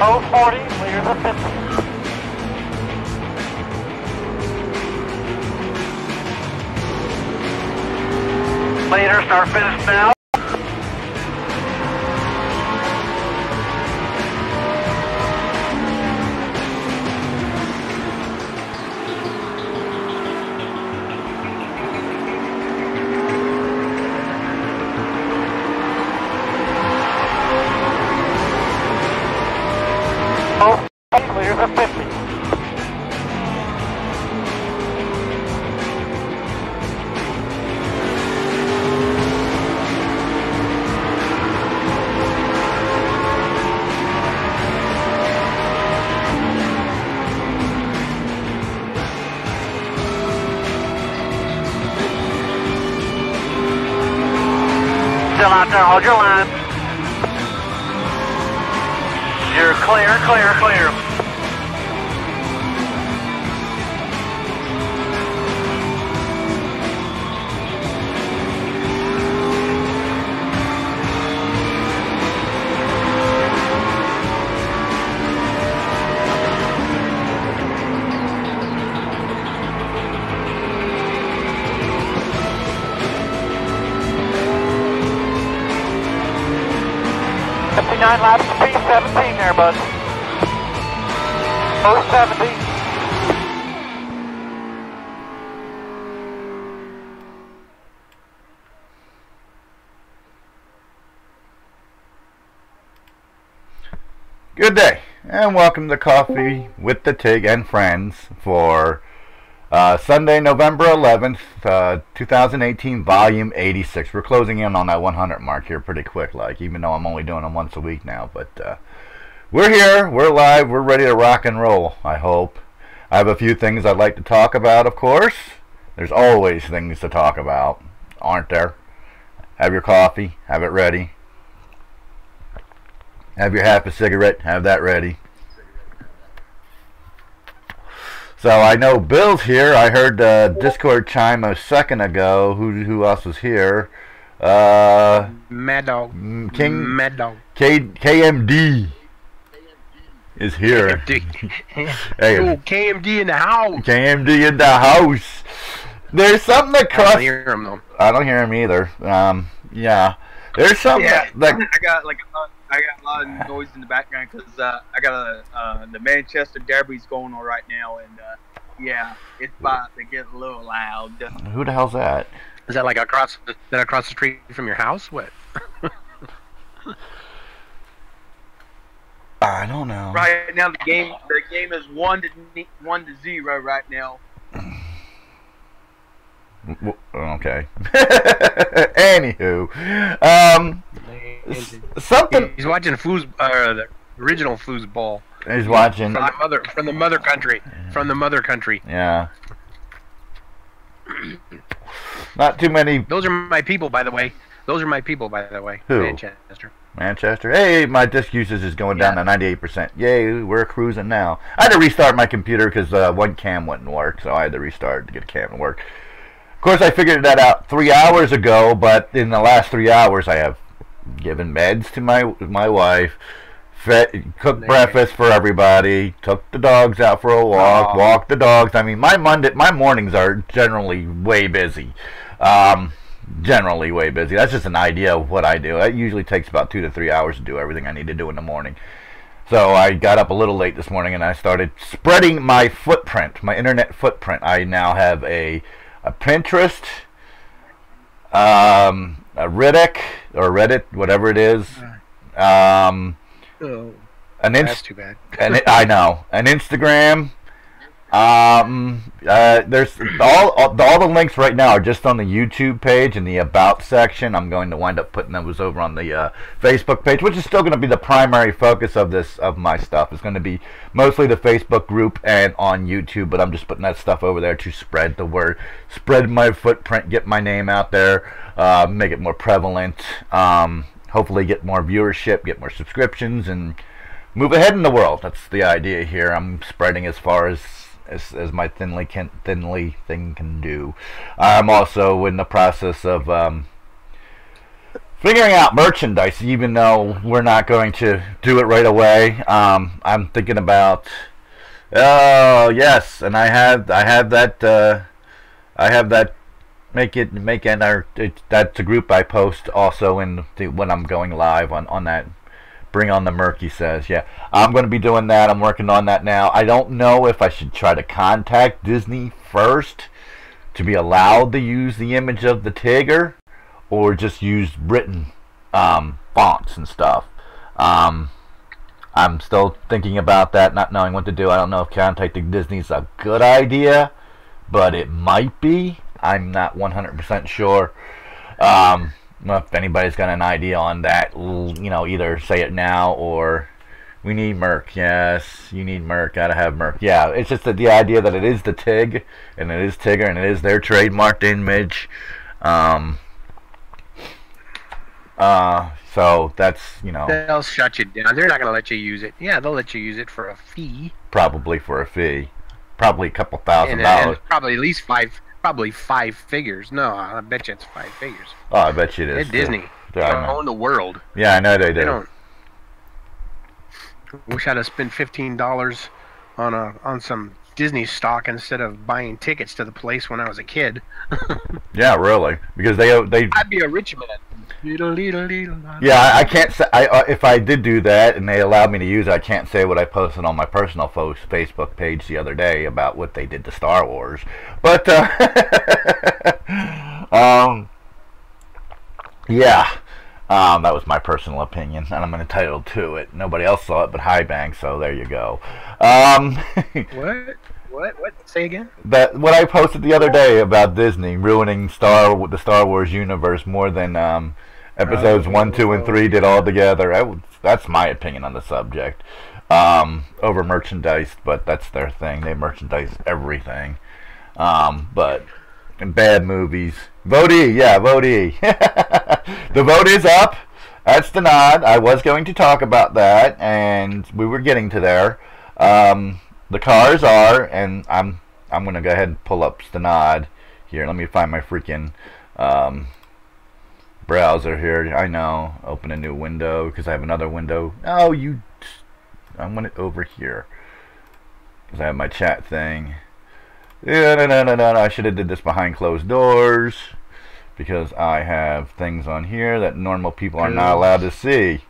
Low 40, clear the 50. Later, start finish now. Oh, clear the 50. Still out there, hold your line. You're clear, clear, clear. Nine laps, speed 17 there, bud. 070. Good day, and welcome to Coffee with the Tigg and Friends for Sunday, November 11th, 2018, volume 86. We're closing in on that 100 mark here pretty quick, like, even though I'm only doing them once a week now. But we're here, we're live, we're ready to rock and roll, I hope. I have a few things I'd like to talk about, of course. There's always things to talk about, aren't there? Have your coffee, have it ready. Have your half a cigarette, have that ready. So I know Bill's here. I heard Discord chime a second ago. Who else was here? Mad Dog. King Mad Dog. KMD is here. KMD. Hey, Ooh, KMD in the house. KMD in the house. There's something that I don't hear him though. I don't hear him either. Yeah. There's something that I got a lot of noise in the background because I got the Manchester Derby's going on right now, and yeah, it's about to get a little loud. Who the hell's that? Is that like across the street from your house? What? I don't know. Right now, the game is 1-0 right now. Okay. Anywho, something. He's watching the original foosball. He's watching from the mother country. From the mother country. Yeah. Not too many. Those are my people, by the way. Who? Manchester. Manchester. Hey, my disk usage is going down to 98%. Yay, we're cruising now. I had to restart my computer because one cam wouldn't work, so I had to restart to get a cam to work. Of course, I figured that out 3 hours ago, but in the last 3 hours, I have given meds to my wife, cooked breakfast for everybody, took the dogs out for a walk, walked the dogs. I mean, my mornings are generally way busy. Generally way busy. That's just an idea of what I do. It usually takes about 2 to 3 hours to do everything I need to do in the morning. So I got up a little late this morning and I started spreading my footprint, my internet footprint. I now have a Pinterest, a Reddit, whatever it is. That's too bad. I know. An Instagram. There's all the links right now are just on the YouTube page in the About section. I'm going to wind up putting those over on the Facebook page, which is still going to be the primary focus of my stuff. It's going to be mostly the Facebook group and on YouTube, but I'm just putting that stuff over there to spread the word, spread my footprint, get my name out there, make it more prevalent, hopefully get more viewership, get more subscriptions, and move ahead in the world. That's the idea here. I'm spreading as far as my thinly thing can do. I'm also in the process of Figuring out merchandise, even though we're not going to do it right away. I'm thinking about. Oh yes, and I have that. Make NR. That's a group I post also when I'm going live on that. Bring on the Merc, he says. Yeah, I'm going to be doing that. I'm working on that now. I don't know if I should try to contact Disney first to be allowed to use the image of the Tigger, or just use written fonts and stuff. I'm still thinking about that, not knowing what to do. I don't know if contacting Disney is a good idea, but it might be. I'm not 100% sure. If anybody's got an idea on that, either say it now or we need Merc. Yes, you need Merc. Gotta have Merc. Yeah, it's just the idea that it is the Tigg and it is Tigger and it is their trademarked image. So that's, They'll shut you down. They're not going to let you use it. Yeah, they'll let you use it for a fee. Probably for a fee. Probably a couple $1,000. And probably at least five figures. No, I bet you it's 5 figures. Oh, I bet you it is. They're Disney. They own the world. Yeah, I know they do. They don't. Wish I'd have spent $15 on some Disney stock instead of buying tickets to the place when I was a kid. Yeah, really, because they. I'd be a rich man. Yeah, I can't say. If I did do that and they allowed me to use it, I can't say what I posted on my personal Facebook page the other day about what they did to Star Wars. But yeah, that was my personal opinion, and I'm entitled to it. Nobody else saw it but High Bank, so there you go. What? Say again? That what I posted the other day about Disney ruining the Star Wars universe more than episodes 1, 2, and 3 did all together. That's my opinion on the subject. Over merchandise, but that's their thing. They merchandise everything. But and bad movies. Vote E, yeah, vote E. The vote is up. That's the nod. I was going to talk about that, and we were getting to there. The cars are, and I'm gonna go ahead and pull up the nod here. Let me find my freaking browser here. I know. Open a new window because I have another window. Oh, I want it over here because I have my chat thing. Yeah, no. I should have did this behind closed doors because I have things on here that normal people are not allowed to see.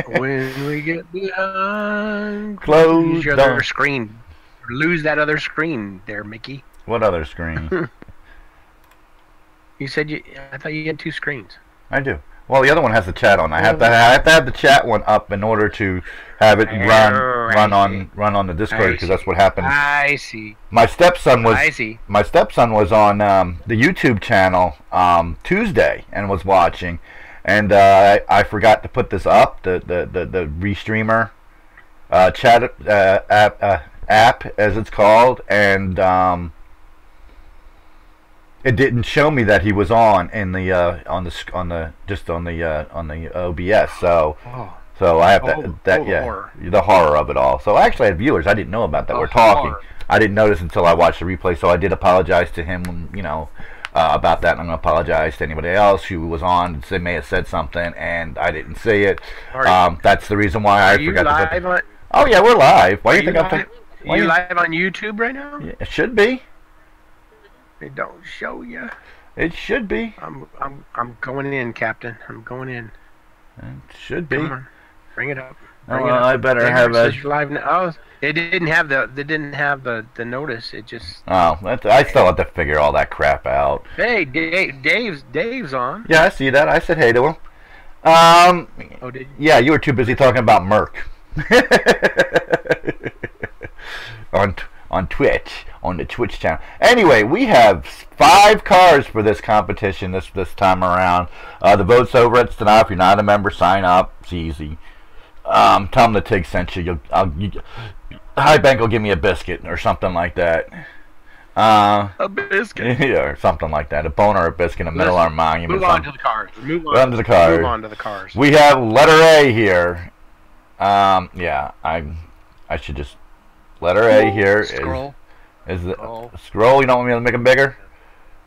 When we get behind closed your other screen, lose that other screen there, Mickey. What other screen? You said I thought you had 2 screens. I do. Well, the other one has the chat on. I have to have the chat one up in order to have it run on the Discord because that's what happened. I see. My stepson was on the YouTube channel Tuesday and was watching, and I forgot to put this up, the Restreamer chat app as it's called, and it didn't show me that he was on in the on the OBS. So I have the horror of it all. So I actually had viewers. I didn't know about that. We're talking. I didn't notice until I watched the replay. So I did apologize to him, about that. And I'm going to apologize to anybody else who was on. They may have said something and I didn't see it. That's the reason why I forgot to put. Oh yeah, we're live. Why do you think I'm? Are you live on YouTube right now? Yeah, it should be. It don't show you. It should be. I'm going in, Captain. I'm going in. It should be. Come on. Bring it up. I better have a live now. Oh, it didn't have the notice. It just. Oh, I still have to figure all that crap out. Hey, Dave's on. Yeah, I see that. I said hey to him. Oh, did you? Yeah, you were too busy talking about Merc. on Twitch, on the Twitch channel. Anyway, we have 5 cars for this competition this time around. The vote's over at Stenop. If you're not a member, sign up. It's easy. Tell them the Tigg sent you. High Bank will give me a biscuit or something like that. A biscuit? Yeah, or something like that. A bone or a biscuit in the middle of our monument. Move on to the cars. Move on to the cars. We have letter A here. Yeah, I should just... Letter A here scroll. Is the scroll. You don't want me to make them bigger?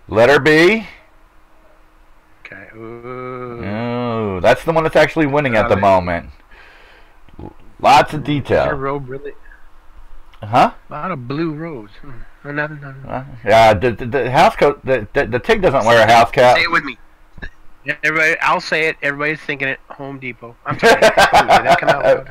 Letter B. Okay. Ooh. That's the one that's actually winning at the moment. Lots of Is detail. your robe really? Huh? A lot of blue robes. Nothing. Yeah, the house coat, the Tigg doesn't wear a house cap. Say it with me. Everybody, I'll say it. Everybody's thinking it. Home Depot. I'm sorry. Did that come out loud?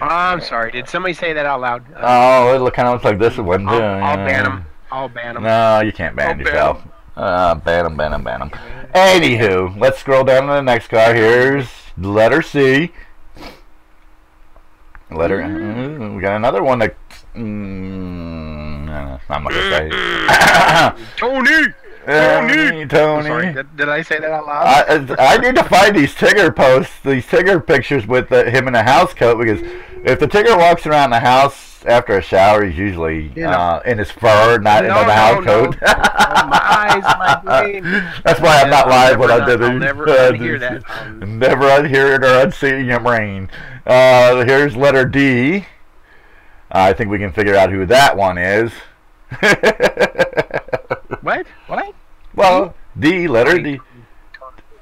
I'm sorry. Did somebody say that out loud? Oh, it kind of looks like this one. I'll ban them. I'll ban them. No, you can't ban yourself. Ban them. Anywho, let's scroll down to the next car. Here's letter C. We got another one that. I'm not gonna say. Tony. Sorry, did I say that out loud? I need to find these Tigger posts, these Tigger pictures with him in a house coat, because if the Tigger walks around the house after a shower, he's usually in his fur, not in the house coat. No, my eyes, my brain. That's why I'm not live when I did it. I'll never unhear that. Never unhear it or unsee your brain. Here's letter D. I think we can figure out who that one is. What? Well, D, letter D.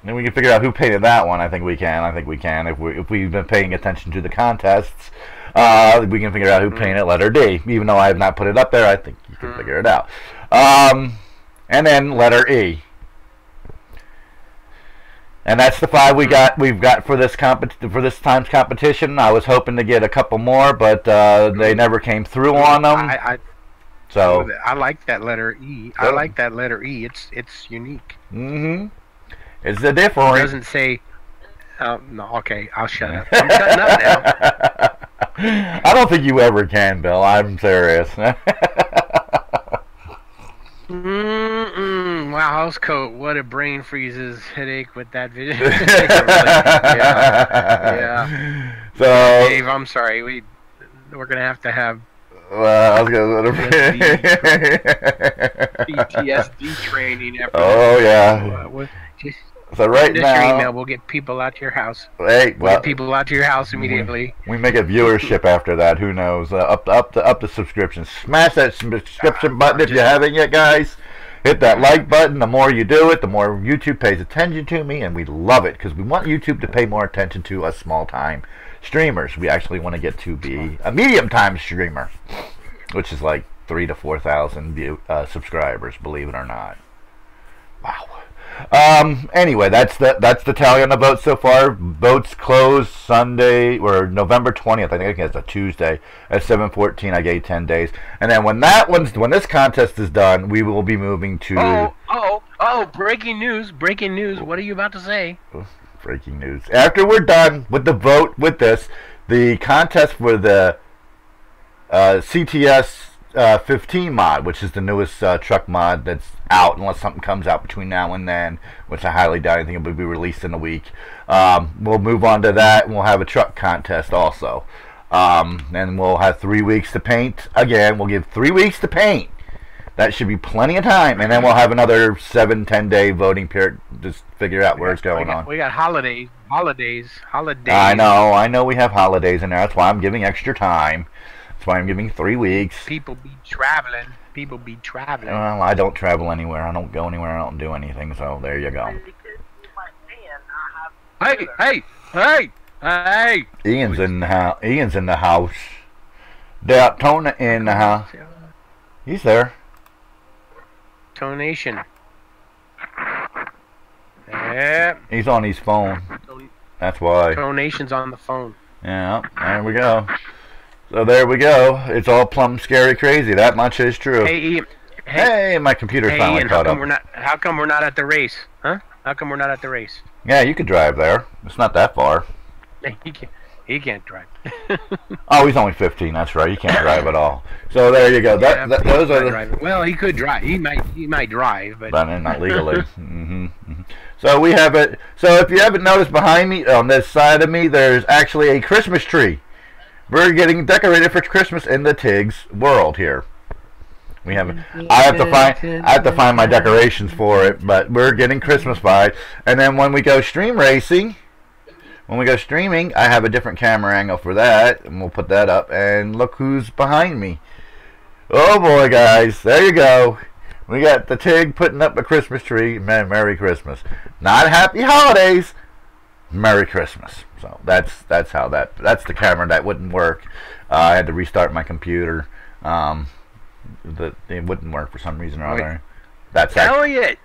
Then we can figure out who painted that one. I think we can. If we've been paying attention to the contests, we can figure out who painted letter D. Even though I have not put it up there, I think you can figure it out. And then letter E. And that's the 5 we've got for this time's competition. I was hoping to get a couple more, but they never came through on them. So I like that letter E. I like that letter E. It's unique. It's a different. It doesn't say. No, okay, I'll shut up. I'm shutting up now. I don't think you ever can, Bill. I'm serious. Wow, house coat. What a brain freezes headache with that vision. yeah. So Dave, I'm sorry. We're gonna have to have. Well, I was gonna PTSD training. Oh yeah. So right now, email, we'll get people out to your house. Hey, well, get people out to your house immediately. We make a viewership after that. Who knows? Up the subscription. Smash that subscription button if you haven't yet, guys. Hit that like button. The more you do it, the more YouTube pays attention to me, and we love it because we want YouTube to pay more attention to us small-time streamers. We actually want to get to be a medium-time streamer, which is like 3,000 to 4,000 subscribers. Believe it or not. Wow. Anyway, that's the tally on the votes so far. Votes closed Sunday or November 20th. I think it's a Tuesday at 7:14. I gave 10 days, and then when this contest is done, we will be moving to. Oh! Breaking news! Breaking news! What are you about to say? Breaking news. After we're done with the vote with this, the contest for the CTS 15 mod, which is the newest truck mod that's out, unless something comes out between now and then, which I highly doubt. I think it will be released in a week. We'll move on to that, and we'll have a truck contest also. And we'll have 3 weeks to paint. Again, we'll give 3 weeks to paint. That should be plenty of time, and then we'll have another 7-10 day voting period to figure out where it's going on. We got holidays. I know we have holidays in there. That's why I'm giving extra time. That's why I'm giving 3 weeks. People be traveling. Well, I don't travel anywhere. I don't go anywhere. I don't do anything. So there you go. Hey! Ian's in the house. Tona in the house. He's there. Tonation. Yeah. He's on his phone. That's why. Tonation's on the phone. Yeah. There we go. So there we go. It's all plumb scary crazy. That much is true. Hey, Ian. Hey, my computer's finally Ian, caught up. How come we're not at the race? Huh? How come we're not at the race? Yeah, you could drive there. It's not that far. He can't drive. Oh, he's only 15. That's right. He can't drive at all. So there you go. Those are the. Well, he could drive. He might drive, but not legally. So we have it. So if you haven't noticed behind me, on this side of me, there's actually a Christmas tree. We're getting decorated for Christmas in the Tigg's world here. We haven't. I have to find my decorations for it, but we're getting Christmas-fied. And then when we go streaming, I have a different camera angle for that, and we'll put that up. And look who's behind me. Oh boy, guys, there you go. We got the Tigg putting up a Christmas tree. Man, Merry Christmas. Not Happy Holidays. Merry Christmas. So that's how that's the camera that wouldn't work. I had to restart my computer. It wouldn't work for some reason or other. That's Elliot.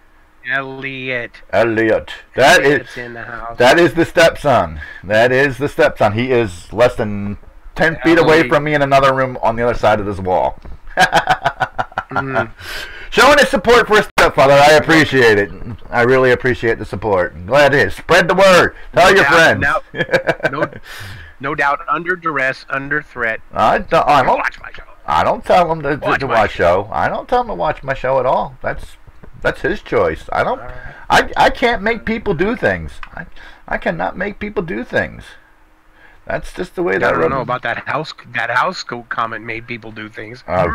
Elliot's in the house. That is the stepson. That is the stepson. He is less than 10 feet away from me in another room on the other side of this wall. Showing his support for his stepfather, I appreciate it. I really appreciate the support. I'm glad it is. Spread the word. Tell your friends. No doubt, under duress, under threat. I don't watch my show. I don't tell him to watch show. I don't tell him to watch my show at all. That's his choice. I can't make people do things. I cannot make people do things. That's just the way that. I don't know about that house. That house comment made people do things. Oh,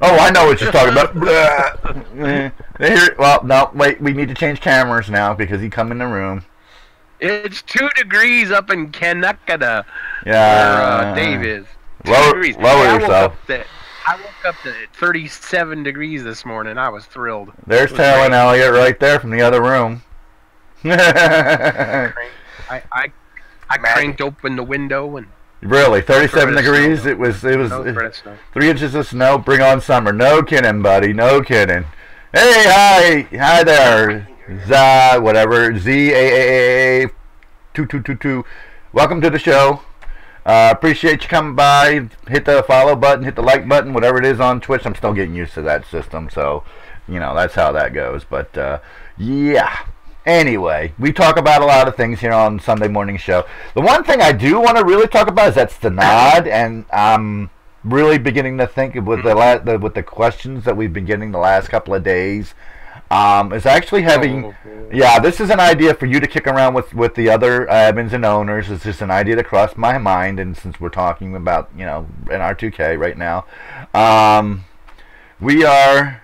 I know what you're talking about. Well, no, wait. We need to change cameras now because he come in the room. It's 2 degrees up in Canada. Yeah, where Dave is. 2 lower degrees. yourself. I woke up to 37 degrees this morning. I was thrilled. There's Taylor Elliott right there from the other room. I cranked open the window and. Really, 37 degrees. It was 3 inches of snow. Bring on summer. No kidding, buddy. No kidding. Hey, hi there. Whatever. ZAAA 2222. Welcome to the show. Appreciate you coming by. Hit the follow button, hit the like button, whatever it is on Twitch. I'm still getting used to that system, so that's how that goes. But yeah. Anyway, we talk about a lot of things here on Sunday morning show. The one thing I do want to really talk about is that's the nod, and I'm really beginning to think with the questions that we've been getting the last couple of days. Is actually having, this is an idea for you to kick around with the other admins and owners. It's just an idea that crossed my mind, and since we're talking about NR2K right now, we are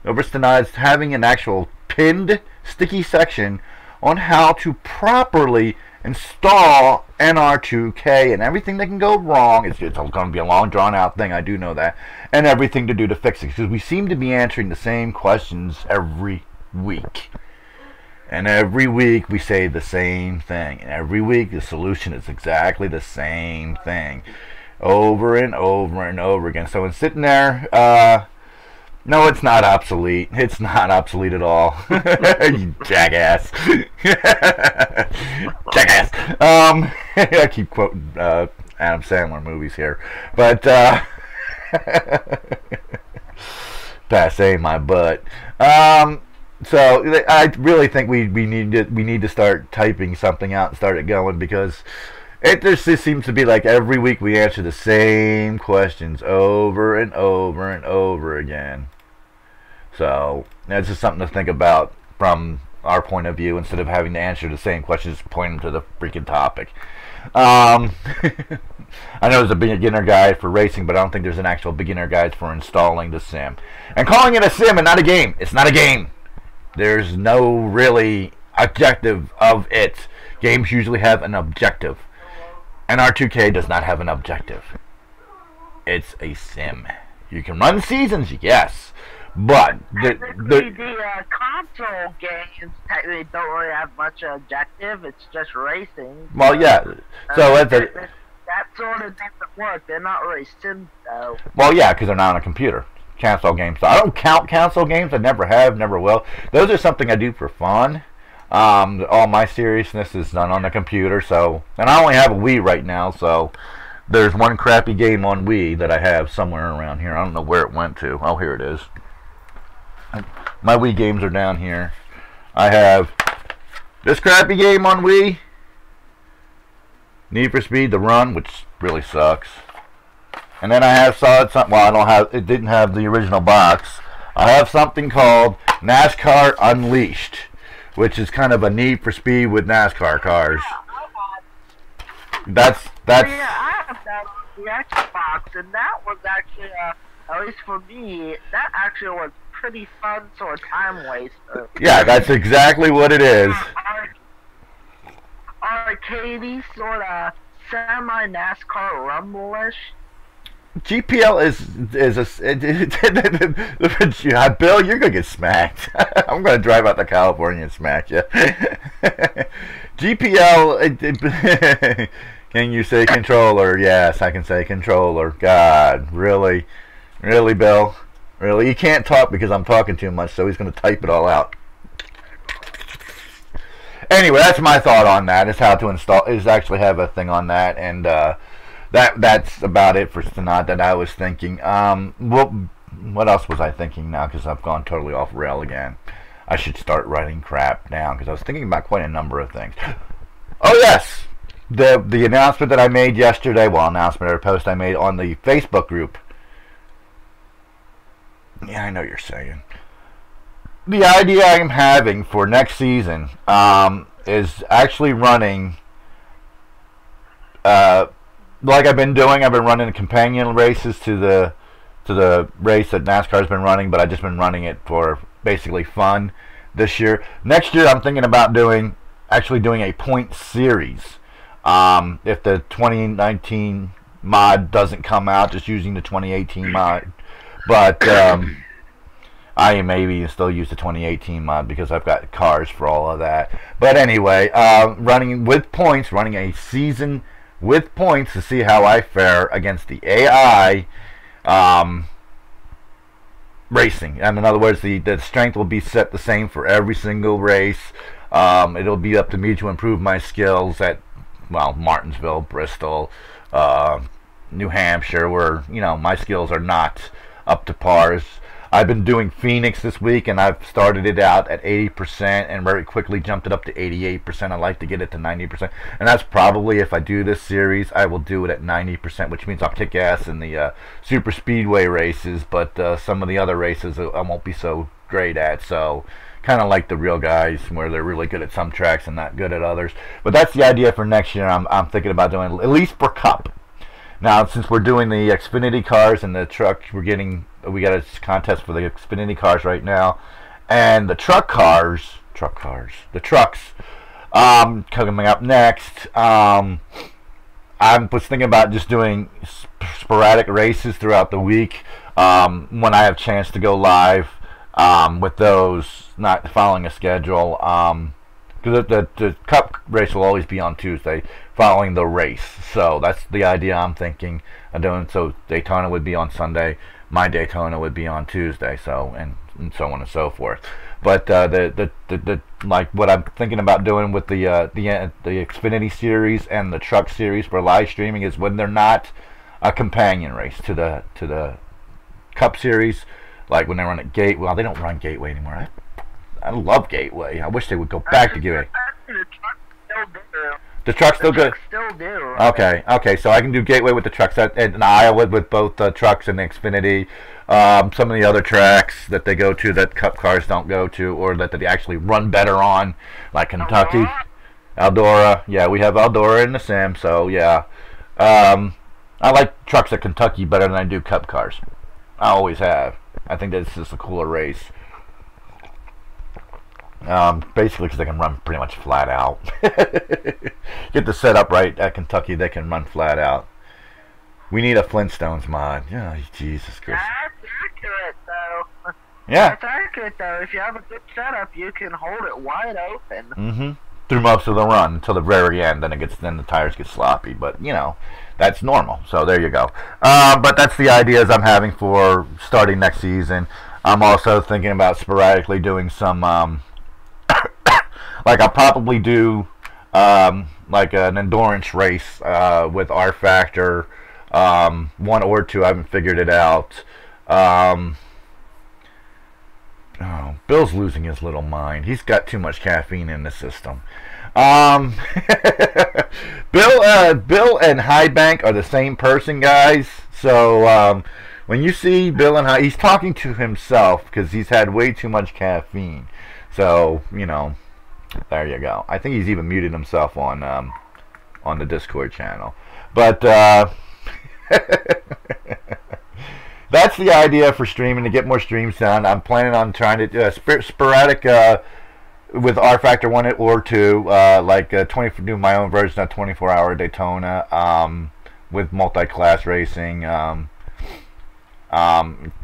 overstonized having an actual pinned sticky section on how to properly install NR2K and everything that can go wrong. It's going to be a long drawn out thing, I do know that, and everything to do to fix it, because we seem to be answering the same questions every week, and every week we say the same thing, and every week the solution is exactly the same thing over and over and over again. So in sitting there, no, it's not obsolete. It's not obsolete at all. You jackass. Jackass. I keep quoting Adam Sandler movies here. But, passe my butt. So I really think we need to start typing something out and start it going, because it just seems to be like every week we answer the same questions over and over and over again. So that's just something to think about from our point of view, instead of having to answer the same questions, point them to the freaking topic. I know there's a beginner guide for racing, but I don't think there's an actual beginner guide for installing the sim. And calling it a sim and not a game. It's not a game. There's no really objective of it. Games usually have an objective. NR2K does not have an objective. It's a sim. You can run seasons, yes. But the console games technically don't really have much objective. It's just racing. Well, yeah. So that sort of doesn't work. They're not really sims, though. Well, yeah, because they're not on a computer. Console games. So I don't count console games. I never have, never will. Those are something I do for fun. All my seriousness is done on the computer. So, and I only have a Wii right now. So there's one crappy game on Wii that I have somewhere around here. I don't know where it went to. Oh, here it is. My Wii games are down here. I have this crappy game on Wii, Need for Speed The Run, which really sucks. And then I have it didn't have the original box. I have something called NASCAR Unleashed, which is kind of a Need for Speed with NASCAR cars. That's. Yeah, I have that on the Xbox, and that was actually, at least for me, that actually was pretty fun sort of time waster. Yeah, that's exactly what it is. Arcadey sort of semi-NASCAR rumble-ish. GPL is a Bill. You're gonna get smacked. I'm gonna drive out to California and smack you. GPL. Can you say controller? Yes, I can say controller. God, really, really, Bill, really. You can't talk because I'm talking too much, so he's gonna type it all out. Anyway, that's my thought on that. Is how to install. Is actually have a thing on that, and that's about it for tonight. That I was thinking. What else was I thinking now? Because I've gone totally off rail again. I should start writing crap down because I was thinking about quite a number of things. Oh yes, the announcement that I made yesterday. Well, announcement or post I made on the Facebook group. Yeah, I know you're saying. The idea I'm having for next season is actually running, like I've been doing. I've been running companion races to the race that NASCAR's been running, but I've just been running it for basically fun this year. Next year, I'm thinking about actually doing a point series. If the 2019 mod doesn't come out, just using the 2018 mod, but I maybe still use the 2018 mod because I've got cars for all of that. But anyway, running with points, running a season with points to see how I fare against the AI racing. And in other words, the strength will be set the same for every single race. It'll be up to me to improve my skills at, well, Martinsville, Bristol, New Hampshire, where, you know, my skills are not up to par. I've been doing Phoenix this week, and I've started it out at 80% and very quickly jumped it up to 88%. I like to get it to 90%. And that's probably, if I do this series, I will do it at 90%, which means I'll kick ass in the super speedway races, but some of the other races I won't be so great at. So kind of like the real guys, where they're really good at some tracks and not good at others. But that's the idea for next year. I'm thinking about doing, at least for Cup. Now, since we're doing the Xfinity cars and the truck, we got a contest for the Xfinity cars right now, and the the trucks coming up next. I was thinking about just doing sporadic races throughout the week when I have a chance to go live with those, not following a schedule. Because the Cup race will always be on Tuesday, following the race. So that's the idea I'm thinking of doing. So Daytona would be on Sunday, my Daytona would be on Tuesday. So and so on and so forth. But the like what I'm thinking about doing with the Xfinity series and the truck series for live streaming is when they're not a companion race to the Cup series, like when they run at Gateway. Well, they don't run Gateway anymore. I love Gateway. I wish they would go back to Gateway. The truck's still good? Still do. Okay. So I can do Gateway with the trucks and Iowa with both trucks and Xfinity. Some of the other tracks that they go to that Cup cars don't go to, or that they actually run better on, like Kentucky. Eldora. Yeah, we have Eldora in the sim, so yeah. I like trucks at Kentucky better than I do Cup cars. I always have. I think this is a cooler race. Basically because they can run pretty much flat out. Get the setup right at Kentucky, they can run flat out. We need a Flintstones mod. Oh, Jesus Christ. That's accurate, though. Yeah. That's accurate, though. If you have a good setup, you can hold it wide open. Mm-hmm. Through most of the run until the very end, then the tires get sloppy. But you know, that's normal. So there you go. But that's the ideas I'm having for starting next season. I'm also thinking about sporadically doing some. Like I'll probably do like an endurance race with R Factor, 1 or 2. I haven't figured it out. Oh, Bill's losing his little mind. He's got too much caffeine in the system. Bill and High Bank are the same person, guys. So when you see Bill and he's talking to himself because he's had way too much caffeine. So you know. There you go. I think he's even muted himself on the Discord channel. But that's the idea for streaming, to get more streams done. I'm planning on trying to do sporadic with R Factor 1 or 2, like do my own version of 24-hour Daytona with multi-class racing.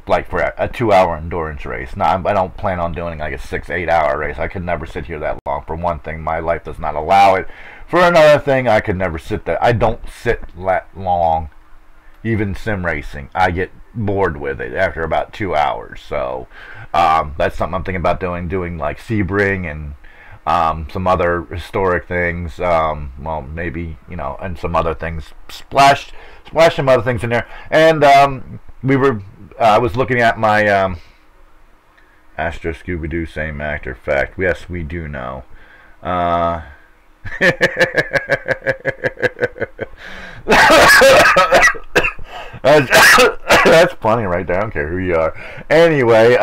like for a 2-hour endurance race. Now, I don't plan on doing like a 6-8 hour race. I could never sit here that long. For one thing, my life does not allow it. For another thing, I could never sit that. I don't sit that long, even sim racing. I get bored with it after about 2 hours. So that's something I'm thinking about doing like Sebring and some other historic things. Well, maybe, you know, and some other things. Splash some other things in there. And I was looking at my Astro Scooby-Doo, same actor. Fact, yes, we do know. That's funny right there. I don't care who you are. Anyway,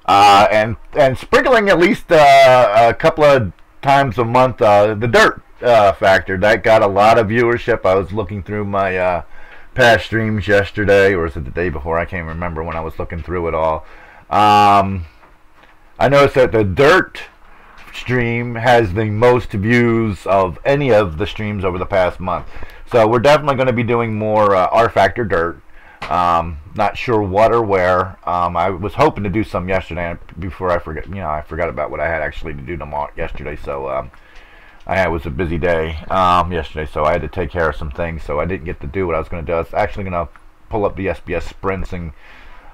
and sprinkling at least a couple of times a month the dirt factor that got a lot of viewership. I was looking through my past streams yesterday, or was it the day before? I can't remember when I was looking through it all. I noticed that the dirt stream has the most views of any of the streams over the past month. So we're definitely going to be doing more R Factor dirt. Not sure what or where. I was hoping to do some yesterday before I forget. You know, I forgot about what I had actually to do tomorrow yesterday. So it was a busy day yesterday, so I had to take care of some things. So I didn't get to do what I was going to do. I was actually going to pull up the SBS sprints and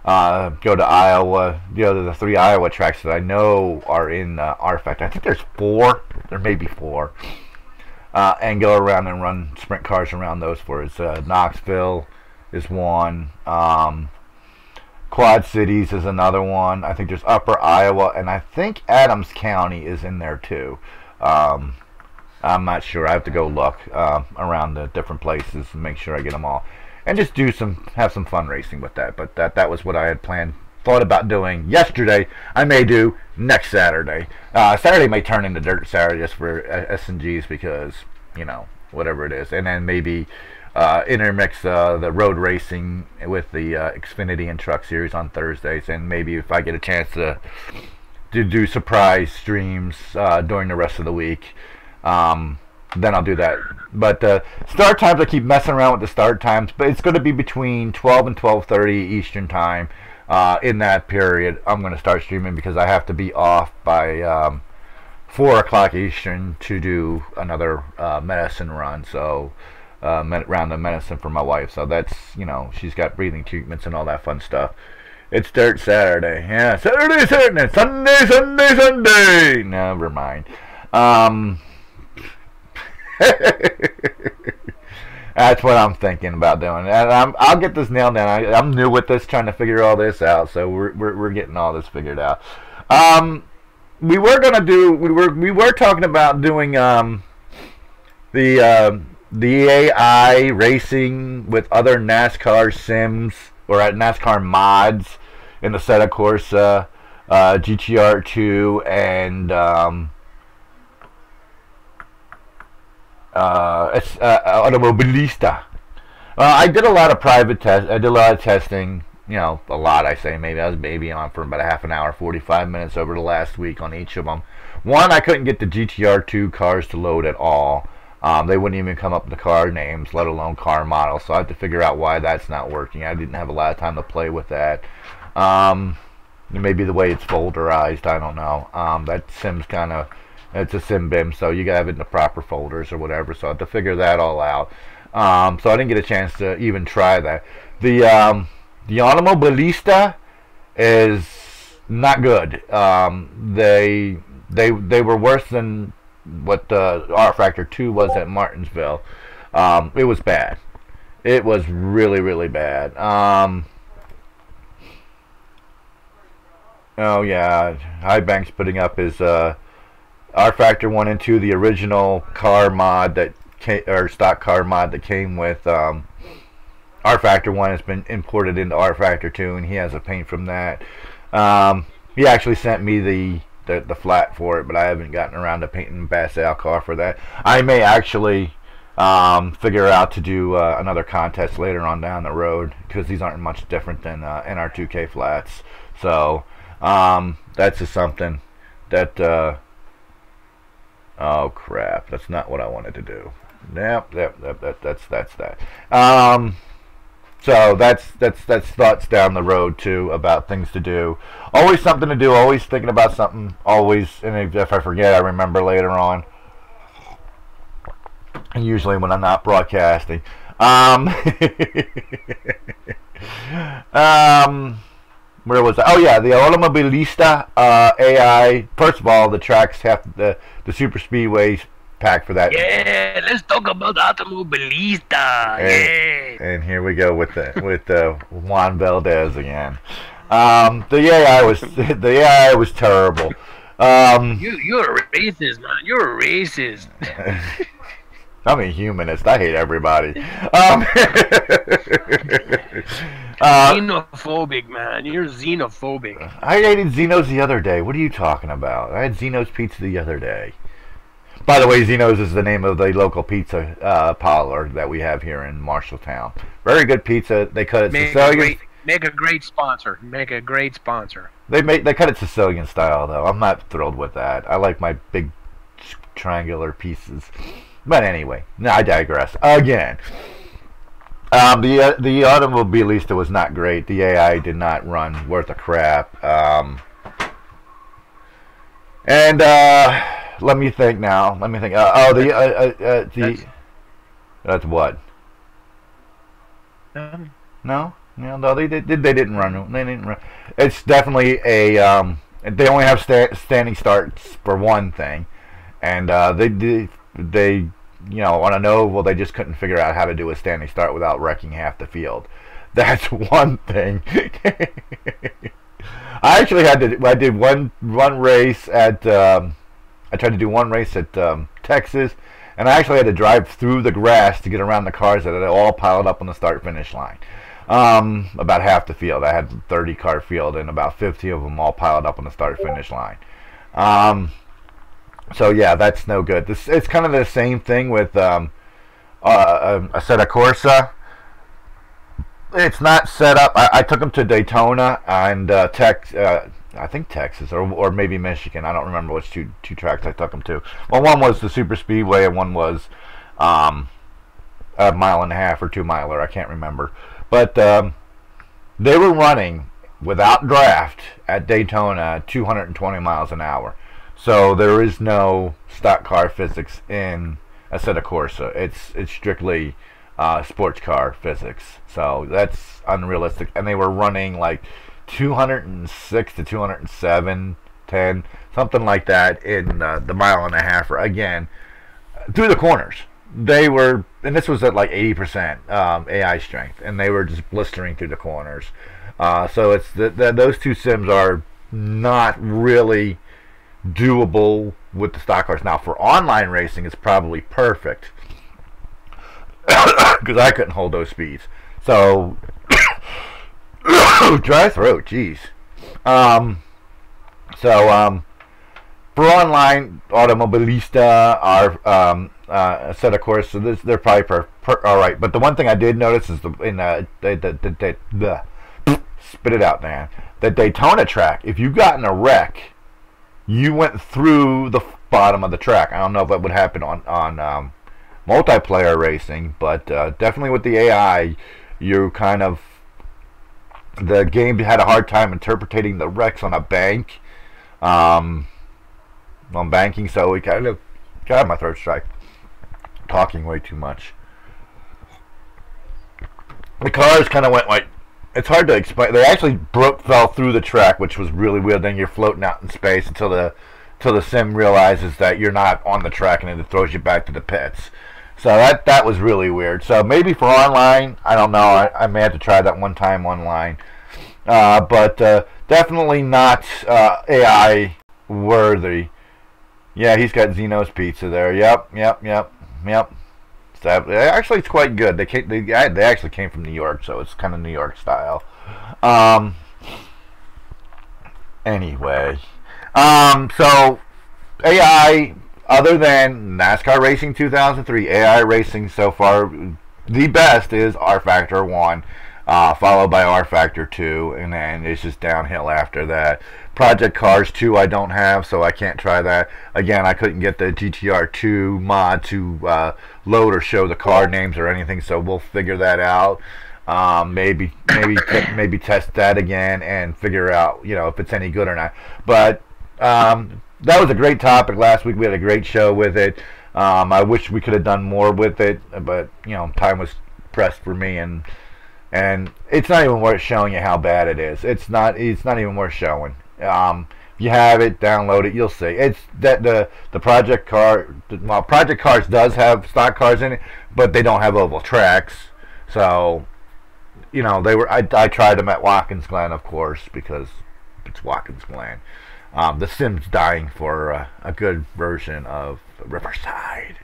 go to Iowa, the 3 Iowa tracks that I know are in R Factor. I think there's 4. There may be 4. And go around and run sprint cars around those for us. Knoxville is one. Quad Cities is another one. I think there's Upper Iowa, and I think Adams County is in there too. I'm not sure. I have to go look around the different places and make sure I get them all, and just have some fun racing with that. But that was what I had thought about doing yesterday. I may do next Saturday. Saturday may turn into Dirt Saturday just for S&Gs because, you know, whatever it is, and then maybe intermix the road racing with the Xfinity and Truck Series on Thursdays, and maybe if I get a chance to do surprise streams during the rest of the week, then I'll do that. But start times, I keep messing around with the start times, but it's going to be between 12 and 12:30 Eastern time. In that period, I'm going to start streaming because I have to be off by 4 o'clock Eastern to do another medicine run. So round of medicine for my wife. So that's, you know, she's got breathing treatments and all that fun stuff. It's Dirt Saturday. Yeah, Saturday, Sunday. Never mind. That's what I'm thinking about doing, and I'll get this nailed down. I'm new with this, trying to figure all this out, so we're getting all this figured out. We were talking about doing the AI racing with other NASCAR sims or at NASCAR mods in the set, of course, GTR2 and Automobilista. I did a lot of private tests. I did a lot of testing. You know, a lot, I say. Maybe I was maybe on for about a half an hour, 45 minutes over the last week on each of them. One, I couldn't get the GTR2 cars to load at all. They wouldn't even come up with the car names, let alone car models. So I had to figure out why that's not working. I didn't have a lot of time to play with that. Maybe the way it's folderized, I don't know. That sim's kind of, it's a sim bim, so you gotta have it in the proper folders or whatever. So I had to figure that all out. So I didn't get a chance to even try that. The Automobilista is not good. They were worse than what R Factor 2 was at Martinsville. It was bad. It was really, really bad. Oh yeah, High Bank's putting up his R Factor 1 and 2, the original car mod that or stock car mod that came with R Factor 1 has been imported into R Factor 2, and he has a paint from that. He actually sent me the flat for it, but I haven't gotten around to painting Basel car for that. I may actually figure out to do another contest later on down the road, because these aren't much different than NR2K flats. So that's just something that oh crap, that's not what I wanted to do. Yep, that's that. So that's thoughts down the road too about things to do. Always something to do. Always thinking about something. Always, and if I forget, I remember later on. And usually when I'm not broadcasting. Where was I? Oh yeah, the Automobilista AI. First of all, the tracks have the super speedways pack for that. Yeah, let's talk about Automobilista. And here we go with the Juan Valdez again. The AI was terrible. You're a racist, man. You're a racist. I'm a humanist. I hate everybody. Xenophobic, man. You're xenophobic. I ate Zeno's the other day. What are you talking about? I had Zeno's pizza the other day. By the way, Zeno's is the name of the local pizza parlor that we have here in Marshalltown. Very good pizza. They cut it Sicilian. Make a great sponsor. Make a great sponsor. They cut it Sicilian style though. I'm not thrilled with that. I like my big triangular pieces. But anyway, no, I digress again. The Automobilista was not great. The AI did not run worth a crap. Let me think now. Let me think. That's what? No, they didn't run. They didn't run. It's definitely a. They only have standing starts for one thing, and they on an oval they just couldn't figure out how to do a standing start without wrecking half the field. That's one thing. I did one race at. I tried to do one race at Texas, and I actually had to drive through the grass to get around the cars that had all piled up on the start-finish line. About half the field. I had a 30-car field, and about 50 of them all piled up on the start-finish line. So yeah, that's no good. It's kind of the same thing with a Assetto Corsa. It's not set up. I took them to Daytona and I think Texas or maybe Michigan. I don't remember which two tracks I took them to. Well, one was the super speedway and one was a 1.5 mile or 2 miler. I can't remember. But they were running without draft at Daytona 220 miles an hour. So there is no stock car physics in Assetto Corsa. It's strictly sports car physics. So that's unrealistic. And they were running like 206 to 207, 10, something like that in the 1.5 miles again through the corners. They were, and this was at like 80% AI strength, and they were just blistering through the corners. So it's those two sims are not really doable with the stock cars. Now for online racing, it's probably perfect because I couldn't hold those speeds. So dry throat, jeez. For online, Automobilista are Assetto Corsa, so they're probably all right. But the one thing I did notice is spit it out, man. The Daytona track. If you got in a wreck, you went through the bottom of the track. I don't know if that would happen on multiplayer racing, but definitely with the AI, you kind of. The game had a hard time interpreting the wrecks on a bank, on banking, so we kind of got my throat strike. Talking way too much. The cars kind of went like, it's hard to explain. They actually fell through the track, which was really weird. Then you're floating out in space until the sim realizes that you're not on the track, and then it throws you back to the pits. So that was really weird. So maybe for online, I don't know. I may have to try that one time online. But definitely not AI worthy. Yeah, he's got Zeno's Pizza there. Yep. So, actually, it's quite good. They actually came from New York, so it's kind of New York style. Anyway, so AI. Other than NASCAR Racing 2003, AI racing so far, the best is R Factor 1, followed by R Factor 2, and then it's just downhill after that. Project Cars 2 I don't have, so I can't try that. Again, I couldn't get the GTR 2 mod to load or show the car names or anything, so we'll figure that out. Maybe test that again and figure out, if it's any good or not. But that was a great topic last week. We had a great show with it. I wish we could have done more with it, but time was pressed for me, and it's not even worth showing you how bad it is. It's not even worth showing. If you have it, download it. You'll see. It's that the Project Car. Well, Project Cars does have stock cars in it, but they don't have oval tracks. So, they were. I tried them at Watkins Glen, of course, because it's Watkins Glen. The Sim's dying for a good version of Riverside,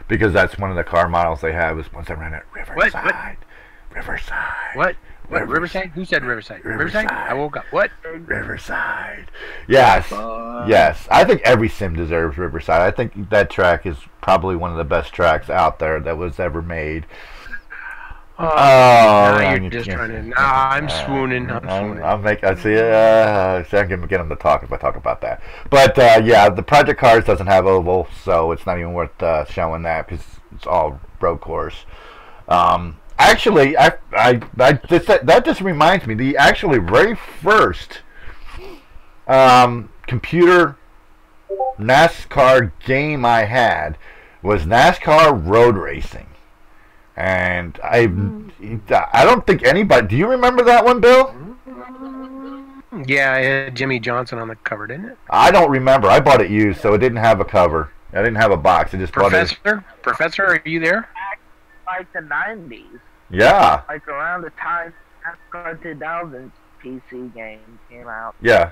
because that's one of the car models they have. Is ones that run at Riverside. What? Riverside. What? Riverside? Who said Riverside? Riverside? I woke up. What? Riverside. Yes. Yes. I think every Sim deserves Riverside. I think that track is probably one of the best tracks out there that was ever made. You're just trying to. Nah, I'm swooning. I'm swooning. I can get them to talk if I talk about that. But yeah, the Project Cars doesn't have oval, so it's not even worth showing that because it's all road course. Actually, that just reminds me. The actually very first computer NASCAR game I had was NASCAR Road Racing. And I don't think anybody. Do you remember that one, Bill? Yeah, it had Jimmy Johnson on the cover, didn't it? I don't remember. I bought it used, so it didn't have a cover. I didn't have a box. I just bought it. Professor, are you there? Like the 90s. Yeah. Like around the time NASCAR 2000 PC game came out. Yeah.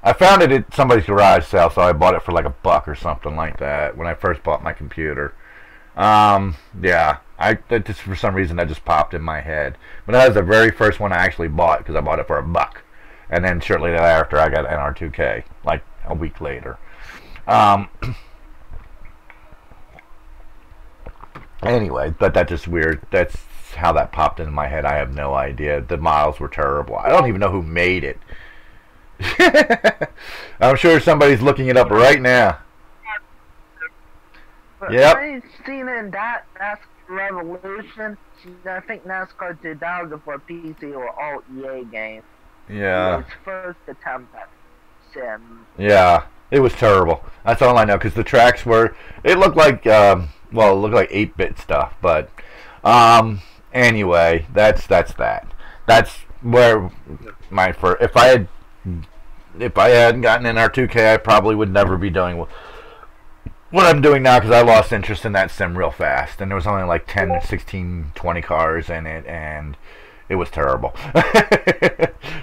I found it at somebody's garage sale, so I bought it for like $1 or something like that when I first bought my computer. Yeah, that just for some reason that just popped in my head. But that was the very first one I actually bought because I bought it for $1, and then shortly thereafter I got NR2K like a week later. Anyway, but that's just weird. That's how that popped into my head. I have no idea. The models were terrible. I don't even know who made it. I'm sure somebody's looking it up right now. Yep. I've seen in that NASCAR Revolution. I think NASCAR 2000 for PC or all EA games. Yeah. His first attempt at Sim. Yeah, it was terrible. That's all I know because the tracks were. It looked like it looked like 8-bit stuff. But anyway, that's that. That's where my first. If I hadn't gotten in R2K, I probably would never be doing what I'm doing now because I lost interest in that sim real fast, and there was only like 10, 16, 20 cars in it, and it was terrible.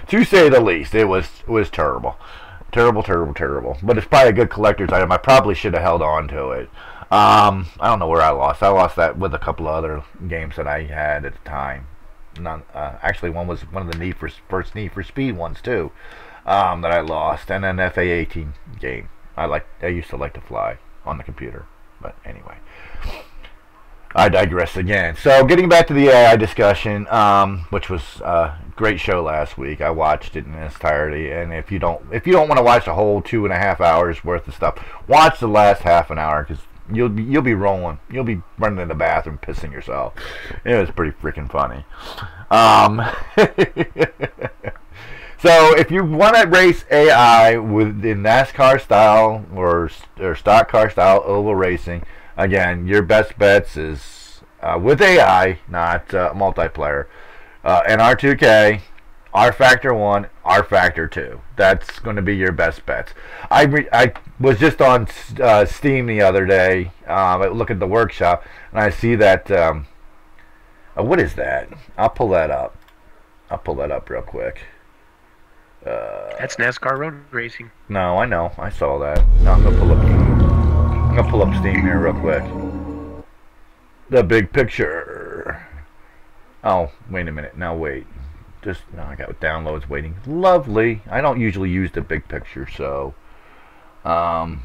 To say the least, it was terrible. Terrible. But it's probably a good collector's item. I probably should have held on to it. I don't know where I lost. I lost that with a couple of other games that I had at the time. Actually, one was one of the first Need for Speed ones too that I lost, and an FA-18 game. I used to like to fly on the computer, but anyway, I digress again. So getting back to the AI discussion, which was a great show last week. I watched it in its entirety, and if you don't want to watch the whole 2.5 hours worth of stuff, watch the last half an hour because you'll be rolling. You'll be running in the bathroom, pissing yourself. It was pretty freaking funny. So if you want to race AI within NASCAR style or stock car style oval racing, again, your best bets is with AI, not multiplayer. NR2K, R Factor 1, R Factor 2. That's going to be your best bets. I was just on Steam the other day. I look at the workshop, and I see that. What is that? I'll pull that up. Real quick. That's NASCAR road racing. No, I know. I saw that. No, I'm gonna pull up Steam here real quick. The big picture. Oh, wait a minute. Now wait. I got downloads waiting. Lovely. I don't usually use the big picture, so. Oh,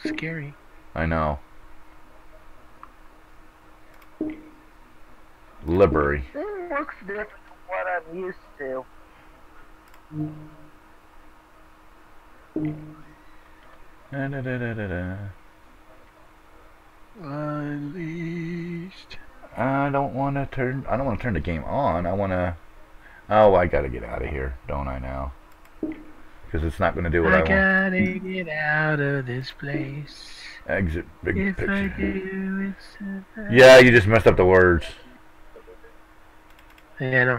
scary. I know. Library. It looks different from what I'm used to. Unleashed. I don't want to turn the game on. I want to. Oh, I gotta get out of here, don't I now? Because it's not going to do what I want. I gotta get out of this place. Exit big If picture. I do, it's Yeah, you just messed up the words. Yeah, no.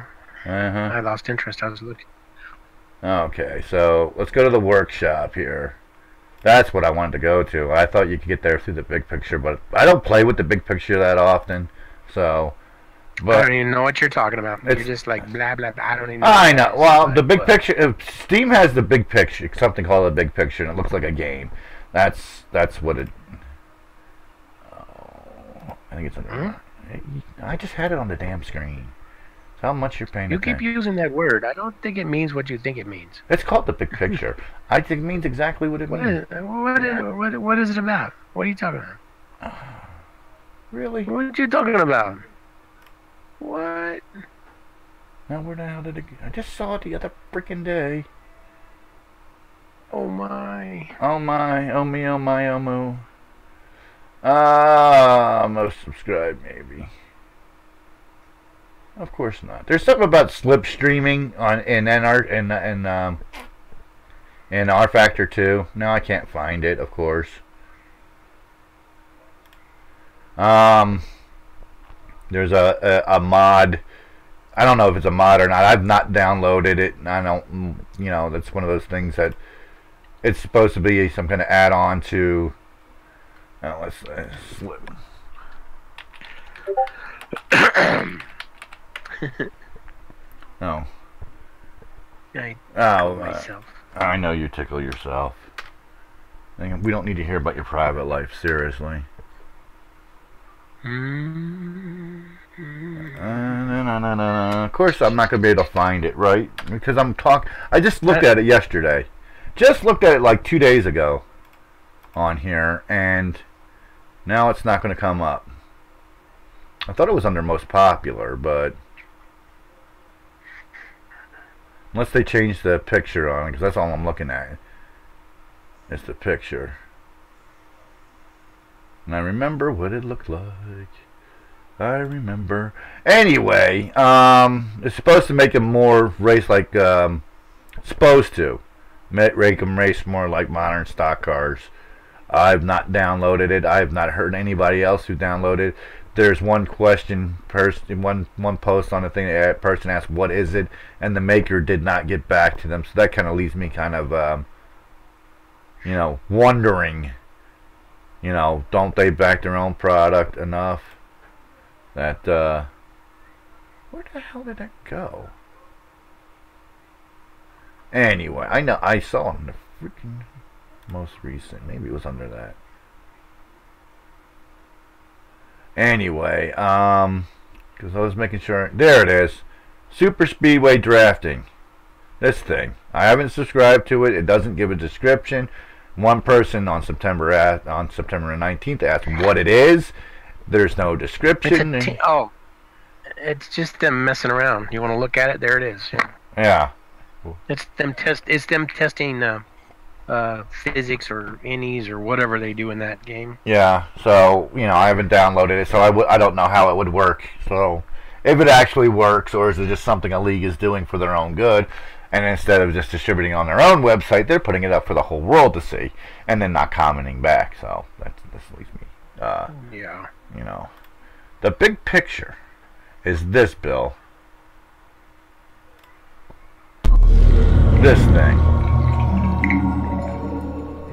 Uh-huh. I lost interest. I was looking. Okay, so let's go to the workshop here. That's what I wanted to go to. I thought you could get there through the big picture, but I don't play with the big picture that often. So, I but don't even know what you're talking about. You're It's- just like blah blah blah. I don't even know. I what know. that is, Well, but- the big but- picture. Steam has the big picture, something called a big picture, and it looks like a game. That's what it. Oh, I think it's under. I just had it on the damn screen. So how much you're paying? You keep using that word. I don't think it means what you think it means. It's called the big picture. I think it means exactly what it means. What is it about? What are you talking about? Really? What are you talking about? What? Now where the hell did it? I just saw it the other freaking day. Oh my. Oh my, oh me, oh my, oh moo. Most subscribed maybe. Of course not. There's something about slip streaming on in R Factor 2. No, I can't find it, of course. There's a mod. I don't know if it's a mod or not. I've not downloaded it. I don't, you know, that's one of those things that it's supposed to be some kind of add-on to. Oh, let's slip. No. I Oh, myself. I know you tickle yourself. We don't need to hear about your private life, seriously. Of course, I'm not going to be able to find it, right? Because I just looked at it yesterday. Just looked at it like 2 days ago on here, and now it's not going to come up. I thought it was under most popular, but unless they change the picture on it, because that's all I'm looking at. It's the picture. And I remember what it looked like. I remember. Anyway, it's supposed to make them more race like, supposed to. Make them race more like modern stock cars. I've not downloaded it. I have not heard anybody else who downloaded it. There's one question, one post on the thing, that person asked, what is it? And the maker did not get back to them. So that kind of leaves me kind of, you know, wondering, you know, don't they back their own product enough? That, where the hell did that go? Anyway, I know, I saw it in the freaking most recent. Maybe it was under that. Anyway, because I was making sure. There it is. Super Speedway Drafting. This thing. I haven't subscribed to it. It doesn't give a description. One person on September 19th asked what it is. There's no description. It's just them messing around. You want to look at it? There it is. Yeah. It's them testing physics or innies or whatever they do in that game. Yeah. So you know, I haven't downloaded it, so I don't know how it would work. So if it actually works, or is it just something a league is doing for their own good? And instead of just distributing on their own website, they're putting it up for the whole world to see, and then not commenting back. So this leaves me, Yeah. you know, the big picture is this, Bill. This thing.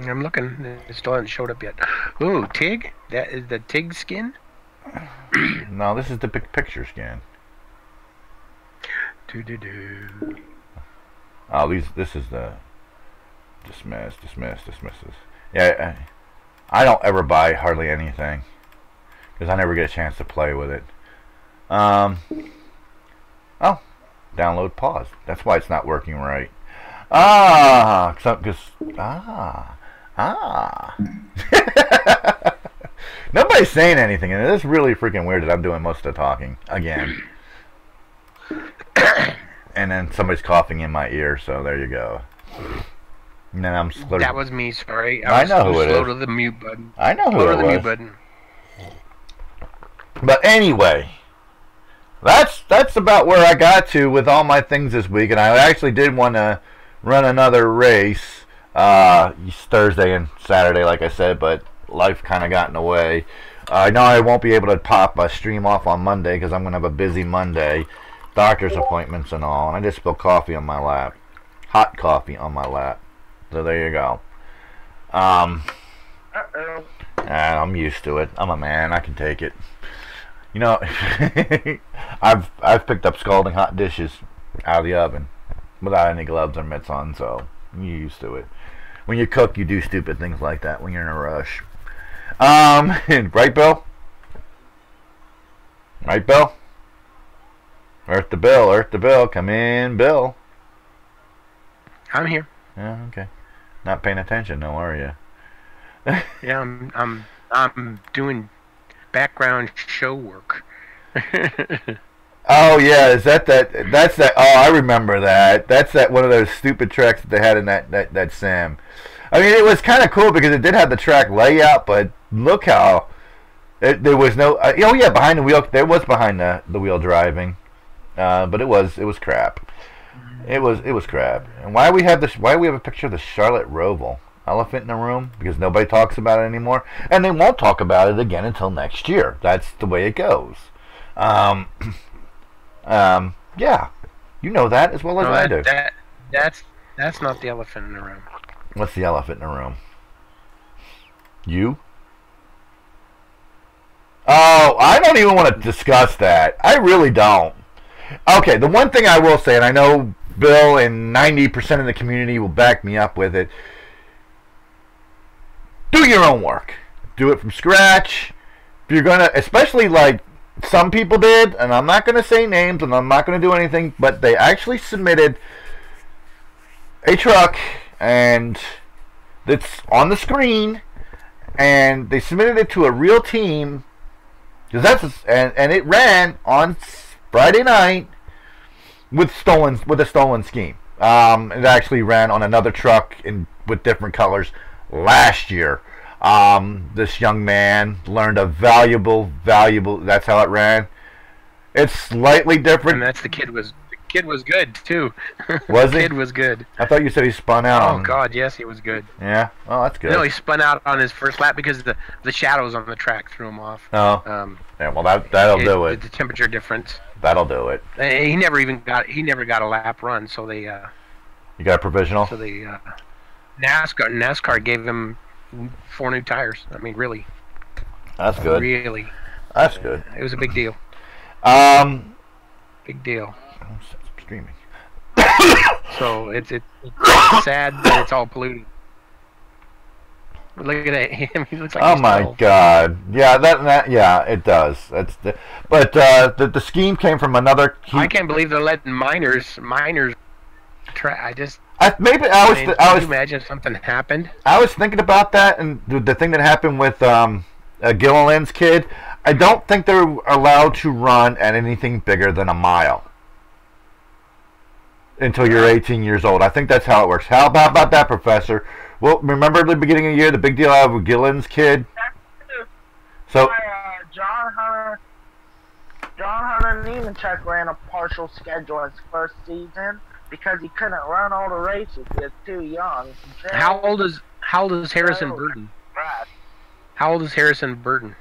I'm looking. It still hasn't showed up yet. Ooh, Tigg? That is the Tigg skin? No, this is the big picture scan. Do-do-do. Oh, this is the dismisses. Yeah, I don't ever buy hardly anything because I never get a chance to play with it. Oh, download pause. That's why it's not working right. Nobody's saying anything, and it is really freaking weird that I'm doing most of the talking again. And then somebody's coughing in my ear, so there you go. And then I'm slurring. That was me, sorry. I was know who it slow is. to the mute button. I know who Slow it to the mute was. button. But anyway, that's about where I got to with all my things this week, and I actually did want to run another race Thursday and Saturday, like I said, but life kind of got in the way. I know I won't be able to pop a stream off on Monday because I'm going to have a busy Monday, doctor's appointments and all, and I just spilled coffee on my lap, hot coffee on my lap. So there you go. I'm used to it. I'm a man. I can take it. You know, I've picked up scalding hot dishes out of the oven without any gloves or mitts on, so you're used to it. When you cook, you do stupid things like that when you're in a rush. Right, Bill? Right, Bill? Earth to Bill. Earth to Bill. Come in, Bill. I'm here. Yeah, okay. Not paying attention, no, are you? Yeah, I'm doing background show work. Oh yeah, is that's that? Oh, I remember that. That's that one of those stupid tracks that they had in that sim. I mean, it was kind of cool because it did have the track layout, but look how there was no. Oh yeah, behind the wheel, there was behind the wheel driving, but it was crap. It was crap. And why we have this? Why we have a picture of the Charlotte Roval elephant in the room? Because nobody talks about it anymore, and they won't talk about it again until next year. That's the way it goes. Yeah, you know that as well as I do. That's not the elephant in the room. What's the elephant in the room? You? Oh, I don't even want to discuss that. I really don't. Okay, the one thing I will say, and I know Bill and 90% of the community will back me up with it, do your own work. Do it from scratch. If you're gonna, especially like some people did, and I'm not gonna say names, and I'm not gonna do anything, but they actually submitted a truck, and it's on the screen, and they submitted it to a real team, because and it ran on Friday night with a stolen scheme. It actually ran on another truck with different colors last year. This young man learned a valuable. That's how it ran. It's slightly different. And the kid was good too. Was he? The kid was good. I thought you said he spun out. Oh God, yes, he was good. Yeah. Oh, that's good. No, he spun out on his first lap because the shadows on the track threw him off. Oh. Yeah. Well, that'll do it. The temperature difference. That'll do it. He never got a lap run, so they. You got a provisional. So they NASCAR gave him 4 new tires. I mean, really. That's good. Really. That's good. It was a big deal. Big deal. Streaming. So it's sad that it's all polluted. Look at him. He looks like oh my 12. God! Yeah, yeah, it does. But the scheme came from another. I can't believe they're letting minors. Can you imagine if something happened? I was thinking about that, and the thing that happened with Gilliland's kid. I don't think they're allowed to run at anything bigger than a mile until you're 18 years old. I think that's how it works. How about that, Professor? Well, remember at the beginning of the year, the big deal out with Gilliland's kid? So John Hunter Nemechek ran a partial schedule his first season because he couldn't run all the races. He was too young. How old is Harrison Burton? How old is Harrison Burton?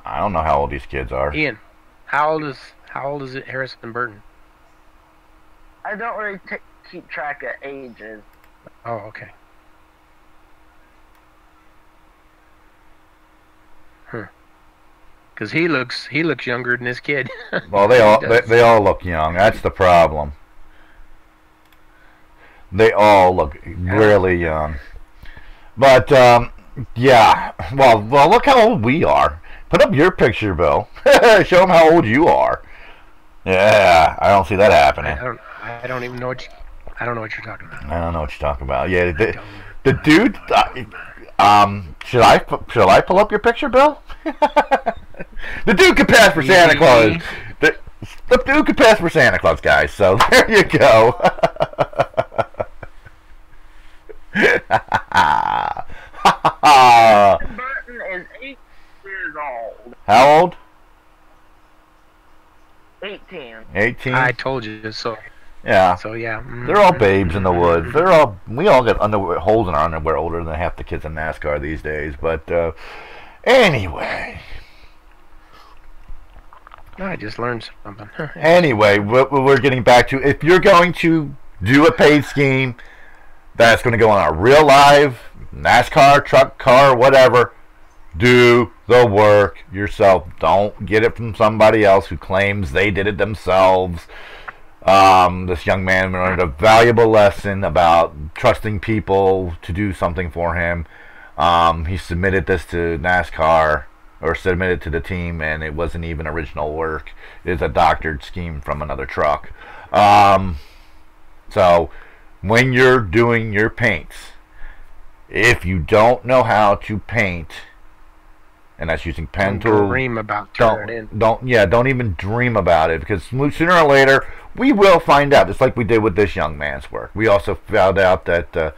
I don't know how old these kids are. Ian, how old is it Harrison Burton? I don't really keep track of ages. Oh, okay. Because he looks younger than this kid. Well, they all look young. That's the problem. They all look really young. But yeah. Well, look how old we are. Put up your picture, Bill. Show them how old you are. Yeah, I don't see that happening. I don't even know what I don't know what you're talking about. I don't know what you're talking about. Yeah, the dude. Should I pull up your picture, Bill? The dude could pass for Santa Claus. The dude could pass for Santa Claus, guys. So there you go. 18. 18. I told you so. Yeah. So yeah. They're all babes in the woods. We all get underwear, holes in our underwear older than half the kids in NASCAR these days. But anyway. No, I just learned something. Anyway, what we're getting back to, if you're going to do a paid scheme that's going to go on a real live NASCAR, truck, car, whatever, do the work yourself. Don't get it from somebody else who claims they did it themselves. This young man learned a valuable lesson about trusting people to do something for him. He submitted this to NASCAR, or submitted to the team, and it wasn't even original work. It's a doctored scheme from another truck. So when you're doing your paints, if you don't know how to paint, and that's using pen tool, dream about turning it in. Don't even dream about it, because sooner or later we will find out. Just like we did with this young man's work. We also found out that oh,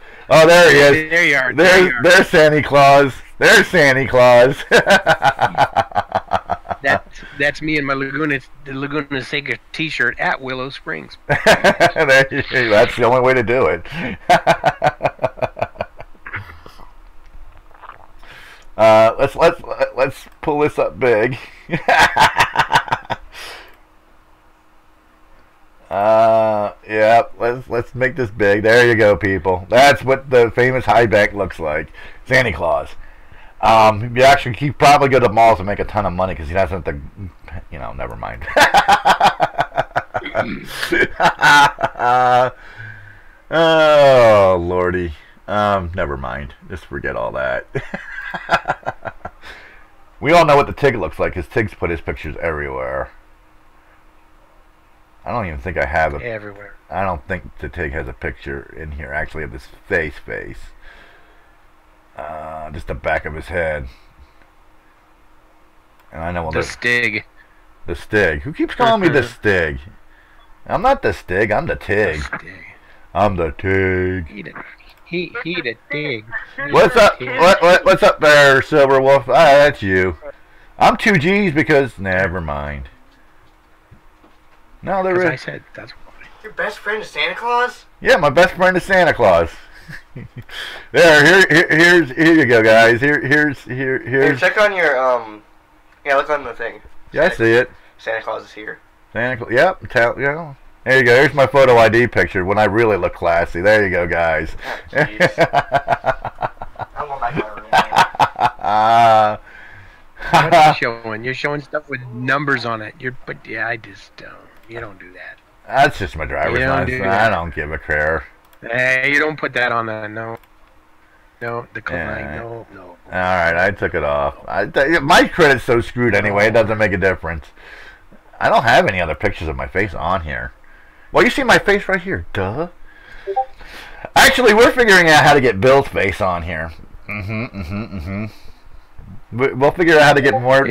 there he is. There you are. There's Santa Claus. There's Santa Claus. That's me in my Laguna Seca T-shirt at Willow Springs. That's the only way to do it. Let's pull this up big. Yeah, let's make this big. There you go, people. That's what the famous high back looks like. Santa Claus. He probably go to the malls and make a ton of money because he doesn't have to, never mind. Oh, Lordy. Never mind. Just forget all that. We all know what the Tigg looks like, because Tigg's put his pictures everywhere. I don't even think I have it. Everywhere. I don't think the Tigg has a picture in here, actually, of his face. Just the back of his head. And I know the Stig. The Stig. Who keeps calling me the Stig? I'm not the Stig. I'm the Tigg. I'm the Tigg. He the Tigg. What's up? What's up there, Silver Wolf? That's you. I'm 2 G's because never mind. No, there is. I said that's why. Your best friend is Santa Claus? Yeah, my best friend is Santa Claus. Here you go, guys. Here. Check on your yeah, look on the thing. Yeah, I see it. Santa Claus is here. Santa Claus. Yep. Yeah. There you go. Here's my photo ID picture when I really look classy. There you go, guys. Oh, jeez. I want my car. What are you showing? You're showing stuff with numbers on it. I just don't. You don't do that. That's just my driver's license. I don't give a care. Hey, you don't put that on that. No, the line. No. All right, I took it off. My credit's so screwed anyway. It doesn't make a difference. I don't have any other pictures of my face on here. Well, you see my face right here. Duh. Actually, we're figuring out how to get Bill's face on here. We'll figure out how to get more.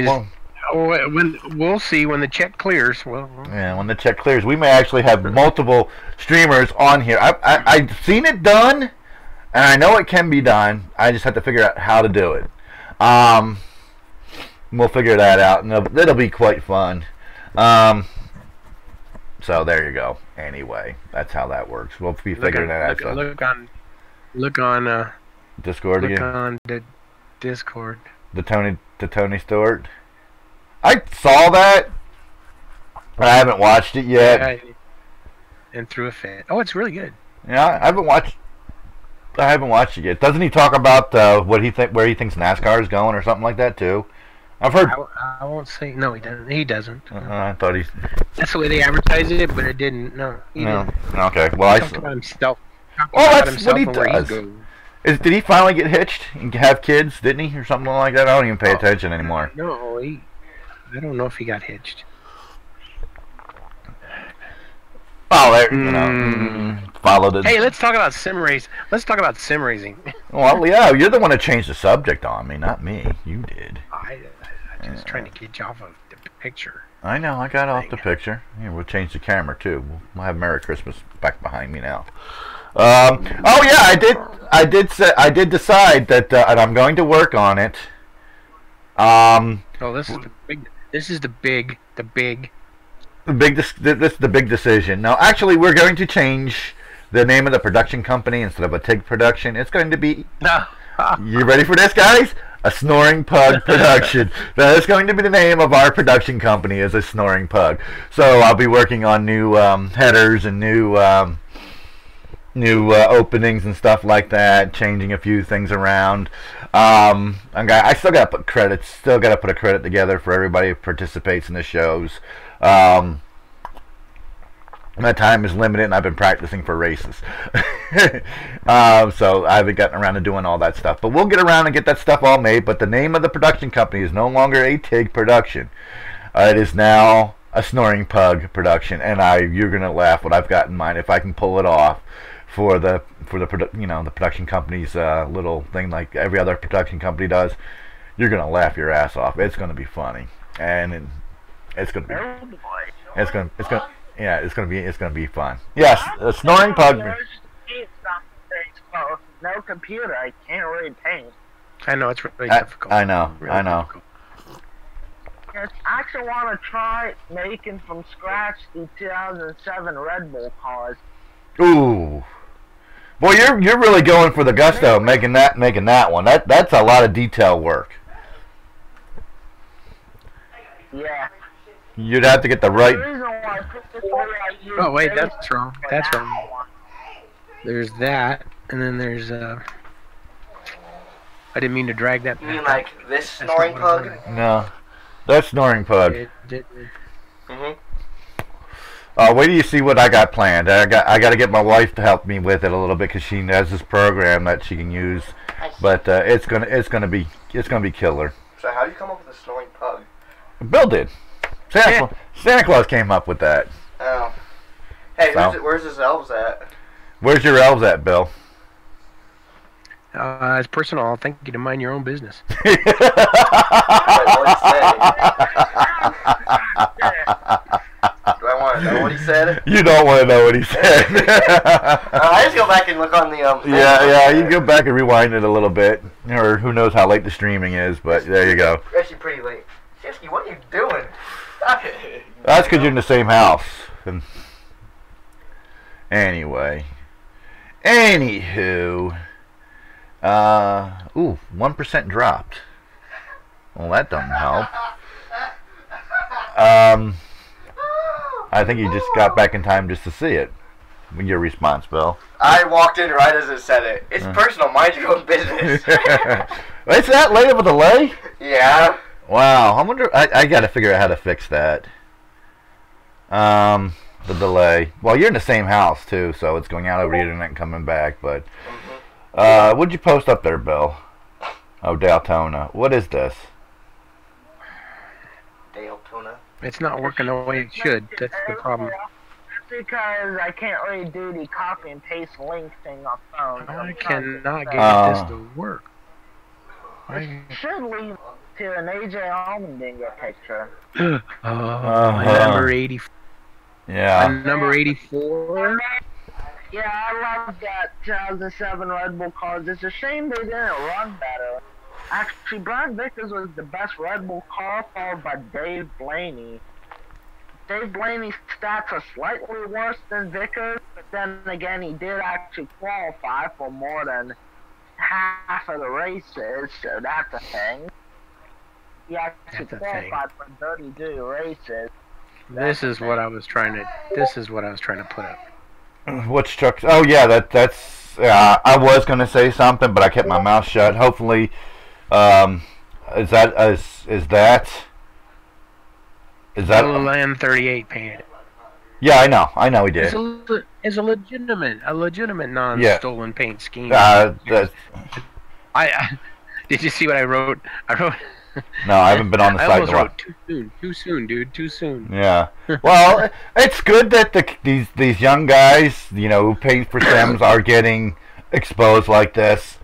We'll see when the check clears. Yeah, when the check clears, we may actually have multiple streamers on here. I've seen it done, and I know it can be done. I just have to figure out how to do it. We'll figure that out, and it'll be quite fun. So there you go. Anyway, that's how that works. We'll be figuring that out. Look on Discord again. Look on the Discord. The Tony Stewart. I saw that. I haven't watched it yet. Yeah, and threw a fit. Oh, it's really good. Yeah, I haven't watched it yet. Doesn't he talk about where he thinks NASCAR is going or something like that too? I've heard. I won't say no. He doesn't. He doesn't. I thought he's. That's the way they advertised it, but it didn't. No. He didn't. Okay. Well, He talked about himself. That's what he does. Did he finally get hitched and have kids? Didn't he, or something like that? I don't even pay attention anymore. No, I don't know if he got hitched. Oh, there, followed it. Hey, let's talk about sim race. Let's talk about sim racing. Well, yeah, you're the one that changed the subject on me, not me. You did. I'm just trying to get you off of the picture. I know, I got off the picture. Here, we'll change the camera too. We'll have Merry Christmas back behind me now. Oh yeah, I did decide that, and I'm going to work on it. Oh, this is the big this is the big decision. Now, actually, we're going to change the name of the production company. Instead of a Tigg production, it's going to be. No. You ready for this, guys? A Snoring Pug production. That is going to be the name of our production company, is a Snoring Pug. So I'll be working on new headers and new openings and stuff like that, changing a few things around. I still got to put credits. Still got to put a credit together for everybody who participates in the shows. My time is limited, and I've been practicing for races. So I haven't gotten around to doing all that stuff. But we'll get around and get that stuff all made. But the name of the production company is no longer a Tigg production. It is now a Snoring Pug production, and you're gonna laugh what I've got in mind if I can pull it off for the the production company's little thing like every other production company does. You're gonna laugh your ass off. It's gonna be funny, and it's gonna be it's gonna be fun. Yes, a Snoring Pug. No computer, I can't really paint. I know it's really difficult. I know. Difficult. I actually want to try making from scratch the 2007 Red Bull cars. Ooh, boy, you're really going for the gusto, making that one. That's a lot of detail work. Yeah. You'd have to get the right. Oh wait, that's wrong. That's wrong. There's that, and then there's I didn't mean to drag that. You mean like this Snoring Pug? No, that's Snoring Pug. Mhm. Wait till you see what I got planned. I got to get my wife to help me with it a little bit because she has this program that she can use. But it's gonna be killer. So how do you come up with a Snoring Pug? Bill did. Santa Claus came up with that. Oh. Hey, So. where's his elves at? Where's your elves at, Bill? It's personal. I'll thank you to mind your own business. Wait, what he said? Do I want to know what he said? You don't want to know what he said. I just go back and look on the Yeah, you can go back and rewind it a little bit, or who knows how late the streaming is, but there you go. It's actually pretty late. Shifty, what are you doing? Stop it. That's because you're in the same house. And anyway, anywho, 1% dropped. Well, that doesn't help. I think you just got back in time just to see it. Your response, Bill. I walked in right as it said it. It's personal. Mind your own business. It's that late of a delay? Yeah. Wow. I wonder. I got to figure out how to fix that. The delay. Well, you're in the same house too, so it's going out over the internet and coming back. But what'd you post up there, Bill? Oh, Daytona. What is this? Daytona. It's not working the way it should. That's the problem. That's because I can't really do the copy and paste link thing on phone. I cannot get this to work. Should lead to an AJ Allmendinger picture. Number 84. Yeah. Number 84. Yeah, I love that 2007 Red Bull cars. It's a shame they didn't run better. Actually, Brad Vickers was the best Red Bull car, followed by Dave Blaney. Dave Blaney's stats are slightly worse than Vickers, but then again, he did actually qualify for more than half of the races, so that's a thing. He actually qualified for 32 races. This is what I was trying to. This is what I was trying to put up. Which trucks? Oh yeah, that's. I was gonna say something, but I kept my mouth shut. Hopefully, is that Land38 painted it. Yeah, I know he did. It's a legitimate non-stolen paint scheme. Did you see what I wrote? No, I haven't been on the site. I almost wrote too soon, dude, too soon. Yeah. Well, it's good that these young guys, who paint for sims are getting exposed like this.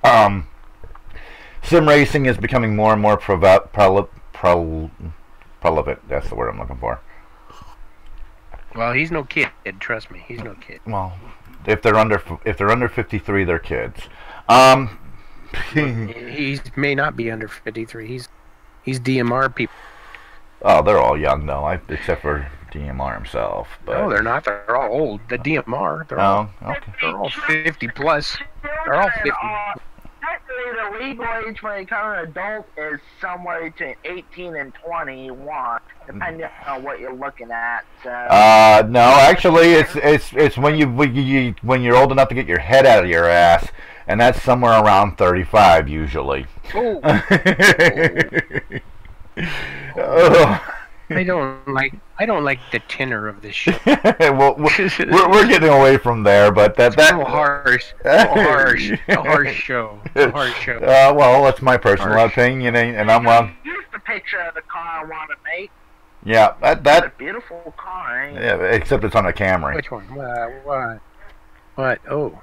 Sim racing is becoming more and more prevalent. That's the word I'm looking for. Well, he's no kid. Trust me, he's no kid. Well, if they're under 53, they're kids. He may not be under 53. He's DMR people. Oh, they're all young though, except for DMR himself. But No, they're not. They're all old. The DMR. okay. They're all 50 plus. They're all 50. Technically, the legal age when you become an adult is somewhere between 18 and 21, depending on what you're looking at. So. No, actually, it's when when you're old enough to get your head out of your ass, and that's somewhere around 35 usually. Oh. Oh. I don't like the tenor of this show. Well, we're getting away from there, but that's a harsh show. Well, that's my personal opinion, and I'm wrong. Here's the picture of the car I want to make. Yeah, It's a beautiful car, ain't it? Yeah, except it's on a Camry. Which one? What? Oh.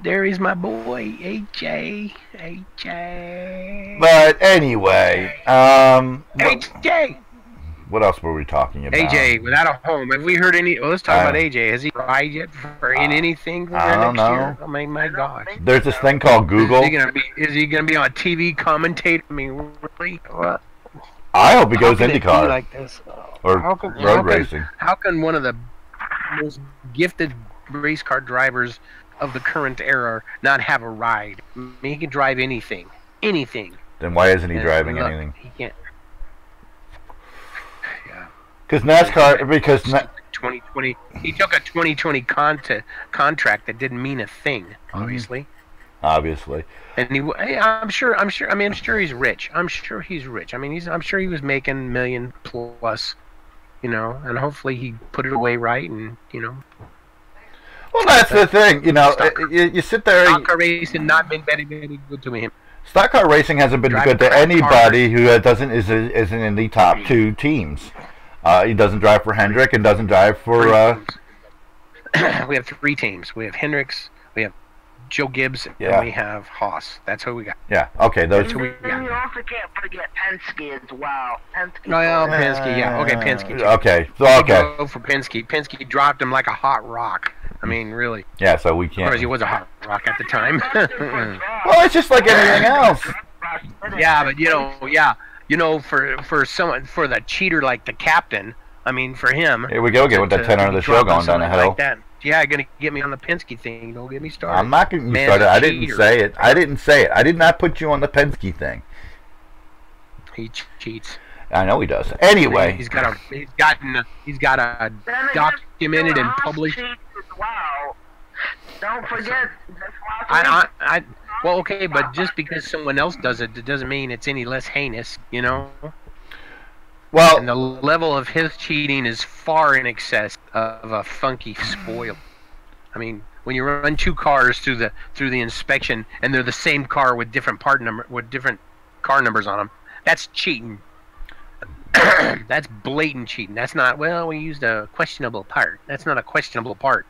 There is my boy, AJ. But anyway, AJ! what else were we talking about? AJ, without a home. Have we heard any... Well, let's talk about AJ. Has he tried yet in anything for I don't next know. year? I mean, my gosh. There's this thing called Google. Is he gonna be on TV commentator? I mean, really? What? I hope he goes How can it be IndyCar like this? or road can- racing. How can one of the most gifted race car drivers of the current era not have a ride? I mean, he can drive anything. Then why isn't he driving look, anything? He can't. Yeah. Because NASCAR, because 2020. He took a 2020 contract that didn't mean a thing. Obviously. obviously. And I'm sure. I mean, I'm sure he's rich. I'm sure he's rich. I mean, I'm sure he was making $1 million plus, you know. And hopefully he put it away right, and you know. Well, that's the thing, you know. You sit there. Stock car racing not been very, very good to him. Stock car racing hasn't been good to anybody who isn't in the top two teams. He doesn't drive for Hendrick and doesn't drive for. We have 3 teams. We have Hendricks, we have Joe Gibbs, and we have Haas. That's who we got. Yeah. Okay. Those. And you also can't forget Penske as well. Penske. Oh, Penske. Yeah. Okay, Penske. Okay. So okay. Go for Penske. Penske dropped him like a hot rock. I mean, really. Yeah. So we can't. Of course, he was a hot rock at the time. Well, it's just like anything else. Yeah, but you know, for someone, for the cheater like the captain. I mean, for him. Here we go again with that 10 of the show going down the hill. Like that. Yeah, gonna get me on the Penske thing. Don't get me started. I'm not getting you started. I didn't say it. I didn't say it. I did not put you on the Penske thing. He cheats. I know he does. Anyway, he's got a documented and published. Wow. Don't forget. Well, okay, but just because someone else does it, it doesn't mean it's any less heinous, you know. Well, and the level of his cheating is far in excess of a funky spoil. I mean, when you run 2 cars through the inspection and they're the same car with different different car numbers on them, that's cheating. That's blatant cheating. That's not, well, we used a questionable part. That's not a questionable part.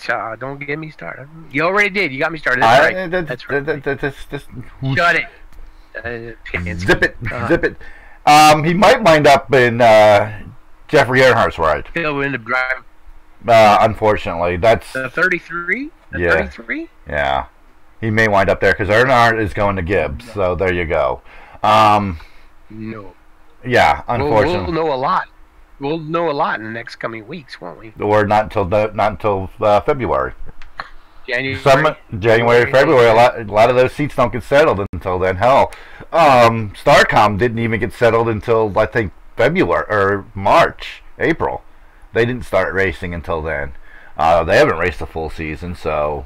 Don't get me started. You already did. You got me started. That's right. Shut it. Zip it. Zip it. He might wind up in Jeffrey Earnhardt's ride. He'll end up driving. Unfortunately, that's the 33. Yeah. 33. Yeah, he may wind up there because Earnhardt is going to Gibbs. So there you go. No. Yeah, unfortunately, we'll know a lot. We'll know a lot in the next coming weeks, won't we? Or not until February. January, February. A lot of those seats don't get settled until then. Hell, Starcom didn't even get settled until I think February or March, April. They didn't start racing until then. They haven't raced a full season, so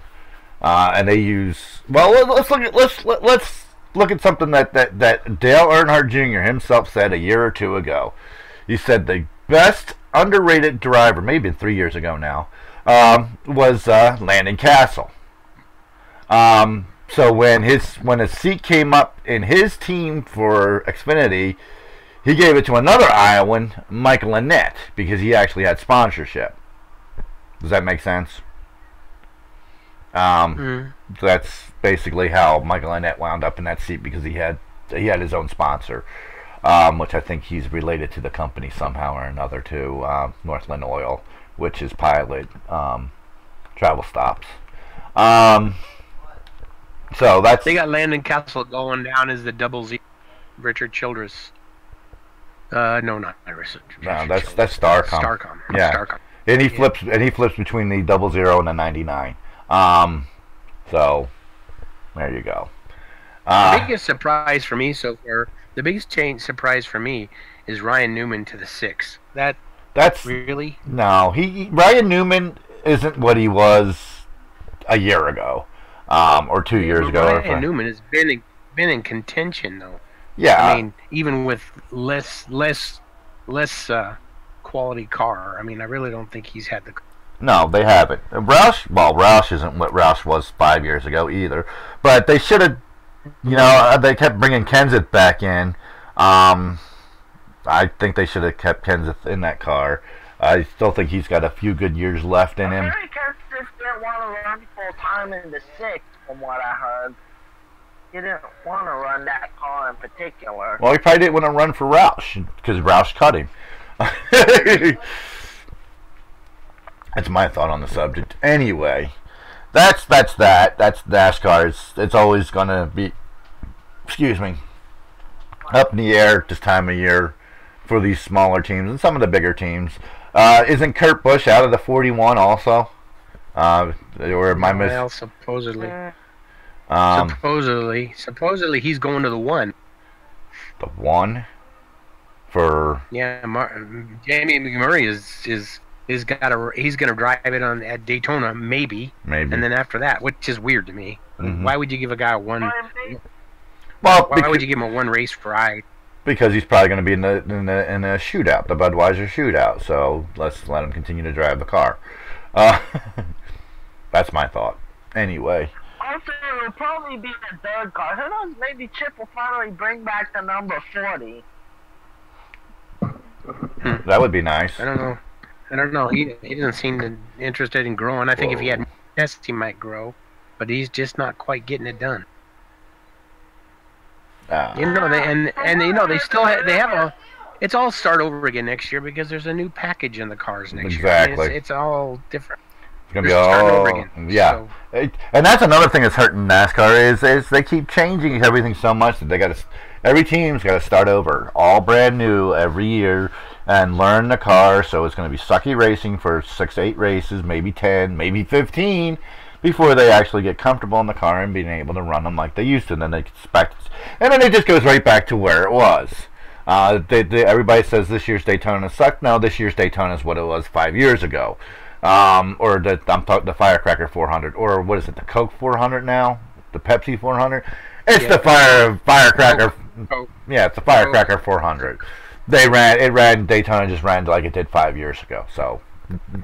and they use. Well, let's look at something that Dale Earnhardt Jr. himself said a year or 2 ago. He said the best underrated driver, maybe 3 years ago now. Was Landon Castle. So when a seat came up in his team for Xfinity, he gave it to another Iowan, Michael Annett, because he actually had sponsorship. Does that make sense? That's basically how Michael Annett wound up in that seat, because he had his own sponsor, which I think he's related to the company somehow or another, to Northland Oil, which is Pilot Travel Stops. So that's, they got Landon Castle going down as the double Z, Richard Childress. No, not Iris. No, that's Starcom. Starcom. Yeah. Starcom. And he flips between the 00 and the 99. So there you go. The biggest surprise for me so far, the biggest surprise for me is Ryan Newman to the 6. That's really no. Ryan Newman isn't what he was a year ago, or 2 years ago. Ryan Newman has been in contention though. Yeah. I mean, even with less quality car. I mean, I really don't think he's had the. No, they haven't. Roush isn't what Roush was 5 years ago either. But they should have, they kept bringing Kenseth back in. I think they should have kept Kenseth in that car. I still think he's got a few good years left in him. Maybe Kenseth didn't want to run full time in the 6, from what I heard. He didn't want to run that car in particular. Well, he probably didn't want to run for Roush because Roush cut him. That's my thought on the subject. Anyway, that's that. That's NASCAR. It's always going to be, up in the air this time of year for these smaller teams and some of the bigger teams. Isn't Kurt Busch out of the 41 also? Or am I well, supposedly. Supposedly he's going to the 1. The 1 for Jamie McMurray he's going to drive it at Daytona maybe, and then after that, which is weird to me. Mm-hmm. Why would you give a guy one? Well, why would you give him a 1 race ride? Because he's probably going to be in a shootout, the Budweiser shootout. So let's let him continue to drive the car. That's my thought. Anyway. Also, it'll probably be the 3rd car. Who knows? Maybe Chip will finally bring back the number 40. That would be nice. I don't know. He doesn't seem interested in growing. I think if he had more tests, he might grow, but he's just not quite getting it done. They still have a. It's all start over again next year because there's a new package in the cars next year. Exactly. It's all different. It's gonna be all over again. Yeah, so. And that's another thing that's hurting NASCAR is they keep changing everything so much that every team's got to start over, all brand new every year, and learn the car. So it's going to be sucky racing for 6 to 8 races, maybe 10, maybe 15, before they actually get comfortable in the car and being able to run them like they used to. And then they expect, and then it just goes right back to where it was. Everybody says this year's Daytona sucked. No, this year's Daytona is what it was 5 years ago. Or the Firecracker 400, or what is it, the Coke 400 now? The Pepsi 400? It's the Firecracker. Yeah, it's the Firecracker 400. Daytona just ran like it did 5 years ago. So,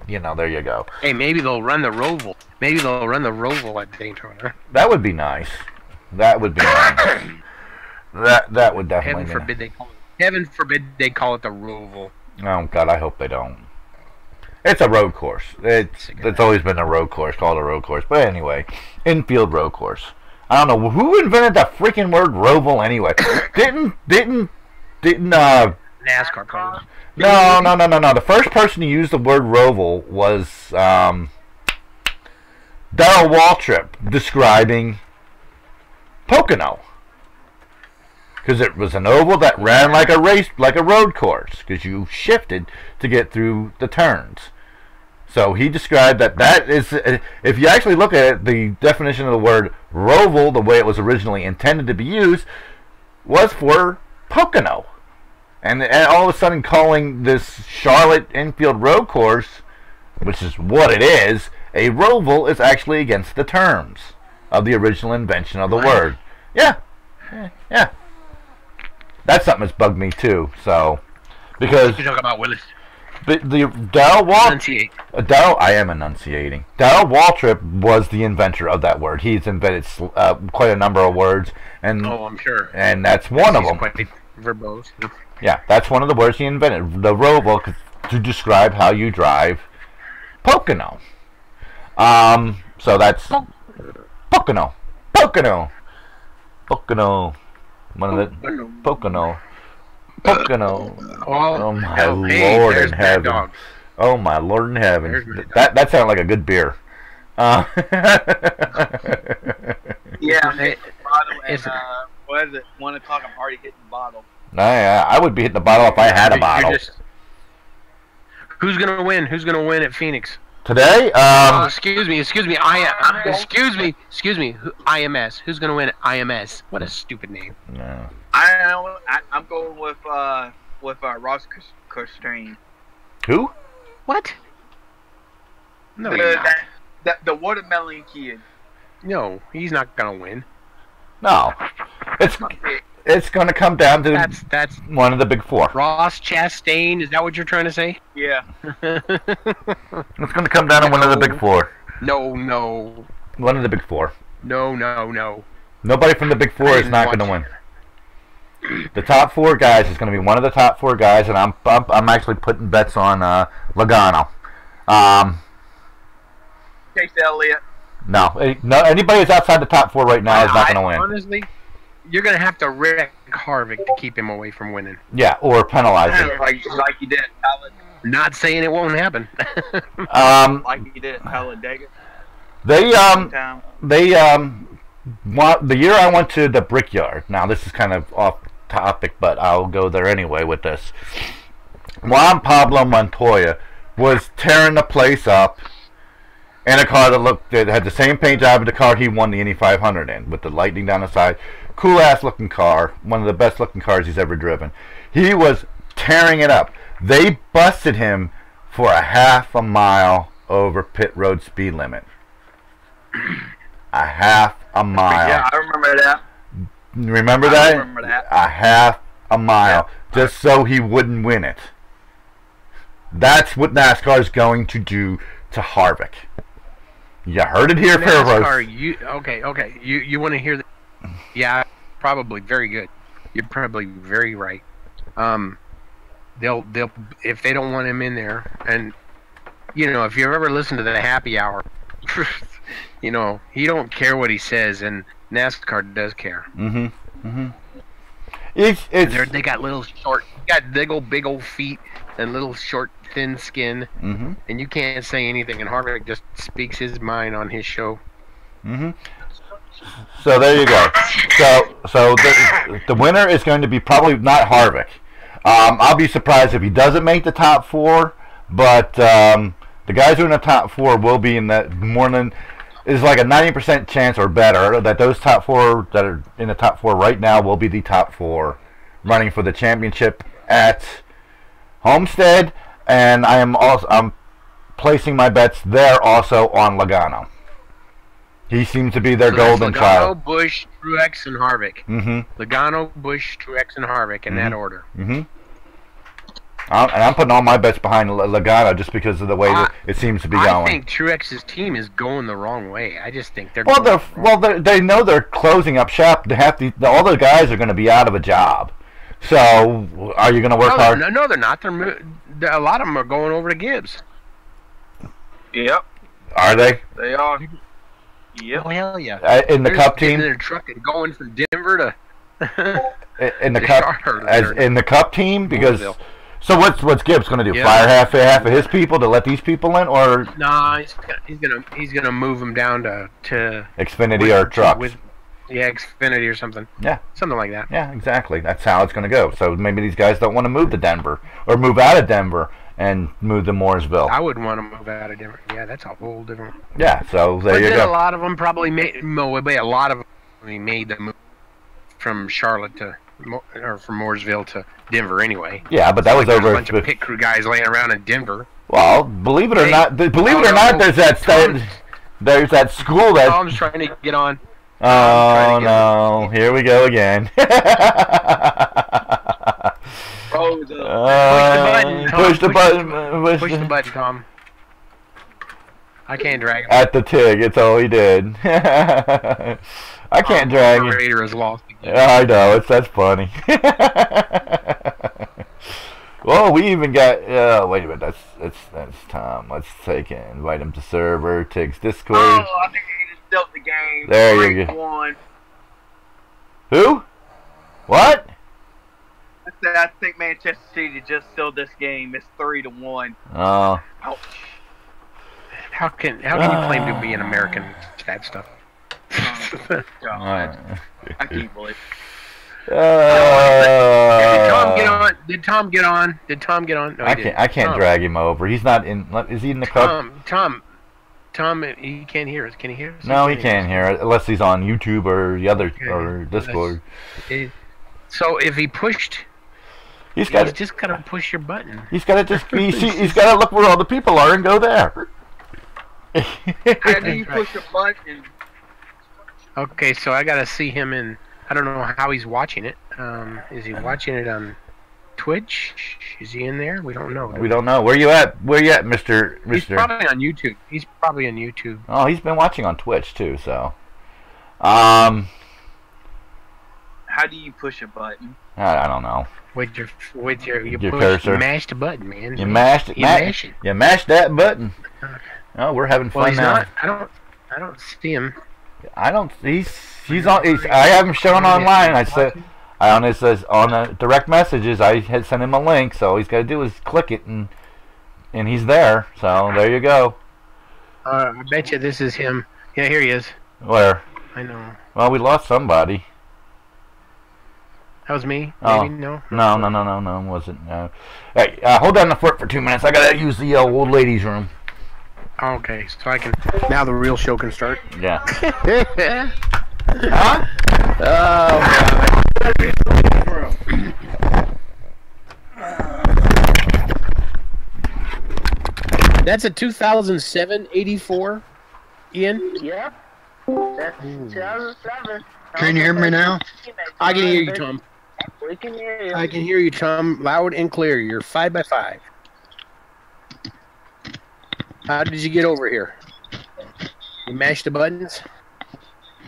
there you go. Hey, maybe they'll run the Roval. Maybe they'll run the Roval at Daytona. That would be nice. That would be nice. That would definitely. Heaven forbid they call it the Roval. Oh God, I hope they don't. It's a road course. It's always been a road course, called a road course. But anyway, infield road course. I don't know who invented the freaking word Roval anyway. Didn't NASCAR cars. No. The first person to use the word Roval was Darrell Waltrip describing Pocono. Because it was an oval that ran like a road course, because you shifted to get through the turns. So he described that is, if you actually look at it, the definition of the word Roval, the way it was originally intended to be used, was for Pocono. And all of a sudden calling this Charlotte infield road course, which is what it is, a Roval is actually against the terms of the original invention of the word. Yeah. That's something that's bugged me too. So, because you talk about Willis. But the Darrell Waltrip, I am enunciating. Darrell Waltrip was the inventor of that word. He's invented quite a number of words, and I'm sure. And that's one of them. Quite verbose. Yeah, that's one of the words he invented. The Roval, to describe how you drive Pocono. So that's Pocono. One of the Pocono. Oh my Lord in heaven! Oh my Lord in heaven! That sounded like a good beer. Yeah, bottle and what is it? 1 o'clock. I'm already hitting the bottle. I would be hitting the bottle if I had a bottle. Who's gonna win? Who's gonna win at Phoenix Today? Excuse me. Excuse me. IMS. Who's gonna win at IMS? What a stupid name. No. I'm going with Ross Chastain. Who? What? No, he's not. The watermelon kid. No, he's not gonna win. No. It's going to come down to that's one of the big four. Ross Chastain. Is that what you're trying to say? Yeah. It's going to come down to one of the big four. No. One of the big four. No. Nobody from the big four is not going to win. The top four guys is going to be one of the top four guys, and I'm actually putting bets on Logano. Chase Elliott. No, anybody who's outside the top four right now is not going to win. Honestly, you're going to have to wreck Harvick to keep him away from winning. Yeah, or penalize him. Like you did at Talladega. Not saying it won't happen. Like you did at Talladega. The year I went to the Brickyard. Now this is kind of off topic, but I'll go there anyway with this. Juan Pablo Montoya was tearing the place up in a car that had the same paint job as the car he won the Indy 500 in, with the lightning down the side. Cool ass looking car, one of the best looking cars he's ever driven. He was tearing it up. They busted him for a half a mile over pit road speed limit. A half a mile. Yeah, I remember that. Remember that? I remember that. A half a mile, just so he wouldn't win it. That's what NASCAR is going to do to Harvick. You heard it here first. Okay. You want to hear that? Yeah, probably very good. You're probably very right. They'll if they don't want him in there, and if you ever listen to the happy hour, he don't care what he says, and NASCAR does care. They got little short, big old feet and little short, thin skin, and you can't say anything, and Harvick just speaks his mind on his show. So there you go. So the winner is going to be probably not Harvick. I'll be surprised if he doesn't make the top four, but the guys who are in the top four will be in that more than is like a 90% chance or better that those top four that are in the top four right now will be the top four running for the championship at Homestead, and I'm placing my bets there also on Logano. He seems to be their golden child. Logano, Busch, Truex, and Harvick. Logano, Busch, Truex, and Harvick in that order. And I'm putting all my bets behind Logano just because of the way that it seems to be going. I think Truex's team is going the wrong way. I just think they're they know they're closing up shop. All the guys are going to be out of a job. So are you going to work hard? No, they're not. A lot of them are going over to Gibbs. Yep. Are they? They are. Yep. Oh hell yeah! In the Cup team, in their truck and going from Denver to in the Cup team because. So what's Gibbs going to do? Fire half of his people to let these people in, or? Nah, he's gonna move them down to Xfinity or trucks. Xfinity or something. Yeah, something like that. Yeah, exactly. That's how it's going to go. So maybe these guys don't want to move to Denver or move out of Denver and move to Mooresville. I wouldn't want to move out of Denver. Yeah, that's a whole different. Yeah, so there you go. A lot of them probably made the move from Charlotte or from Mooresville to Denver anyway. Yeah, but that was over a bunch of pit crew guys laying around in Denver. Well, believe it or not, there's that school that. Tom's trying to get on. Oh no! Here we go again. Push the button, Tom. I can't drag him. At the Tigg, it's all he did. I can't drag him. The Raider has lost again. I know, that's funny. Well, we even got. Wait a minute, that's Tom. Let's invite him to server. Tigg's Discord. Oh, I think he just built the game. There you go. Who? What? I think Manchester City just stole this game. It's 3-1. Oh. Ouch. How can you claim to be an American? That stuff. God. I can't believe it. Did Tom get on? Did Tom get on? Did Tom get on? No, I can't Tom. drag him over. He's not in. Is he in the car? Tom, he can't hear us. Can he hear us? No, he can't hear it unless he's on YouTube or the other or Discord. So if he pushed, he's just gotta push your button. He's gotta just he's gotta look where all the people are and go there. How do you push a button? Okay, so I gotta see him in. I don't know how he's watching it. Is he watching it on Twitch? Is he in there? We don't know. We don't know. Where you at? Where you at, Mister? He's probably on YouTube. He's probably on YouTube. Oh, he's been watching on Twitch too. So, How do you push a button? I don't know. With your cursor. You mash the button, man. You mashed it. You mashed that button. Oh, we're having fun now. Not, I don't see him. I don't. He's on. I have him shown online. I said. It says on the direct messages. I had sent him a link, so he's got to do is click it, and he's there. So there you go. I bet you this is him. Yeah, here he is. Where? I know. Well, we lost somebody. That was me. Oh. Maybe? No. No, it wasn't. Hey, hold on the fort for 2 minutes. I gotta use the old ladies' room. Okay, so I can. Now the real show can start. Yeah. Huh? Oh God. That's a 2007 84, Ian? Yep. That's 2007. Can you hear me now? I can hear you, Tom. We can hear you. I can hear you, Tom, loud and clear. You're 5x5. How did you get over here? You mashed the buttons?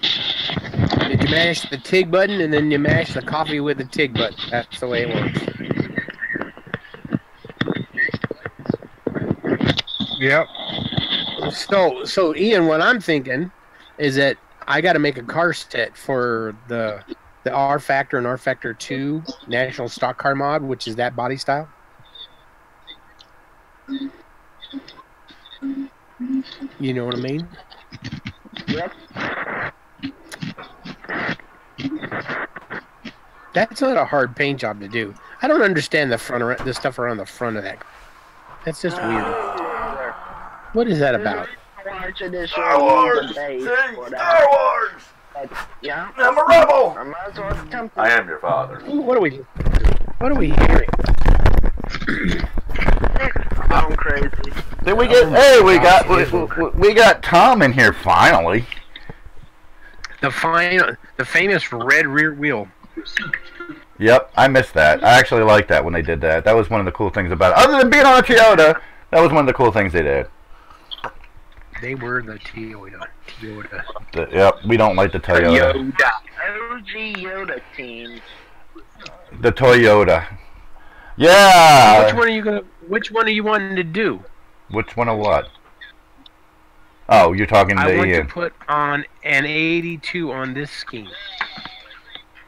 Did you mash the Tigg button and then you mash the coffee with the Tigg button? That's the way it works. Yep. So Ian, what I'm thinking is that I got to make a car set for the R Factor and R Factor 2 National Stock Car Mod, which is that body style. You know what I mean? Yep. That's not a hard paint job to do. I don't understand the stuff around the front of that. That's just weird. What is that about? Star Wars! Star Wars! Yeah. I'm a rebel! I am your father. What are we hearing? I'm crazy. Did we get? Hey, we got Tom in here finally. The famous red rear wheel. Yep, I missed that. I actually liked that when they did that. That was one of the cool things about it. Other than being on a Toyota, that was one of the cool things they did. They were the Toyota. Yep, we don't like the Toyota. OG Yoda team. The Toyota. Yeah. Which one are you wanting to do? Which one of what? Oh, you're talking to I want Ian. to put on an 82 on this scheme.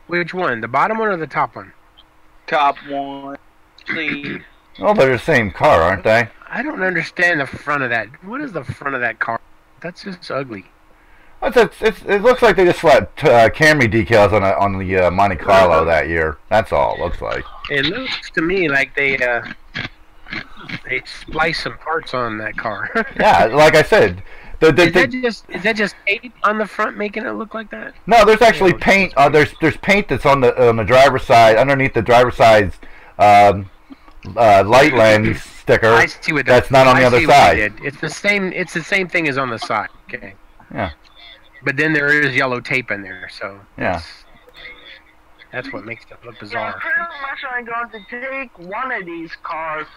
Which one? The bottom one or the top one? Top one. Clean. Oh, they're the same car, aren't they? I don't understand the front of that. What is the front of that car? That's just ugly. It looks like they just slapped Camry decals on the Monte Carlo that year. That's all it looks like. It looks to me like they spliced some parts on that car. Yeah, like I said. Is that just paint on the front making it look like that? No, there's actually paint. There's paint that's on the driver's side, underneath the driver's side's light lens sticker. I see what that's not on the other side. It's the same. It's the same thing as on the side. Okay. Yeah. But then there is yellow tape in there, so yeah. That's what makes it look Yeah, bizarre. pretty much I'm going to take one of these cars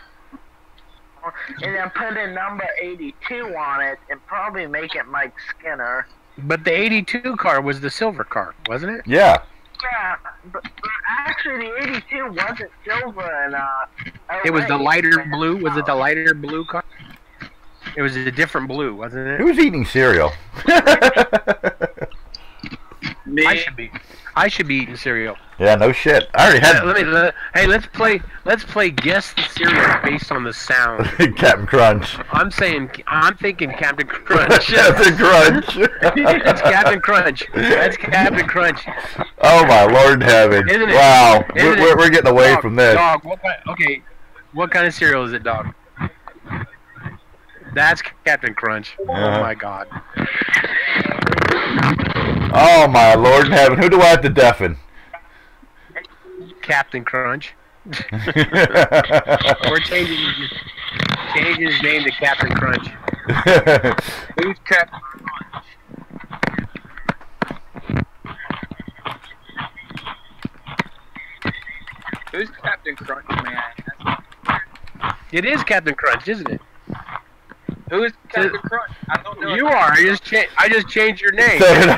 and then put a number 82 on it and probably make it Mike Skinner. But the 82 car was the silver car, wasn't it? Yeah. Yeah, but actually the 82 wasn't silver and it was the lighter blue. Was it the lighter blue car? It was a different blue, wasn't it? Who's eating cereal? Me. I should be eating cereal. Yeah, no shit. I already had. Hey, let's play guess the cereal based on the sound. Captain Crunch. I'm thinking Captain Crunch. Captain Crunch. It's Captain Crunch. That's Captain Crunch. Oh my Lord in heaven! Isn't it? Wow, Isn't it? we're getting away Dog, from this. Dog, what kind of cereal is it, dog? That's Captain Crunch. Oh my God. Oh my Lord in heaven! Who do I have to deafen? Captain Crunch. We're changing his name to Captain Crunch. Who's Captain Crunch? Who's Captain Crunch, man? It is Captain Crunch, isn't it? Who is Captain Crunch? I don't know. You are. I just changed your name. So did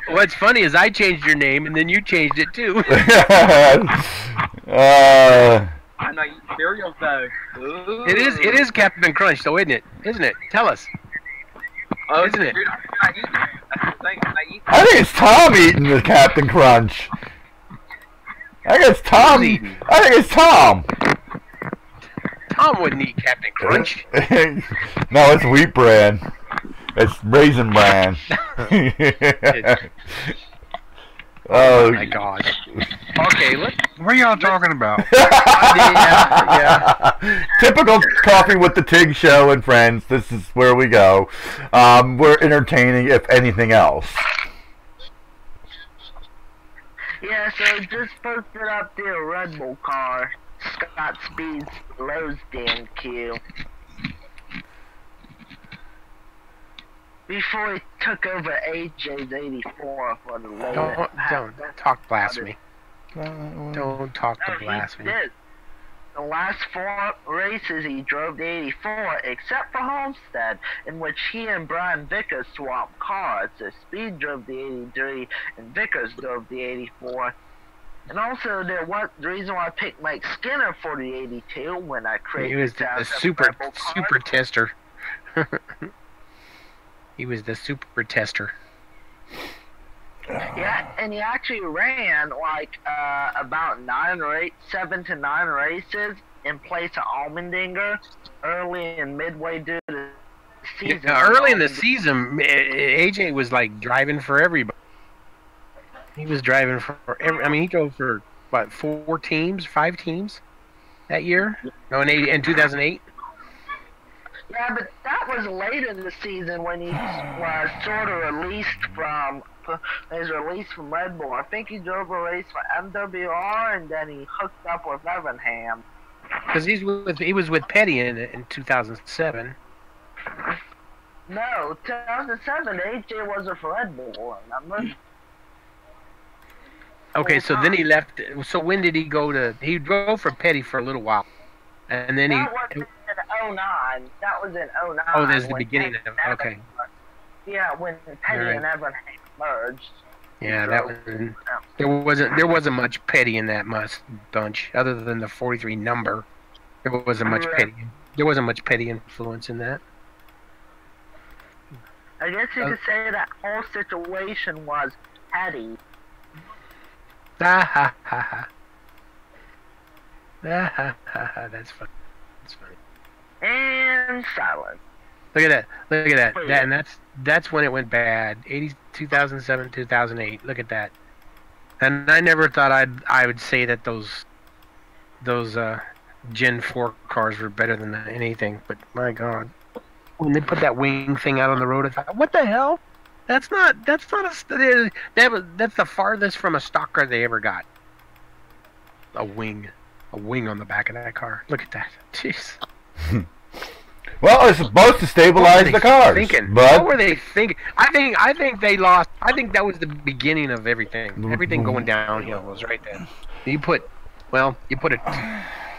What's funny is I changed your name and then you changed it too. I'm not eating cereals though. Ooh. It is Captain Crunch though, isn't it? Isn't it? Tell us. Oh, isn't it? Dude, I'm not eating it. That's the thing. I'm not eating I think it's Tom eating the Captain Crunch. I think it's Tom. I think it's Tom. Tom wouldn't eat Captain Crunch. No, it's wheat bran. It's raisin bran. Oh my God. Okay, what are y'all talking about? Yeah. Typical coffee with the Tigg show and friends. This is where we go. We're entertaining, if anything else. Yeah, so just posted up the Red Bull car. Scott Speed's Lowe's DMQ. Before he took over AJ's 84 for the Lowe's. Don't talk blasphemy. Don't talk the blasphemy. He did. The last 4 races he drove the 84, except for Homestead, in which he and Brian Vickers swapped cars. So Speed drove the 83 and Vickers drove the 84. And also, the reason why I picked Mike Skinner for the 82 when I created he was the super tester. He was the super tester. Yeah, and he actually ran like about 7 to 9 races in place of Allmendinger early and midway through the season. Yeah, early in the season, AJ was like driving for everybody. He was driving for every. I mean, he drove for what, 4 teams, 5 teams that year? No, in 2008. Yeah, but that was late in the season when he was sort of released from. He was released from Red Bull. I think he drove a race for MWR and then he hooked up with Evernham. Because he was with Petty in 2007. No, 2007 AJ wasn't for Red Bull. Remember? Okay, so then he left. So when did he go to? He drove for Petty for a little while, and then that was in 09. That was in 09. Oh, there's the beginning of. Okay. Yeah, when Petty and Evernham merged. Yeah, that was. There wasn't much Petty in that bunch, other than the 43 number. There wasn't much Petty. There wasn't much Petty influence in that. I guess you could say that whole situation was Petty. Ha ha ha ha. Ha ha ha. That's funny. That's funny. And silence. Look at that. Look at that. And that's when it went bad. 2007, 2008. Look at that. And I never thought I would say that those Gen 4 cars were better than anything, but my God, when they put that wing thing out on the road, I thought, what the hell? That's the farthest from a stock car they ever got. A wing on the back of that car. Look at that. Jeez. Well, it's supposed to stabilize the cars. What were they thinking? I think they lost. I think that was the beginning of everything. Everything going downhill was right there. You put it.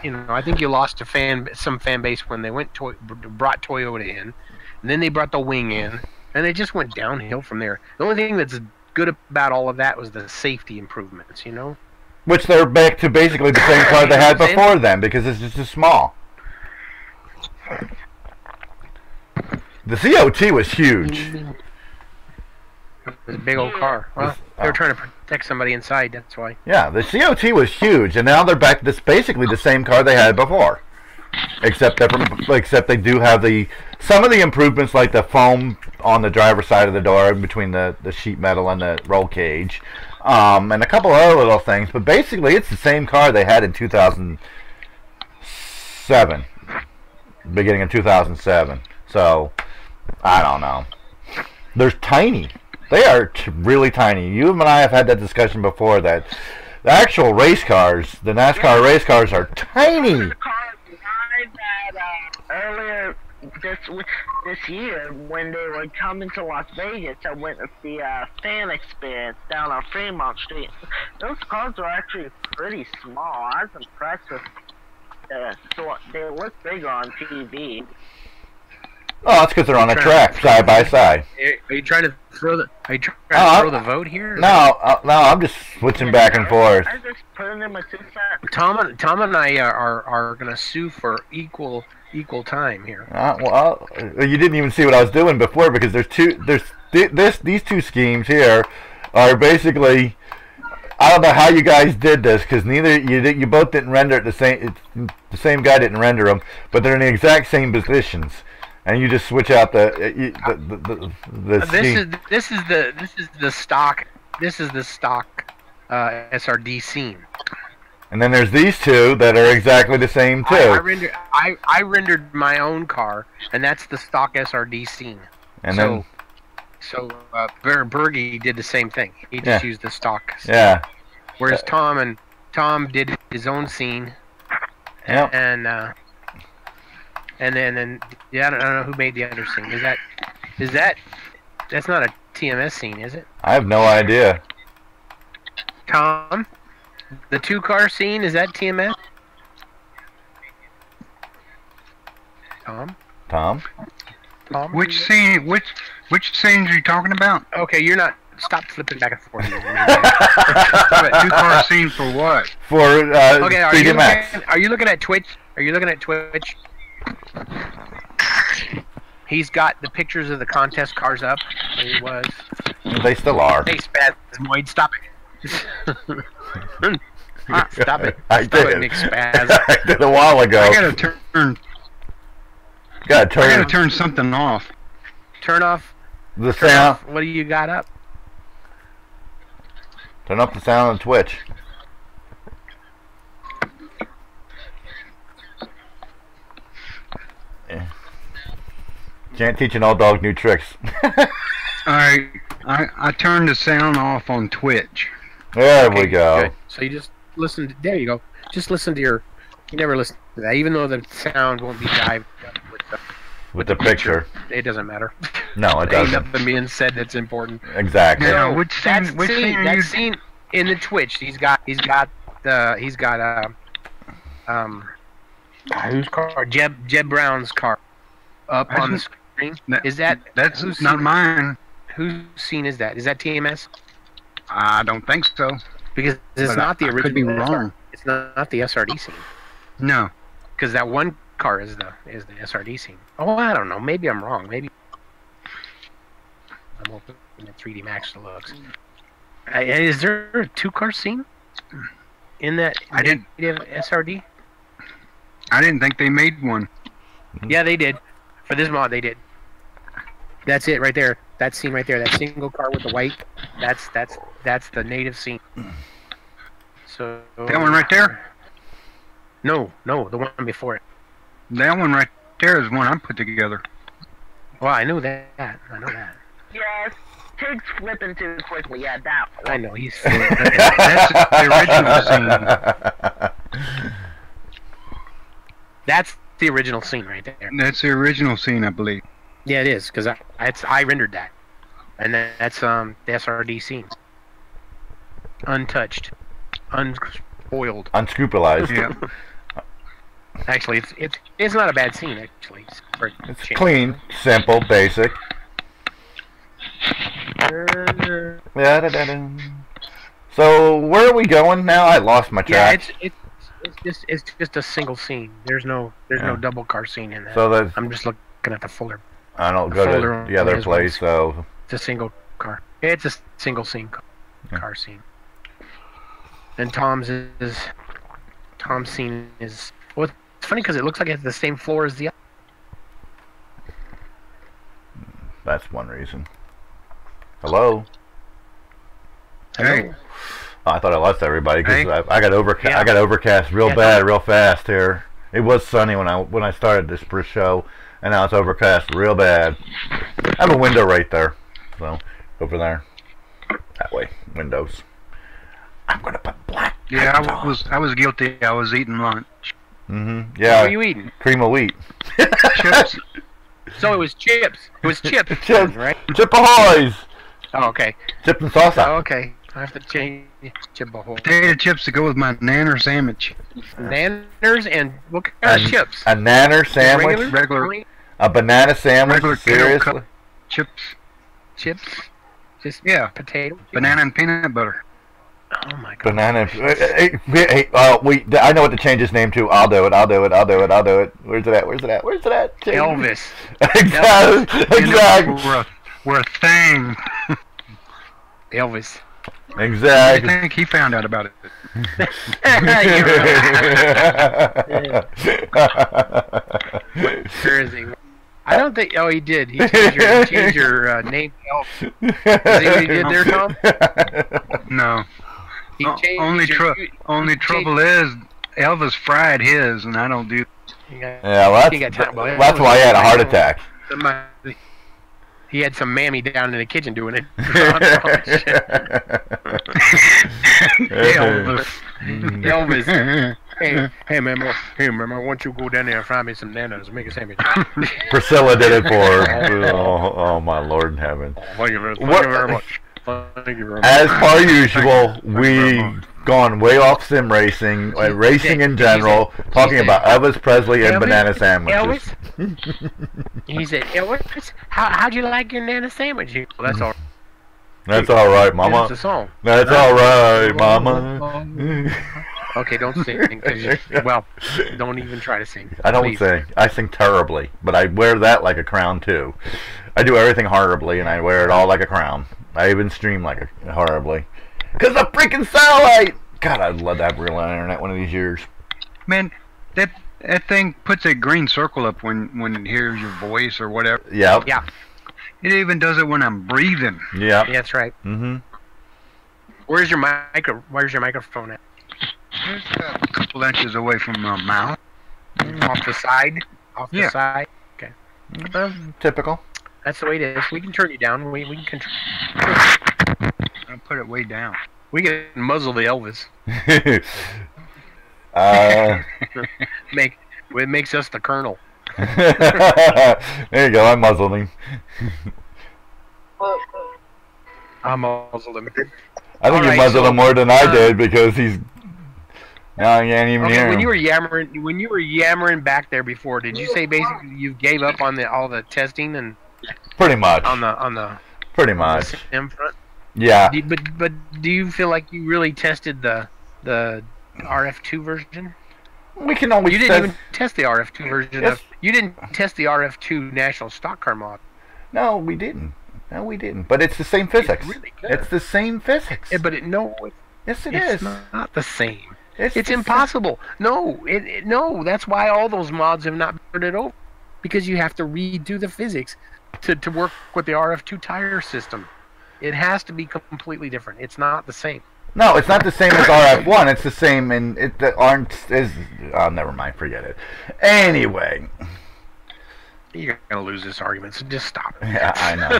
You know, I think you lost some fan base when they brought Toyota in, and then they brought the wing in, and it just went downhill from there. The only thing that's good about all of that was the safety improvements. You know, Which they're back to basically the same car they had before then, because it's just too small. The COT was huge. It was a big old car. Well, they were trying to protect somebody inside, that's why. Yeah, the COT was huge, and now they're back to this basically the same car they had before. Except they do have some of the improvements, like the foam on the driver's side of the door between the sheet metal and the roll cage, and a couple other little things. But basically, it's the same car they had in 2007, beginning of 2007. So I don't know. They're tiny. They are really tiny. You and I have had that discussion before that the actual race cars, the NASCAR race cars, are tiny. Earlier this year, when they were coming to Las Vegas, I went with the fan experience down on Fremont Street. Those cars were actually pretty small. I was impressed with so they look bigger on TV. Oh, that's because they're on a track side by side. Are you trying to throw the vote here? No, I'm just switching back and forth. I just put in my 2 cents. Tom and I are gonna sue for equal time here. Well, you didn't even see what I was doing before, because these two schemes here are basically, I don't know how you guys did this, because you both didn't render it the same guy didn't render them, but they're in the exact same positions, and you just switch out the scheme. This is the stock SRD scene. And then there's these two that are exactly the same too. I rendered my own car, and that's the stock SRD scene. And so Bergie did the same thing. He just used the stock scene. Yeah. Whereas Tom did his own scene. Yep. And then I don't know who made the other scene. That's not a TMS scene, is it? I have no idea. Tom, the 2-car scene, is that TMS? Tom? Which scene? Which scenes are you talking about? Okay, you're not. Stop flipping back and forth. 2-car scene for what? For okay, are you looking at Twitch? He's got the pictures of the contest cars up. He was. They still are. Hey, Spasmoid, stop it. Stop it. I Stop did. it, Nick Spaz. I did a while ago. I gotta turn something off. Turn off the sound. What do you got up? Turn up the sound on Twitch. Can't teach an old dog new tricks. Alright, I turned the sound off on Twitch. There we go. Good. So you just listen. There you go. Just listen to your. You never listen to that, even though the sound won't be jived with the picture. It doesn't matter. No, it doesn't. Ain't nothing being said that's important. Exactly. Yeah, So which scene scene in the Twitch. He's got whose car? Jeb Brown's car up on the screen. That's not mine. Whose scene is that? Is that TMS? I don't think so. Because it's not the original. I could be wrong. It's not the SRD scene. No. Because that one car is the SRD scene. Oh, I don't know. Maybe I'm wrong. Maybe I'm opening at 3D Max Deluxe. Is there a 2-car scene in that native SRD? I didn't think they made one. Yeah, they did. For this mod, they did. That's it right there. That scene right there. That single car with the white. That's the native scene. So that one right there? No, the one before it. That one right there is one I put together. Well, I know that. I know that. Yes, Tigg's flipping too quickly. Yeah, that one. I know he's. That's the original scene. That's the original scene right there. That's the original scene, I believe. Yeah, it is because I rendered that, and that's the SRD scene, untouched, unspoiled, unscrupulized. Yeah. Actually, it's not a bad scene. Actually, it's clean, simple, basic. So where are we going now? I lost my track. Yeah, it's just a single scene. There's no double car scene in that. So that's, I'm just looking at the folder. I don't go to the other place. So it's a single car. It's a single scene car scene. And Tom's scene is, well, it's funny because it looks like it's the same floor as the other. That's one reason. Hello. Hey. Oh, I thought I lost everybody because Hey. I got overcast. Yeah. I got overcast real bad, real fast here. It was sunny when I started this first show, and now it's overcast real bad. I have a window right there, so over there, that way, windows. I'm gonna put black. Yeah, I was guilty. I was eating lunch. Mm-hmm. What Yeah. were you eating? Cream of wheat. Chips. So it was chips. It was chips, Chips, right? Chip Ahoy's. Oh, okay. Chips and salsa. Oh, okay. I have to change chip ahoy. Potato chips to go with my nanner sandwich. Nanners and what kind of chips? A nanner sandwich. Regular A banana sandwich. Regular kettle Seriously. cup chips. Chips? Just Yeah. potato? Banana and peanut butter. Oh my god. Banana. Hey, I know what to change his name to. I'll do it. Where's it at? Change. Elvis. Exactly. We're a thing. Elvis. I Exactly. think he found out about it. Where is he? I don't think. Oh, he did. He changed your name to Elvis. Is he what he did there, Tom? No. He changed Only your- trouble is Elvis fried his, and I don't do. Yeah, well, that's why I had a heart attack. He had some mammy down in the kitchen doing it. Elvis. Hey, Memo. Hey, Memo, why don't you go down there and find me some nanas and make a sandwich? Priscilla did it for her. Oh, my Lord in heaven. Thank you very much. Thank you very much. As per usual, we've gone way off sim racing, racing in general, talking about Elvis Presley and banana sandwiches. Elvis? He said, Elvis, how'd you like your nana sandwich? Well, that's all. That's all right, Mama. That's the song. That's all right, Mama. Okay, don't sing. Well, don't even try to sing. I don't Please. sing. I sing terribly, but I wear that like a crown too. I do everything horribly, and I wear it all like a crown. I even stream like horribly. Cause the freaking satellite. God, I'd love to have real internet one of these years. Man, that thing puts a green circle up when it hears your voice or whatever. Yep. Yeah. It even does it when I'm breathing. Yep. Yeah, that's right. Mm-hmm. Where's your microphone at? It's about a couple inches away from my mouth. Off the side? Off the Yeah. side? Okay. Typical. That's the way it is. We can turn you down. We can control. I put it way down. We can muzzle the Elvis. It makes us the Colonel. There you go. I muzzled him. I muzzled him. I think you muzzled him more than I did because he's. Now I can't even hear him. When you were yammering back there before, did you say basically you gave up on all the testing and Pretty much. on the Pretty much. sim front? Yeah. But do you feel like you really tested the RF2 version? We can always. You didn't even test the RF2 version Yes. You didn't test the RF2 National Stock Car mod. No, we didn't. But it's the same physics. really good. It's the same physics. Yeah, but Yes, it it's is. not the same. It's It's the impossible. No, no. That's why all those mods have not turned it over, because you have to redo the physics to work with the RF2 tire system. It has to be completely different. It's not the same. No, it's not the same as RF1. It's the same, and the aren't is. Oh, never mind. Forget it. Anyway. You're gonna lose this argument, so just stop. Yeah, I know.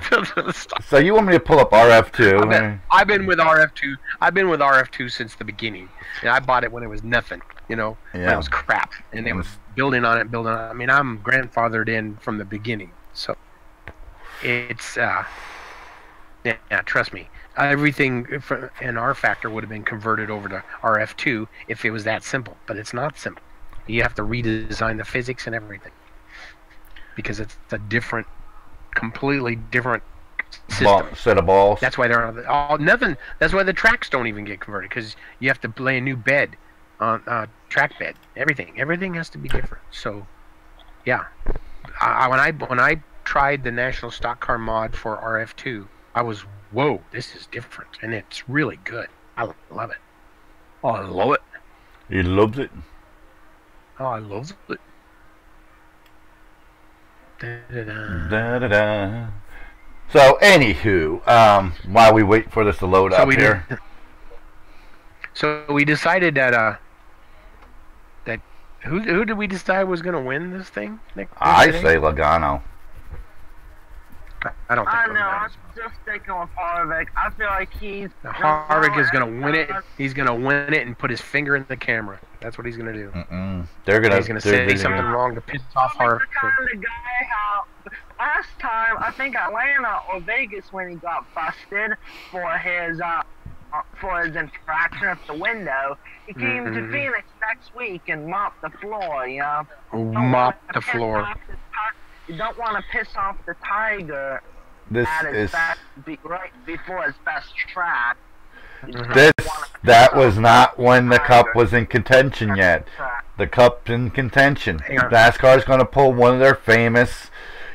Stop. So you want me to pull up RF2? I've been with RF2. I've been with RF2 since the beginning, and I bought it when it was nothing. When it was crap, and they was building on it. I mean, I'm grandfathered in from the beginning, so it's yeah. Trust me, everything in R Factor would have been converted over to RF2 if it was that simple. But it's not simple. You have to redesign the physics and everything, because it's a completely different system. Set of balls. That's why they're all nothing. That's why the tracks don't even get converted, because you have to lay a new bed on track bed. Everything has to be different. So, yeah, when I tried the National Stock Car mod for RF2, I was, whoa, this is different, and it's really good. I love it. Oh, I love it. He loves it. Oh, I love it. Da-da-da. So, anywho, while we wait for this to load up here. So we decided that who did we decide was going to win this thing? I say Logano. I don't think I know, I'm Logano's. just sticking with Harvick. I feel like he's... Harvick is going to win it. He's going to win it and put his finger in the camera. That's what he's going to do. He's going to say something wrong to piss off Harvick. The guy how last time, I think Atlanta or Vegas, when he got busted for his infraction of the window, he came to Phoenix next week and mopped the floor, you know? Mop the floor. You don't want to piss off the Tiger right before his best track. That was not when the Cup was in contention yet. The Cup's in contention. NASCAR's going to pull one of their famous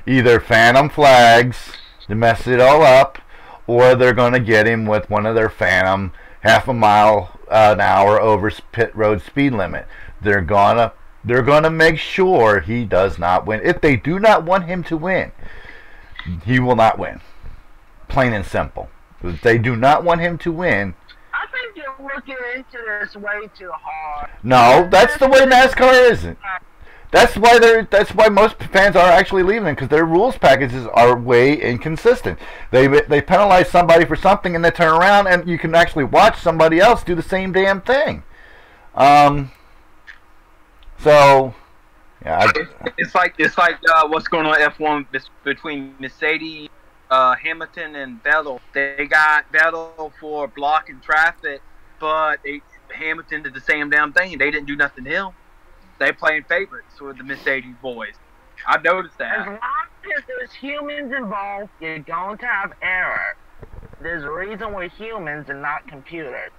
either phantom flags to mess it all up, or they're going to get him with one of their phantom half a mile an hour over pit road speed limit. They're gonna make sure he does not win. If they do not want him to win, he will not win. Plain and simple. If they do not want him to win. I think you're looking into this way too hard. No, that's the way NASCAR isn't. That's why most fans are actually leaving, because their rules packages are way inconsistent. They penalize somebody for something and they turn around and you can actually watch somebody else do the same damn thing. So, yeah. It's like what's going on F1 between Mercedes, Hamilton, and Vettel. They got Vettel for blocking traffic, but Hamilton did the same damn thing. They didn't do nothing to him. They playing favorites with the Mercedes boys. I've noticed that. As long as there's humans involved, you're going to have error. There's a reason we're humans and not computers.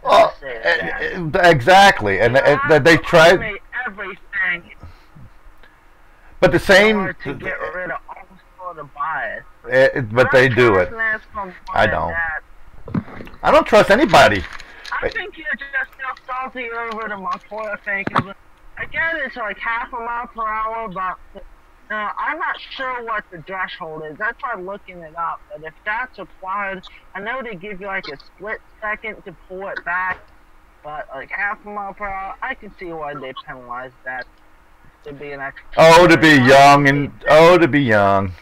Well, exactly, and they tried everything. But the same. To get rid of all sort of bias. But they do it. I don't. I don't trust anybody. I think you're just still salty over the Montoya thing. Again, it's like half a mile per hour, but I'm not sure what the threshold is. I tried looking it up, but if that's applied, I know they give you like a split second to pull it back, but like half a mile per hour, I can see why they penalize that. To be an extra. Oh, to be young and to be young.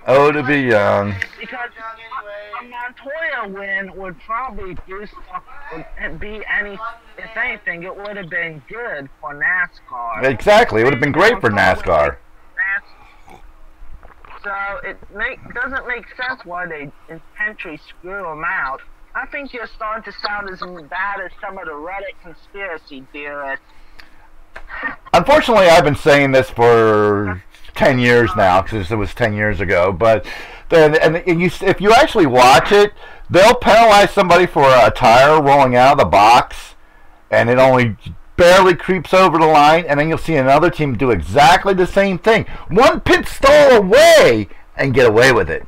Oh, to be young. Because a Montoya win would probably do stuff, would be if anything, it would have been good for NASCAR. Exactly, it would have been great for NASCAR. So it doesn't make sense why they intentionally screw them out. I think you're starting to sound as bad as some of the Reddit conspiracy theorists. Unfortunately, I've been saying this for 10 years now, because it was 10 years ago, but if you actually watch it, they'll penalize somebody for a tire rolling out of the box, and it only barely creeps over the line, and then you'll see another team do exactly the same thing. One pit stall away and get away with it.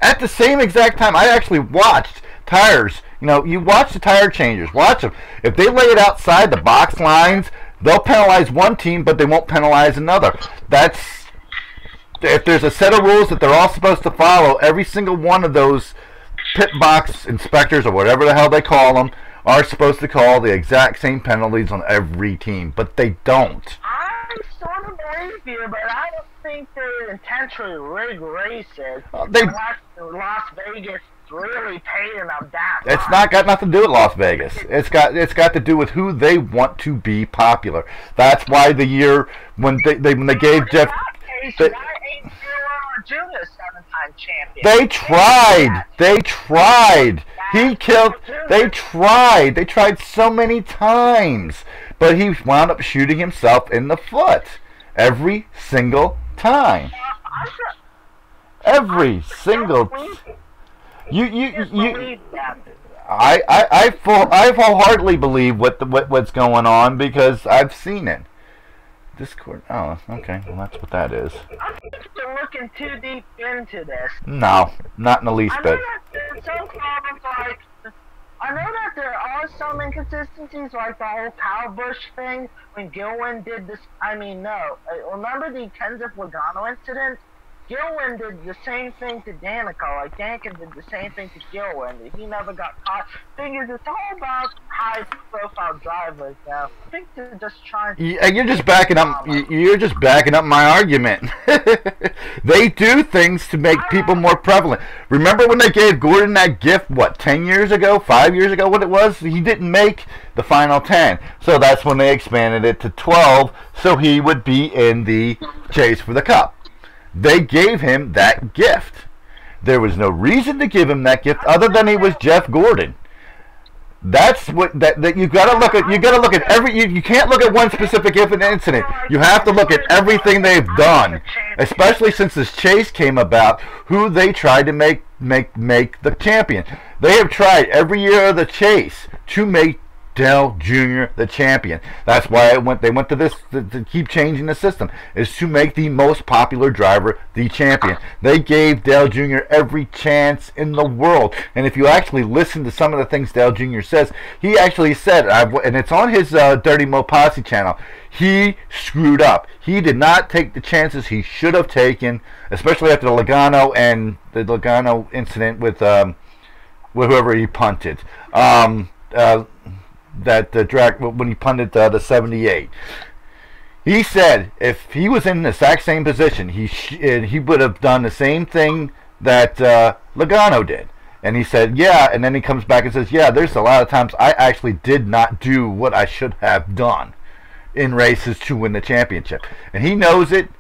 At the same exact time, I actually watched tires. You know, you watch the tire changers. Watch them. If they lay it outside the box lines, they'll penalize one team, but they won't penalize another. If there's a set of rules that they're all supposed to follow, every single one of those pit box inspectors, or whatever the hell they call them, are supposed to call the exact same penalties on every team, but they don't. I sort of believe you, but I don't think they intentionally rig races. Las Vegas really paying them that. It's not got nothing to do with Las Vegas. It's got to do with who they want to be popular. That's why the year when they gave Jeff. Judas 7-time champion. They tried. He killed. They tried so many times, but he wound up shooting himself in the foot every single time. Every single. Just believe that. I wholeheartedly believe what's going on because I've seen it. Discord. Oh, okay. Well, that's what that is. I think you're looking too deep into this. No, not in the least I know bit. that there's some problems like. I know that there are some inconsistencies, like the whole cow bush thing when Gilwin did this. I mean, no. Remember the Kenseth Logano incident? Gilwin did the same thing to Danica, like Danica did the same thing to Gilwin. He never got caught. Thing is, it's all about high-profile drivers now. I think they're just trying to... Yeah, you're just backing up. You're just backing up my argument. They do things to make people more prevalent. Remember when they gave Gordon that gift? What, 10 years ago, 5 years ago? What it was? He didn't make the final 10, so that's when they expanded it to 12, so he would be in the chase for the cup. They gave him that gift. There was no reason to give him that gift other than he was Jeff Gordon. That's what that you gotta look at. You gotta look at every. You can't look at one specific incident. You have to look at everything they've done, especially since this chase came about. Who they tried to make the champion. They have tried every year of the chase to make Dale Jr. the champion. That's why they went to this to keep changing the system, is to make the most popular driver the champion. They gave Dale Jr. every chance in the world, and if you actually listen to some of the things Dale Jr. says, he actually said, and it's on his Dirty Mo Posse channel, he screwed up. He did not take the chances he should have taken, especially after the Logano incident with whoever he punted. That drag when he punted the 78. He said if he was in the exact same position, he would have done the same thing that Logano did. And he said, yeah, and then he comes back and says, yeah, there's a lot of times I actually did not do what I should have done in races to win the championship. And he knows it.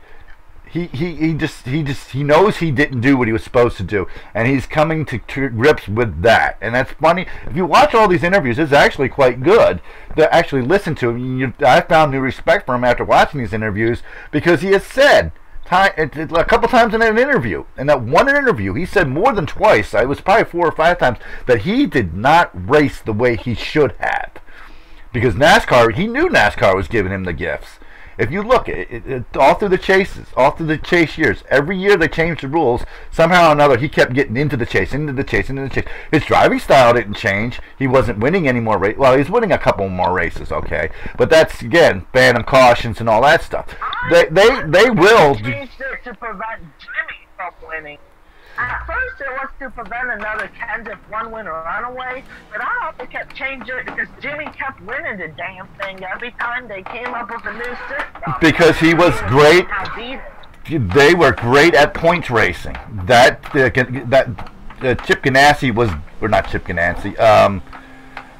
He knows he didn't do what he was supposed to do, and he's coming to grips with that. And that's funny. If you watch all these interviews, it's actually quite good to actually listen to him. I found new respect for him after watching these interviews because he has said a couple times in an interview, in that one interview, he said more than twice. It was probably 4 or 5 times that he did not race the way he should have, because NASCAR. He knew NASCAR was giving him the gifts. If you look all through the chases, all through the chase years, every year they changed the rules. Somehow or another, he kept getting into the chase, into the chase, into the chase. His driving style didn't change. He wasn't winning any more races. Well, he's winning a couple more races, okay. But that's, again, phantom cautions and all that stuff. They will. Changed it to prevent Jimmy from winning. At first, it was to prevent another Kenseth one-winner runaway, but I don't think they kept changing it because Jimmy kept winning the damn thing every time they came up with a new system. Because he was great. They were great at points racing. Chip Ganassi was, or not Chip Ganassi.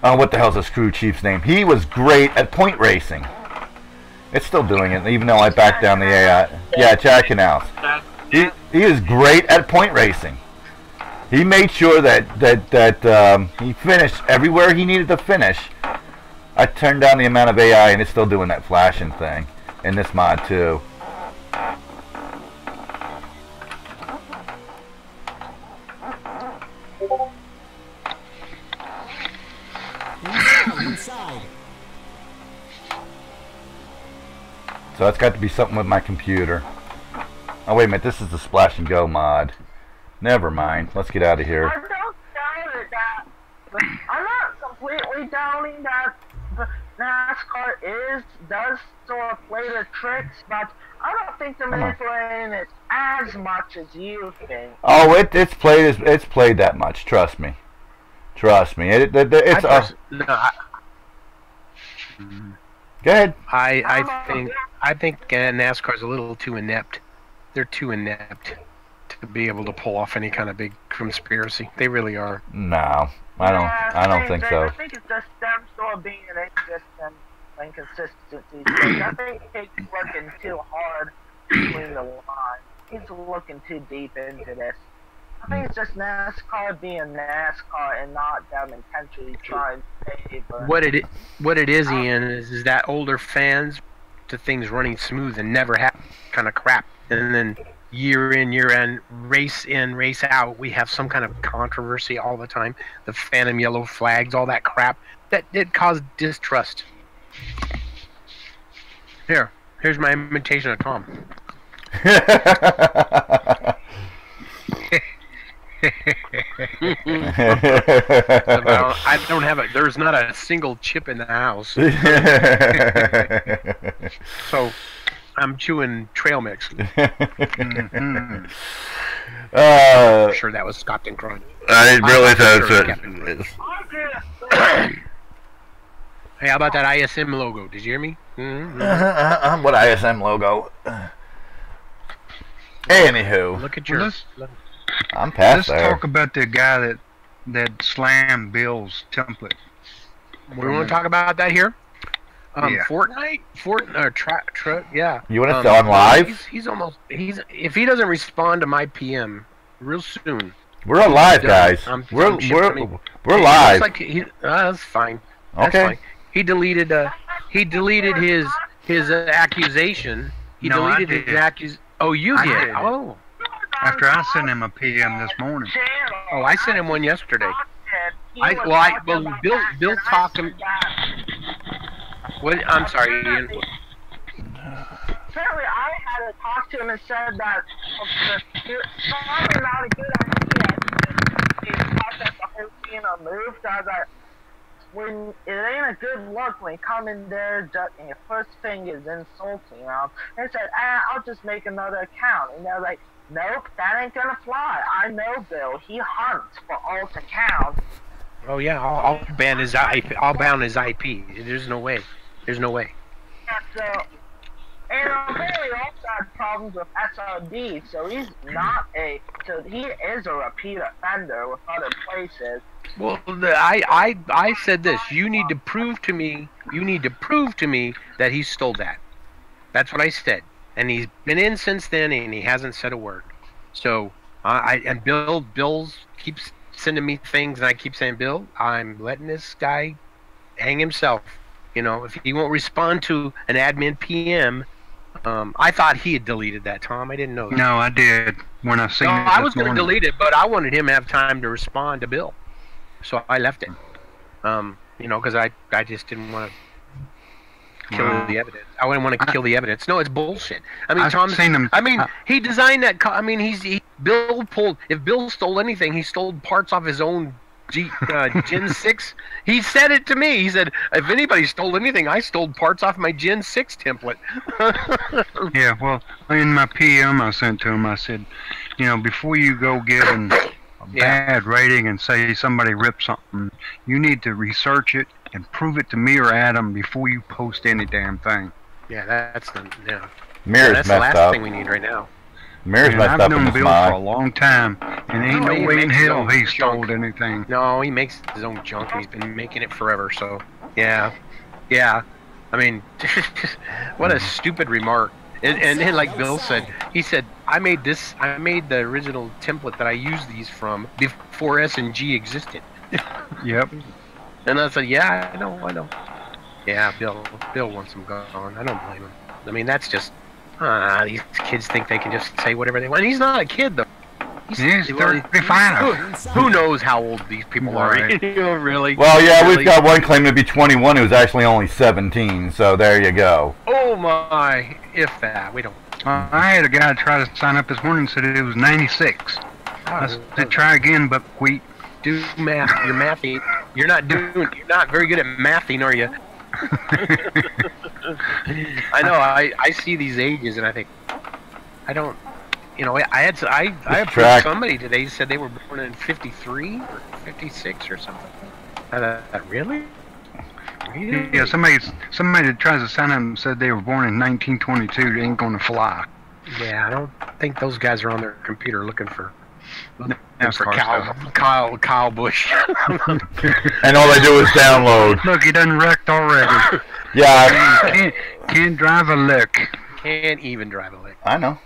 What the hell's the crew chief's name? He was great at point racing. It's still doing it, even though I backed down the AI. Yeah, Chad Canals. He is great at point racing. He made sure that he finished everywhere he needed to finish. I turned down the amount of AI, and it's still doing that flashing thing in this mod too. So that's got to be something with my computer. Oh, wait a minute, this is the Splash and Go mod. Never mind, let's get out of here. I don't doubt it that, I'm not completely doubting that NASCAR does sort of play the tricks, but I don't think they're manipulating it as much as you think. Oh, it's played that much, trust me. Trust me. Go ahead. I think NASCAR's a little too inept. They're too inept to be able to pull off any kind of big conspiracy. They really are. No, I don't think so. I think it's just them sort of being an inconsistency. I think Tigg's working too hard between the lines. He's looking too deep into this. I think it's just NASCAR being NASCAR and not them intentionally trying to favor. What it is, Ian, is that older fans to things running smooth and never have kind of crap. And then year in, race out, we have some kind of controversy all the time. The phantom yellow flags, all that crap. That did cause distrust. Here's my imitation of Tom. I don't have it. There's not a single chip in the house. So I'm chewing trail mix. I'm sure that was Scott and Cronin. I didn't realize that was Hey, how about that ISM logo? Did you hear me? What ISM logo? Anywho. Look at your... I'm past Let's there. talk about the guy that slammed Bill's template. We want to talk about that here? Yeah. Fortnite? Yeah. You want us on live? He's almost... If he doesn't respond to my PM real soon... We're on live, guys. We're live. Like that's fine. That's Okay. fine. He deleted his accusation. He deleted his accusation. Oh, you did? Oh. After I sent him a PM this morning. Oh, I sent him one yesterday. Bill talked to me. What? I'm sorry, Ian. Apparently, I had to talk to him and said that it's probably not a good idea. He thought that the whole team moved. I was like, when it ain't a good look when you come in there and your first thing is insulting them. They said, I'll just make another account. And they're like, nope, that ain't gonna fly. I know Bill. He hunts for alt accounts. Oh yeah, I'll ban his IP. I'll ban his IP. There's no way. There's no way. Yeah, so, and apparently also had problems with SRD, so he's not so he is a repeat offender with other places. Well, I said this. You need to prove to me. That he stole that. That's what I said. And he's been in since then, and he hasn't said a word. So and Bill keeps sending me things, and I keep saying, Bill, I'm letting this guy hang himself. You know, if he won't respond to an admin PM, I thought he had deleted that, Tom. I didn't know that. No, I did when I seen it. I was going to delete it, but I wanted him to have time to respond to Bill, so I left it. You know, because I just didn't want to kill the evidence. I wouldn't want to kill the evidence. No, it's bullshit. I mean, Tom's seen him. I mean, he designed that. I mean, Bill pulled. If Bill stole anything, he stole parts off his own Gen 6. He said it to me. He said, if anybody stole anything, I stole parts off my Gen 6 template. Yeah, well, in my PM I sent to him, I said, you know, before you go giving a bad rating and say somebody ripped something, you need to research it and prove it to me or Adam before you post any damn thing. Yeah, that's Mirror's the messed last up. thing we need right now. Mirror's messed I've up in known his Bill mind. for a long time, and ain't no way in hell he stole junk. anything. No, he makes his own junk, and he's been making it forever. So, yeah. I mean, what a stupid remark. And then, like Bill said, he said, I made the original template that I used these from before S&G existed. Yep. And I said, yeah, I know. Yeah, Bill wants him gone. I don't blame him. I mean, that's just, these kids think they can just say whatever they want. And he's not a kid, though. He's 35. Who knows how old these people are? You know, really? Well, yeah, really? we've got one claim to be 21 who's actually only 17, so there you go. Oh my, if that, we don't. I had a guy try to sign up this morning and said it was 96. I said, try again, but wait. Do math. You're mathy. You're not very good at mathing, are you? I know. I see these ages and I think, I don't. You know, I approved somebody today said they were born in 53 or 56 or something. Really? Yeah, somebody that tries to sign up said they were born in 1922. They ain't gonna fly. Yeah, I don't think those guys are on their computer looking for Kyle Busch. And all they do is download. Look, he done wrecked already. Yeah. Can't drive a lick. Can't even drive a lick. I know.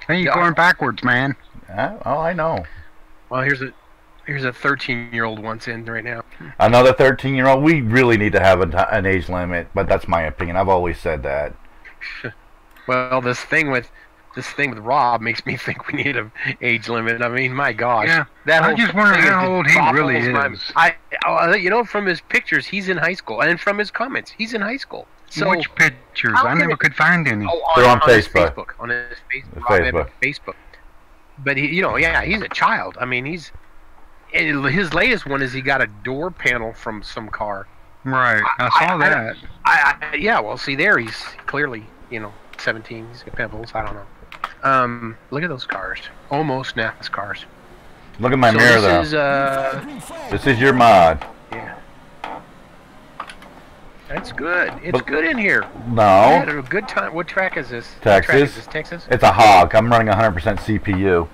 Hey, you're going backwards, man. I know. Well, here's a 13-year-old wants in right now. Another 13-year-old. We really need to have an age limit, but that's my opinion. I've always said that. Well, this thing with this thing with Rob makes me think we need an age limit. I mean, my gosh. Yeah, that I whole just wonder thing how just old he really boggles my- is. you know, from his pictures, he's in high school, and from his comments, he's in high school. So Which pictures? how I can never it- could find any. They're on his Facebook. Facebook. On his Facebook. Facebook. Rob Evans Facebook. But he, you know, yeah, he's a child. I mean, his latest one is he got a door panel from some car. Right, I saw that. Yeah, well, see there, he's clearly, you know, 17. He's got pebbles. I don't know. Look at those cars. Almost NASCARs. Look at my So mirror, this though. is This is your mod. yeah. That's good. It's But- good in here. No. I had a good time. What track is this? What track is Texas. this? Texas? It's a hog. I'm running 100% CPU.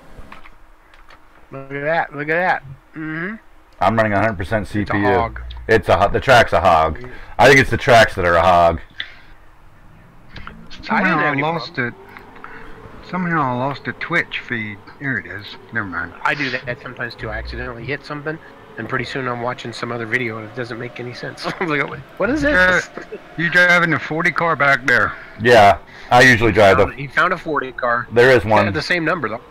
Look at that. Look at that. Mm-hmm. I'm running 100% CPU. It's a hog. The track's a hog. I think it's the tracks that are a hog. Somehow I any lost it. Somehow I lost the Twitch feed. Here it is. Never mind. I do that sometimes too. I accidentally hit something, and pretty soon I'm watching some other video, and it doesn't make any sense. I'm like, what is this? You driving the 40 car back there? Yeah, I usually drive the. He found a 40 car. There is It's one. got the same number though.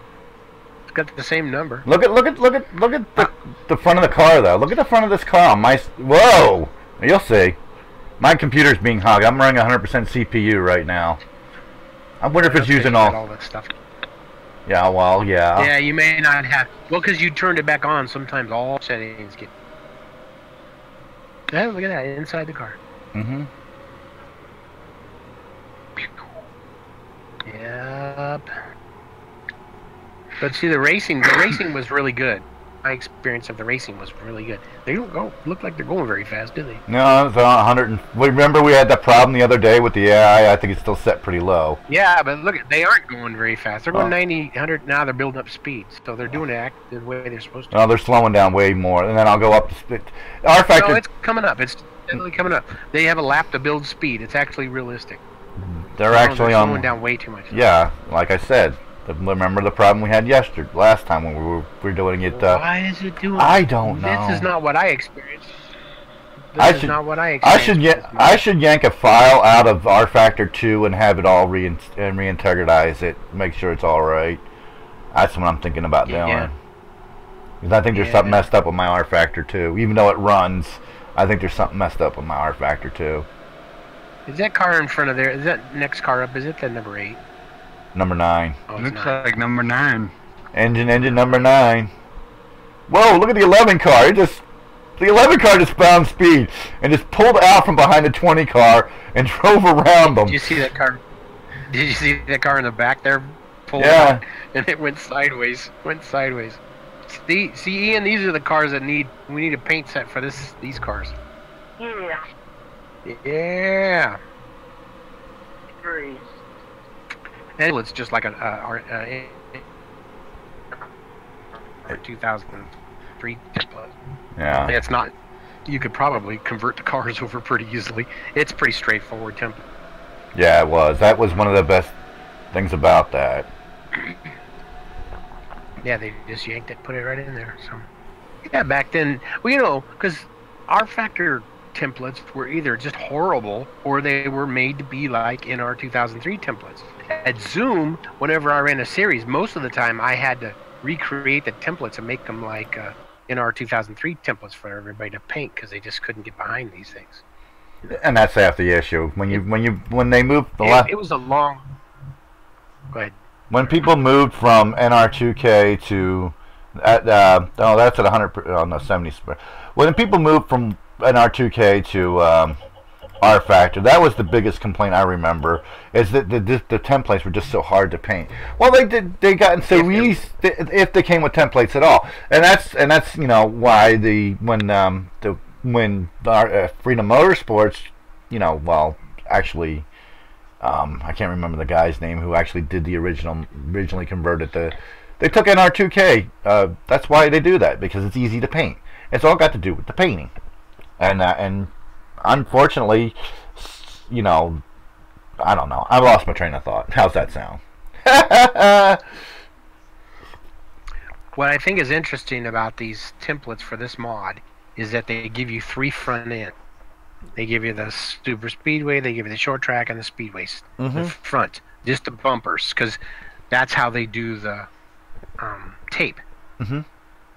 It's got the same number. Look at the front of the car though. Look at the front of this car. Whoa! You'll see. My computer's being hogged. I'm running 100% CPU right now. I wonder if it's using all. That stuff. Yeah, well, yeah. Yeah, you may not have. Well, because you turned it back on. Sometimes all settings get. Yeah, look at that inside the car. Mm-hmm. Yep. But see, the racing was really good. My experience of the racing was really good. They don't look like they're going very fast, do they? No, it's 100. Remember we had that problem the other day with the AI. I think it's still set pretty low. Yeah, but look, they aren't going very fast. They're going Oh. 90, 100 now. They're building up speed, so they're doing it the way they're supposed to. No, they're slowing down way more, and then I'll go up to speed. R factor. No, it's coming up. It's definitely coming up. They have a lap to build speed. It's actually realistic. They're No, actually they're on. slowing down way too much. Yeah, like I said. Remember the problem we had last time when we were doing it. Why is it doing? I don't know. This is not what I experienced. I This is should- not what I I experienced. should yank a file out of R Factor 2 and have it all reintegritize it, make sure it's all right. That's what I'm thinking about doing. Yeah. Because I think there's something messed up with my R Factor 2. Even though it runs, I think there's something messed up with my R Factor 2. Is that car in front of there? Is that next car up? Is it the number 8? Number 9. Oh, it's Looks not. like number 9. Engine number 9. Whoa, look at the 11 car. The 11 car just found speed and just pulled out from behind the 20 car and drove around them. Did you see that car? Did you see that car in the back there? Pulling Yeah. out, and it went sideways. See, Ian, these are the cars that we need a paint set for these cars. Yeah. Yeah. Agree. And it's just like a 2003 template. Yeah. It's not. You could probably convert the cars over pretty easily. It's pretty straightforward template. Yeah, it was. That was one of the best things about that. Yeah, they just yanked it, put it right in there. So, yeah, back then, well, you know, because R Factor templates were either just horrible or they were made to be like NR2003 templates. At Zoom, whenever I ran a series, most of the time I had to recreate the templates and make them like NR2003 templates for everybody to paint because they just couldn't get behind these things. And that's half the issue. When they moved It was a long. Go ahead. when people moved from NR2K to that's at 100 on the 70. When people moved from NR2K to R Factor, that was the biggest complaint I remember. Is that the templates were just so hard to paint. Well, they gotten so easy if they came with templates at all, and that's you know why when Freedom Motorsports, you know, well actually. I can't remember the guy's name who actually did the originally converted they took NR2K. That's why they do that, because it's easy to paint. It's all got to do with the painting, and unfortunately, you know, I don't know. I lost my train of thought. How's that sound? What I think is interesting about these templates for this mod is that they give you 3 front ends. They give you the super speedway, they give you the short track, and the speedways. The front, just the bumpers, because That's how they do the tape. Mm-hmm.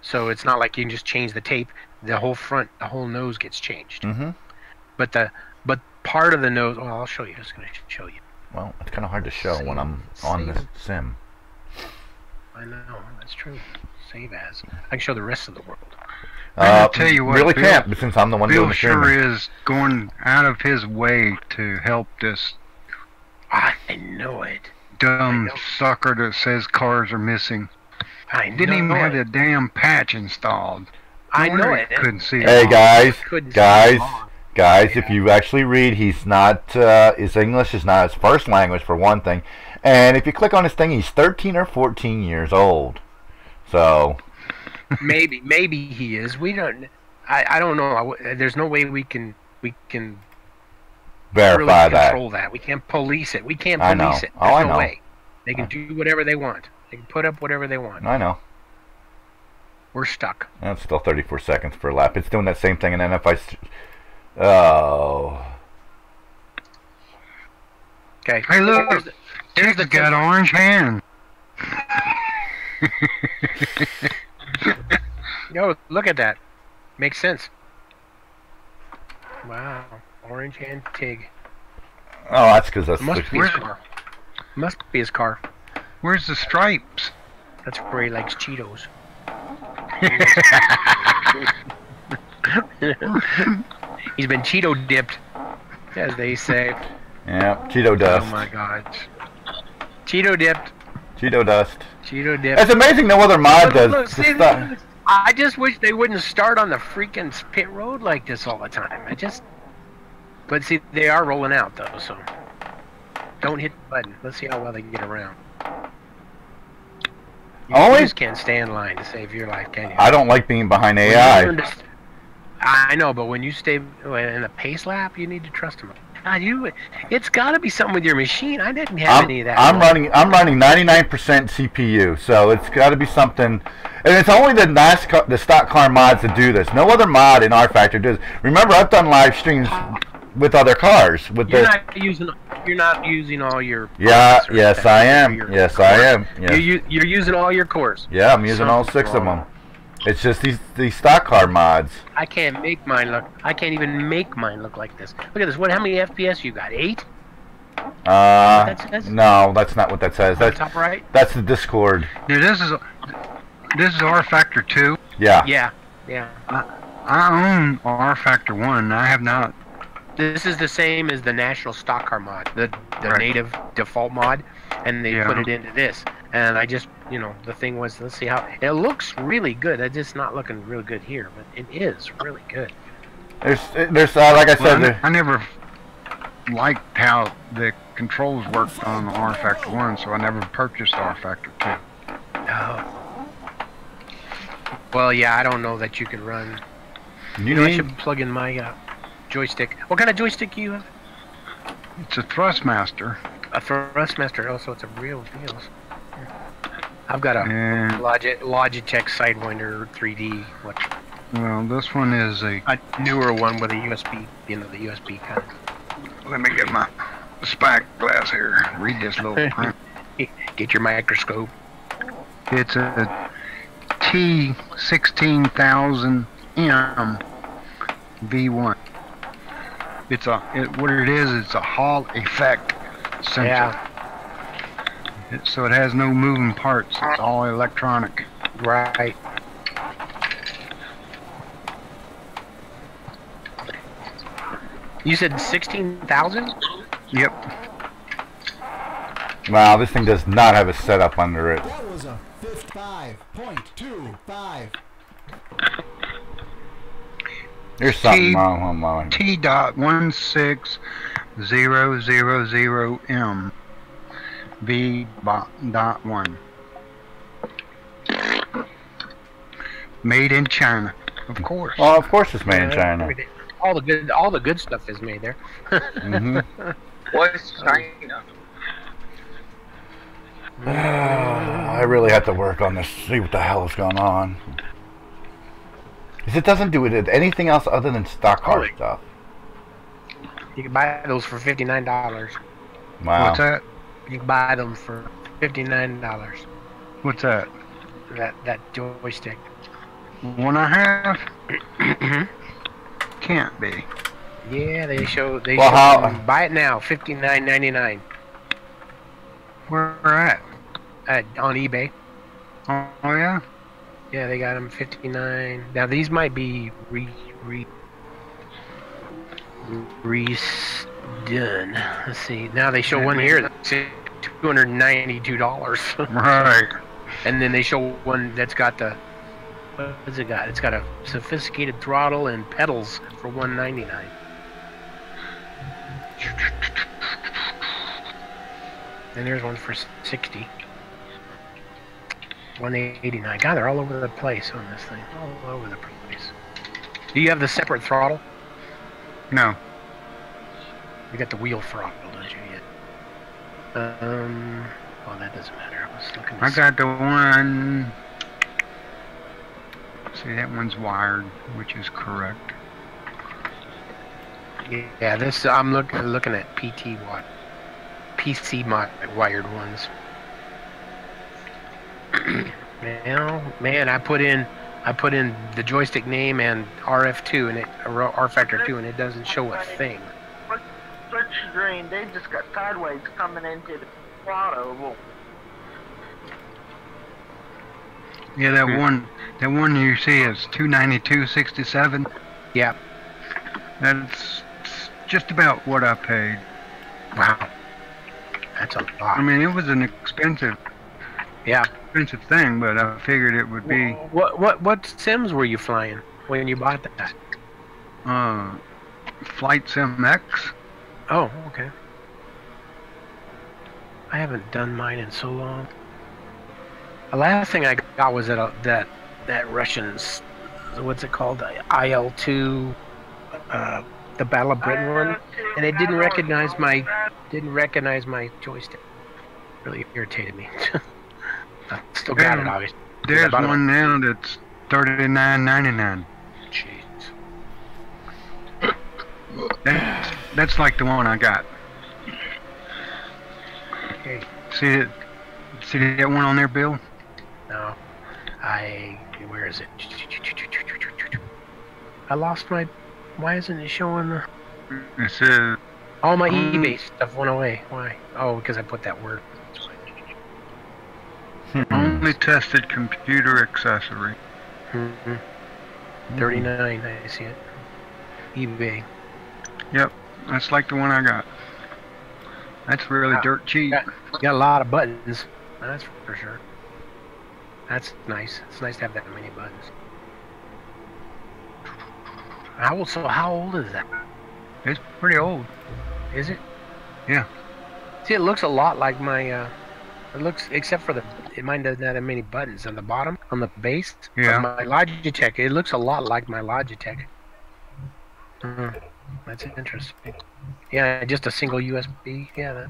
So it's not like you can just change the tape. The whole nose gets changed. Mm-hmm. But part of the nose. Well, I'll show you. I'm just gonna show you. Well, it's kind of hard to show when I'm on the sim. I know, that's true. Save as. I can show the rest of the world. I'll tell you what, really Bill, can't, since I'm the one doing Bill the streaming. sure is going out of his way to help this I know it. dumb sucker that says cars are missing. I Didn't even know have it. the damn patch installed. I No know wonder it. he couldn't see it. Hey guys, Couldn't see guys, it long. guys! If you actually read, he's not. His English is not his first language for one thing, and if you click on his thing, he's 13 or 14 years old. So maybe he is. We don't. I don't know. There's no way we can verify really that. control that. We can't police it. We can't I know. police it. Oh, There's I no know. way. They can do whatever they want. They can put up whatever they want. I know. We're stuck. That's still 34 seconds per lap. It's doing that same thing, and then if I. Oh. Okay. Hey, look. Here's Tigg's the got orange hands. Yo, look at that. Makes sense. Wow. Orange hand Tigg. Oh, that's because that's. Must be his car. Must be his car. Where's the stripes? That's where he likes Cheetos. He's been Cheeto dipped, as they say. Yeah, Cheeto dust. Oh my God. Cheeto dipped. Cheeto dust. Cheeto dipped. It's amazing no other mod does. Look, just see, that. I just wish they wouldn't start on the freaking pit road like this all the time. But see, they are rolling out though, so don't hit the button. Let's see how well they can get around. You Always- just can't stay in line to save your life, can you? I don't like being behind When you AI. learn to I know, but when you stay in a pace lap, you need to trust them. God, it's got to be something with your machine. I didn't have any of that. I'm running 99% CPU, so it's got to be something. And it's only the stock car mods that do this. No other mod in R Factor does. Remember, I've done live streams with other cars. You're not using all your. Yeah, processors yes, that I for am. your Yes, car. I am. Yes. You're using all your cores. Yeah, I'm using all 6 of them. It's just these stock car mods. I can't make mine look. I can't even make mine look like this. Look at this. How many FPS you got? 8? No, that's not what that says. That's Top right. That's the Discord. Now, this is R Factor 2. Yeah. Yeah. I own R Factor 1. I have not. This is the same as the national stock car mod, the Right. native default mod, and they Yeah. put it into this. And I just, the thing was, let's see how it looks really good. It's just not looking real good here, but it is really good. There's like I said, Well, I never liked how the controls worked on the R Factor 1, so I never purchased R Factor 2. Oh. Well, yeah, I don't know that you can run. you I need, should plug in my joystick. What kind of joystick do you have? It's a Thrustmaster. A Thrustmaster. Oh, so it's a real deal. I've got a And, Logitech Sidewinder 3D. well, this one is A newer one with a USB, the USB kind. Let me get my spy glass here. Read this little print. Get your microscope. It's a T16000M V1. What it is, it's a Hall effect sensor. Yeah, So it has no moving parts. It's all electronic. right. You said 16,000? Yep. wow, this thing does not have a setup under it. That was a 55.25. There's something wrong with mine. T.16000M V.1. Made in China, of course. Well, of course it's made in China. All the good stuff is made there. Mm-hmm. What's China? I really have to work on this, see what the hell is going on. 'Cause it doesn't do it at anything else other than stock car Really? stuff. You can buy those for $59. Wow. What's that? You can buy them for $59. What's that? That joystick. 1.5? Can't be. Yeah, they show buy it now, $59.99 Where at? on eBay. Oh yeah. Yeah, they got them 59. Now these might be redone. Let's see. Now they show one here that's $292. Right. And then they show one that's got the what's it got? It's got a sophisticated throttle and pedals for $199. And there's one for 60. $189. God, they're all over the place on this thing. All over the place. Do you have the separate throttle? No. You got the wheel throttle, don't you yet? Well, that doesn't matter. I was looking. I got the one. See, that one's wired, which is correct. Yeah, this I'm looking at PC wired ones. Man, I put in the joystick name and RF2 and R factor 2 and it doesn't show a thing. Switch green, they just got sideways coming into the throttle. Yeah, that one you see is 292.67. Yeah. That's just about what I paid. Wow. That's a lot. I mean, it was an expensive expensive thing, but I figured it would be. What sims were you flying when you bought that? Flight Sim X. Oh, okay. I haven't done mine in so long. The last thing I got was that Russian, what's it called, the IL-2, the Battle of Britain one, and it didn't recognize my joystick. Really irritated me. I still got it, obviously. There's one now that's $39.99. Jeez. That's like the one I got. Okay. See that one on there, Bill? No. Where is it? I lost my. Why isn't it showing the? It says. All my eBay stuff went away. Why? Oh, because I put that word. Only tested computer accessory. 39. I see it. eBay. Yep, that's like the one I got. That's really dirt cheap. Got a lot of buttons. That's for sure. That's nice. It's nice to have that many buttons. How old is that? It's pretty old. Is it? Yeah. See, it looks a lot like my. It looks, except for mine doesn't have many buttons on the bottom, on the base. Yeah. My Logitech, it looks a lot like my Logitech. That's interesting. Yeah, just a single USB. Yeah,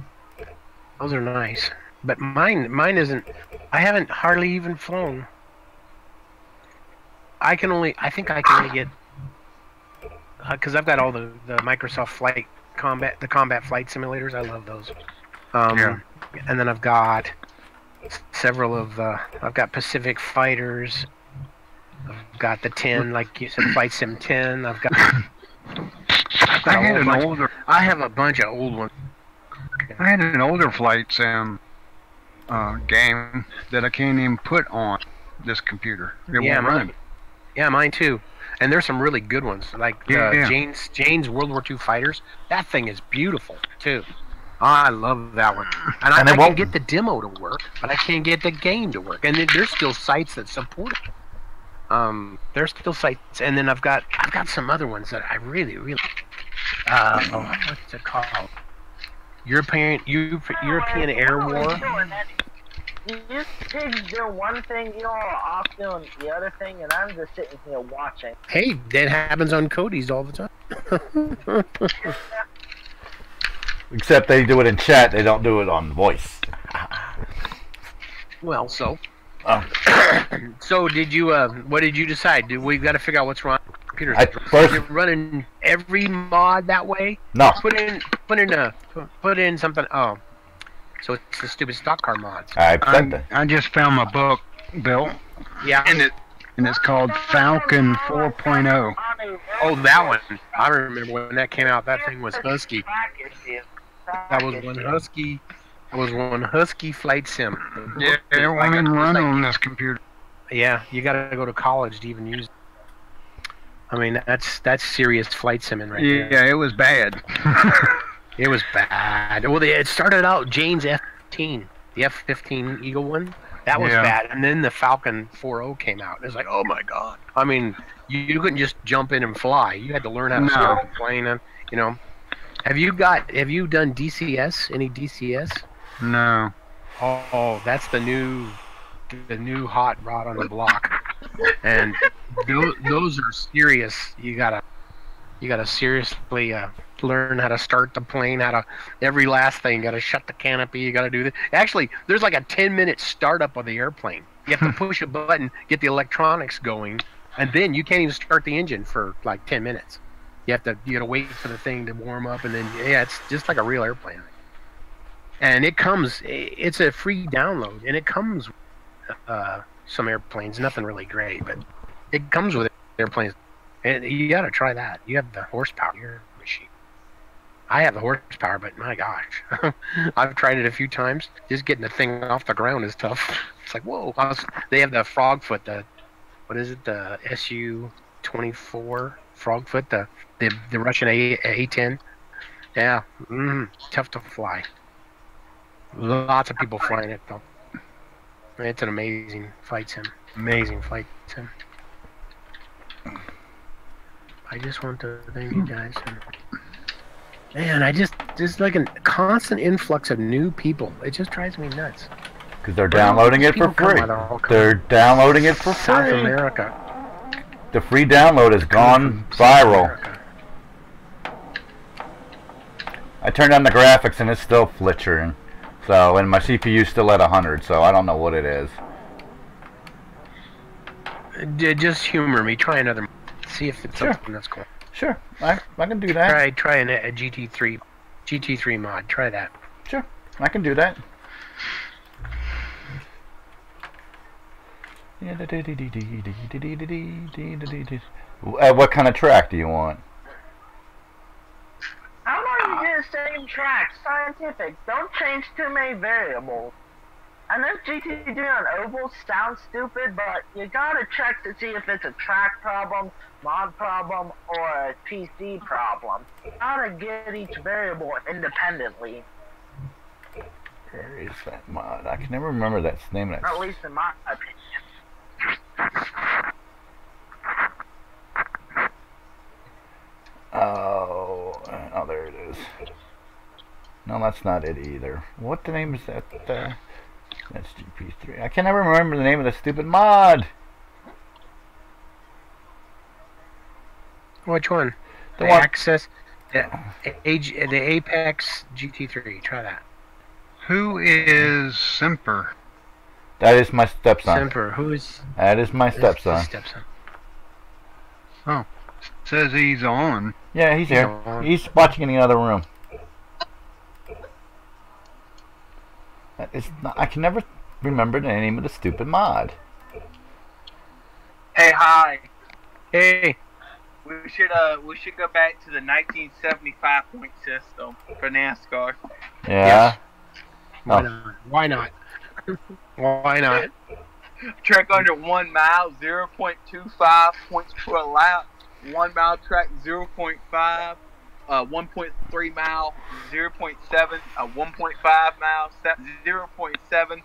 those are nice. But mine isn't. I haven't hardly even flown. I think I can only get. Because I've got all the Microsoft Flight the combat flight simulators. I love those. Yeah. And then I've got several of I've got Pacific Fighters. I've got the 10, like you said, Flight Sim 10. I have a bunch of old ones. I had an older Flight Sim game that I can't even put on this computer. It won't run. Yeah, mine too. And there's some really good ones, like Jane's World War II Fighters. That thing is beautiful too. I love that one. And I can get the demo to work, but I can't get the game to work. And there's still sites that support it. There's still sites, and then I've got some other ones that I really what's it called? European Air War. You Tigg do one thing, you're off doing the other thing, and I'm just sitting here watching. Hey, that happens on Cody's all the time. Except they do it in chat, they don't do it on voice. Well, so. So did you? What did you decide? We've got to figure out what's wrong with computers. You're running every mod that way. No. Put in something. Oh, So it's the stupid stock car mods. I said that. I just found my book, Bill, Yeah. and it's called Falcon 4.0. Oh, that one. I remember when that came out. That thing was husky. That was one husky. That was one husky flight sim. Yeah, it won't even run on this computer. Yeah, you got to go to college to even use it. I mean, that's serious flight simming right there. Yeah, it was bad. It was bad. Well, it started out Jane's F-15, the F-15 Eagle one. That was bad, and then the Falcon 4.0 came out. It was like, oh my god! I mean, you couldn't just jump in and fly. You had to learn how to start the plane. And you know, have you done DCS? Any DCS? No. Oh, that's the new hot rod on the block, and those are serious. You gotta seriously learn how to start the plane, every last thing. You gotta shut the canopy. You gotta do this. Actually, there's like a 10-minute startup of the airplane. You have to push a button, get the electronics going, and then you can't even start the engine for like 10 minutes. You gotta wait for the thing to warm up, and then it's just like a real airplane. And it's a free download, and it comes with some airplanes, nothing really great, but it comes with airplanes. And you gotta try that. You have the horsepower in your machine. I have the horsepower, but my gosh, I've tried it a few times. Just getting the thing off the ground is tough. It's like, whoa. They have the Frogfoot, the SU-24 Frogfoot, the Russian A-10. Yeah, tough to fly. Lots of people flying it though. It's an amazing flight sim. Amazing flight sim. I just want to thank you guys. Man, just like a constant influx of new people. It just drives me nuts. Because they're downloading it for free. They're downloading it for free. South America. The free download has gone viral. I turned on the graphics and it's still flickering. So, and my CPU's still at 100, so I don't know what it is. Just humor me. Try another. See if it's something that's cool. Sure, I can do that. Try a GT3 mod. Try that. Sure, I can do that. What kind of track do you want? How about you do the same track, scientific? Don't change too many variables. I know GT3 on ovals sounds stupid, but you gotta check to see if it's a track problem, mod problem, or a PC problem. You gotta get each variable independently. Where is that mod? I can never remember that name. At least in my opinion. Oh, there it is. No, that's not it either. What the name is that? That's GP3. I can never remember the name of the stupid mod. Which one? The one. Access. The Apex GT3. Try that. Who is Semper? That is my stepson. Semper. Who is? That is my stepson. Oh, says he's on. Yeah, he's here. He's watching in the other room. I can never remember the name of the stupid mod. Hey, hi. Hey. We should go back to the 1975 point system for NASCAR. Yeah. Why not? Why not? Why not? Track under 1 mile, 0.25 points per lap. 1 mile track, 0.5. 1.3 mile, 0.7. 1.5 mile, 0.7.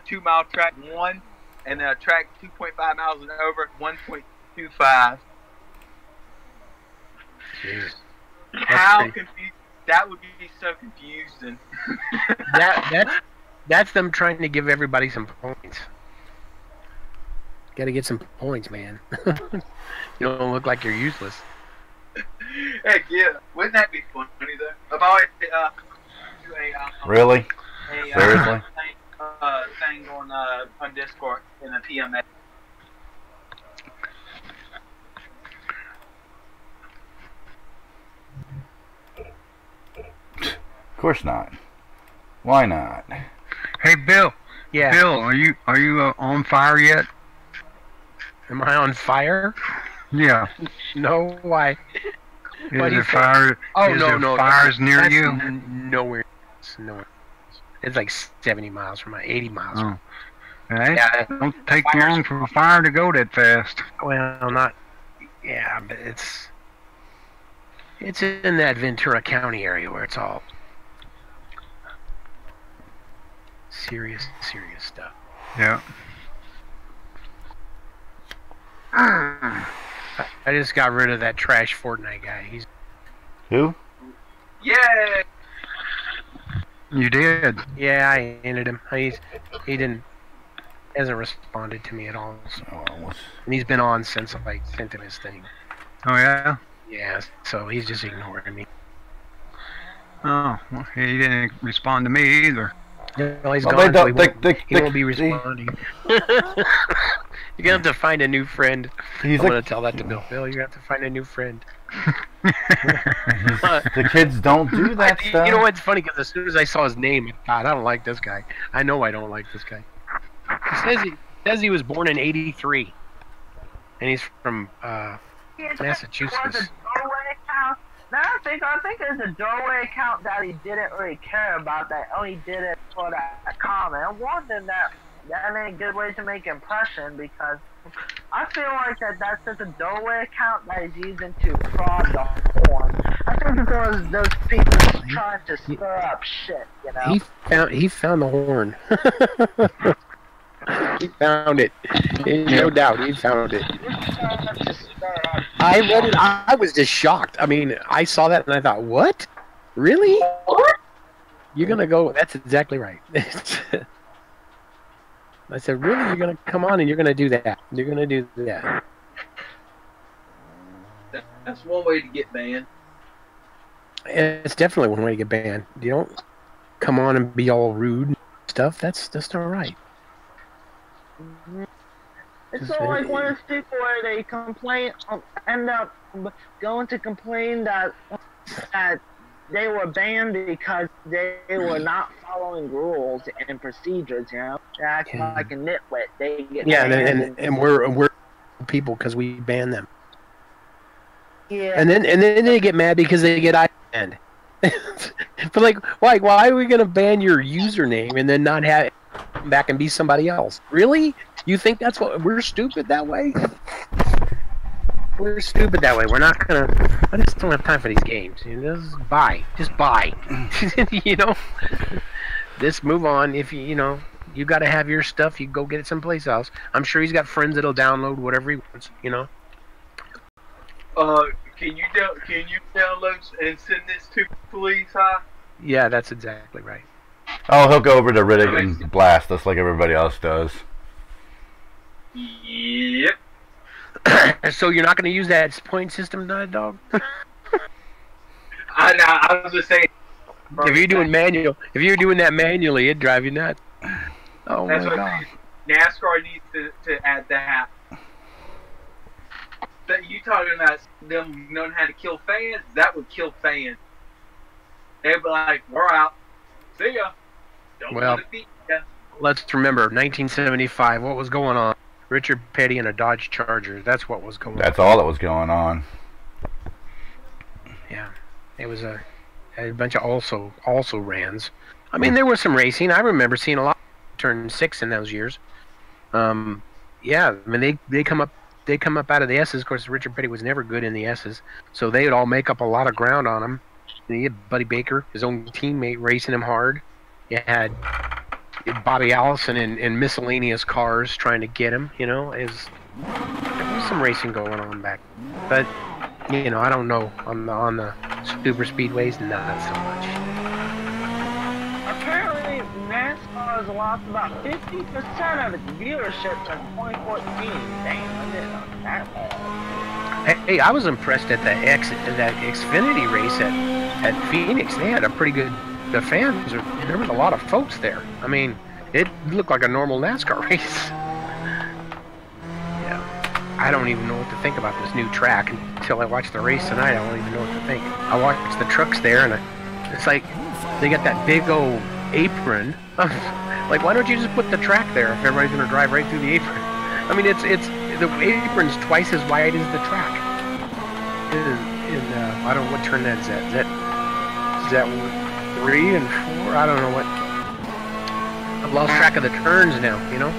2 mile track, 1. And then a track 2.5 miles and over, 1.25. Jeez. How confused? That would be so confusing. That's them trying to give everybody some points. Got to get some points, man. You don't look like you're useless. Heck yeah! Wouldn't that be funny though? About Really? Seriously? Thing on Discord in the PMA. Of course not. Why not? Hey, Bill. Yeah. Bill, are you on fire yet? Am I on fire? Yeah. No, why? Why Is do you there fire? Oh, is no, there no. fires near That's you? Nowhere. It's nowhere. It's like 70 miles from my 80 miles. Oh. Hey, Yeah. don't take long for a fire to go that fast. Well, not. Yeah, but it's in that Ventura County area where it's all serious stuff. Yeah. I just got rid of that trash Fortnite guy. He's Who? Yeah. You did. yeah, I ended him. He hasn't responded to me at all. So. And he's been on since I sent him his thing. Oh, yeah? Yeah, so he's just ignoring me. Oh, well, he didn't respond to me either. No, he's Well, gone. they So don't- he won't be responding. You're gonna have to find a new friend. He's I'm like, gonna tell that to Bill. Bill, you have to find a new friend. the kids don't do that stuff. You know what's funny? Because as soon as I saw his name, I thought, I don't like this guy. I know I don't like this guy. He says he was born in '83, and he's from Massachusetts. Was a doorway account? Now I think it's a doorway account that he didn't really care about. That only did it for that comment. I'm wondering that ain't a good way to make impression, because I feel like that's just a doorway account that he's using to fraud the horn. I think it was those people trying to stir up shit, you know. He found the horn. He found it. No doubt, he found it. I read it. I was just shocked. I mean, I saw that and I thought, what? Really? What? You're gonna go? That's exactly right. I said, really? You're gonna come on and you're gonna do that? You're gonna do that? That's one way to get banned. It's definitely one way to get banned. You don't come on and be all rude and stuff. That's not right. It's sort of like one of those people where they complain, end up going to complain that they were banned because they were not following rules and procedures, you know? They act like a nitwit. They get banned and we're people because we ban them. Yeah. And then they get mad because they get banned. But like, why are we gonna ban your username and then not have it come back and be somebody else? Really? You think that's what we're stupid that way? We're stupid that way. We're not gonna. I just don't have time for these games. You know, just buy. You know, just move on. If you know you got to have your stuff, you go get it someplace else. I'm sure he's got friends that'll download whatever he wants. You know. Can you download and send this to police, huh? Yeah, that's exactly right. Oh, he'll go over to Riddick and blast us like everybody else does. Yep. So you're not going to use that point system, dog? I was just saying. If you're doing that manually, it'd drive you nuts. Oh That's my what god. NASCAR needs to add that. But you talking about them knowing how to kill fans? That would kill fans. They'd be like, "We're out. See ya. Don't want to beat ya." Let's remember 1975. What was going on? Richard Petty and a Dodge Charger. That's what was going on. That's all that was going on. Yeah, it was a bunch of also rans. I mean, there was some racing. I remember seeing a lot of turn 6 in those years. Yeah, I mean they come up out of the S's. Of course, Richard Petty was never good in the S's, so they would all make up a lot of ground on him. And he had Buddy Baker, his own teammate, racing him hard. You had Bobby Allison in miscellaneous cars trying to get him. You know, there was some racing going on back, but you know, I don't know on the super speedways, not so much. Apparently, NASCAR has lost about 50% of its viewership since 2014. Damn, I didn't know that bad. Hey, I was impressed at that Xfinity race at Phoenix. They had a pretty good. The fans, there was a lot of folks there. I mean, it looked like a normal NASCAR race. Yeah, I don't even know what to think about this new track until I watch the race tonight. I don't even know what to think. I watched the trucks there, and it's like they got that big old apron. Like, why don't you just put the track there if everybody's gonna drive right through the apron? I mean, it's the apron's twice as wide as the track. I don't know what turn that's at. Is that 3 and 4? I don't know what. I've lost track of the turns now. You know.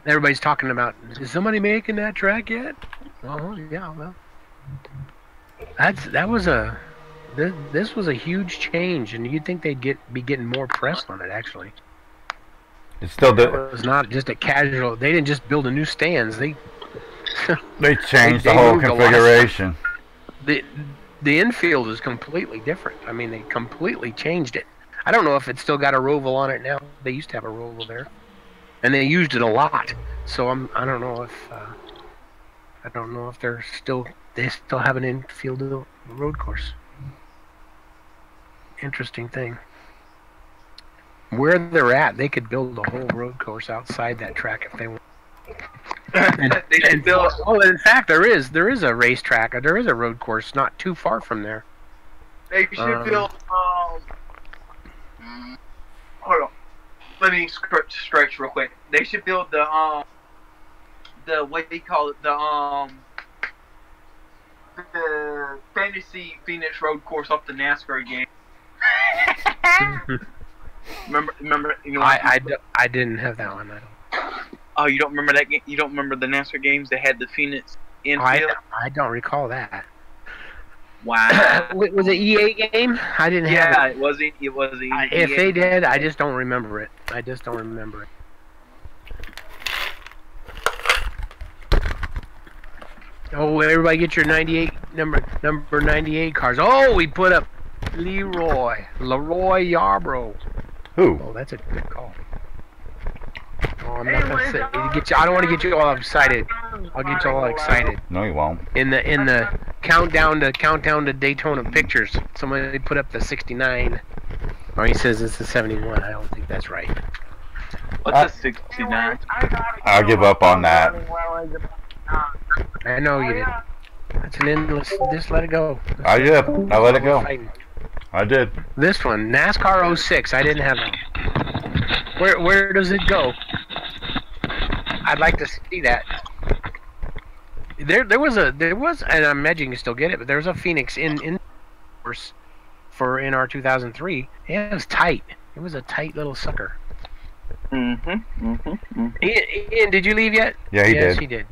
Everybody's talking about. Is somebody making that track yet? Oh yeah, well. This was a huge change, and you'd think they'd be getting more press on it. Actually, It's still it was not just a casual. They didn't just build a new stands. They changed they the whole moved a lot of configuration. the infield is completely different. I mean, they completely changed it. I don't know if it's still got a roval on it now. They used to have a roval there, and they used it a lot. So I don't know if they still have an infield road course. Interesting thing. Where they're at, they could build a whole road course outside that track if they want. They should build. Oh, in fact, there is a racetrack. There is a road course not too far from there. They should build. Hold on. Let me stretch real quick. They should build the what do you call it? The Fantasy Phoenix Road course off the NASCAR game. remember? You know. I didn't have that one. Oh, you don't remember that game? You don't remember the NASCAR games? They had the Phoenix infield. I don't recall that. Wow. Was it EA game? I didn't have it. Yeah, it was. It was. If they did, I just don't remember it. Oh, everybody get your 98 number 98 cars. Oh, we put up Leroy Yarbrough. Who? Oh, that's a good call. Oh, I'm not gonna say. I don't want to get you all excited. I'll get you all excited. No, you won't. In the countdown to Daytona pictures, somebody put up the 69. Or he says it's the 71. I don't think that's right. What's the 69? I'll give up on that. I know you did. That's an endless. Just let it go. I did. I let it go. I did. This one, NASCAR 06. I didn't have that. Where does it go? I'd like to see that. There was, and I imagine you can still get it, but there was a Phoenix in course for NR2003. Yeah, it was tight. It was a tight little sucker. Ian, did you leave yet? Yeah, he did. Yes, he did.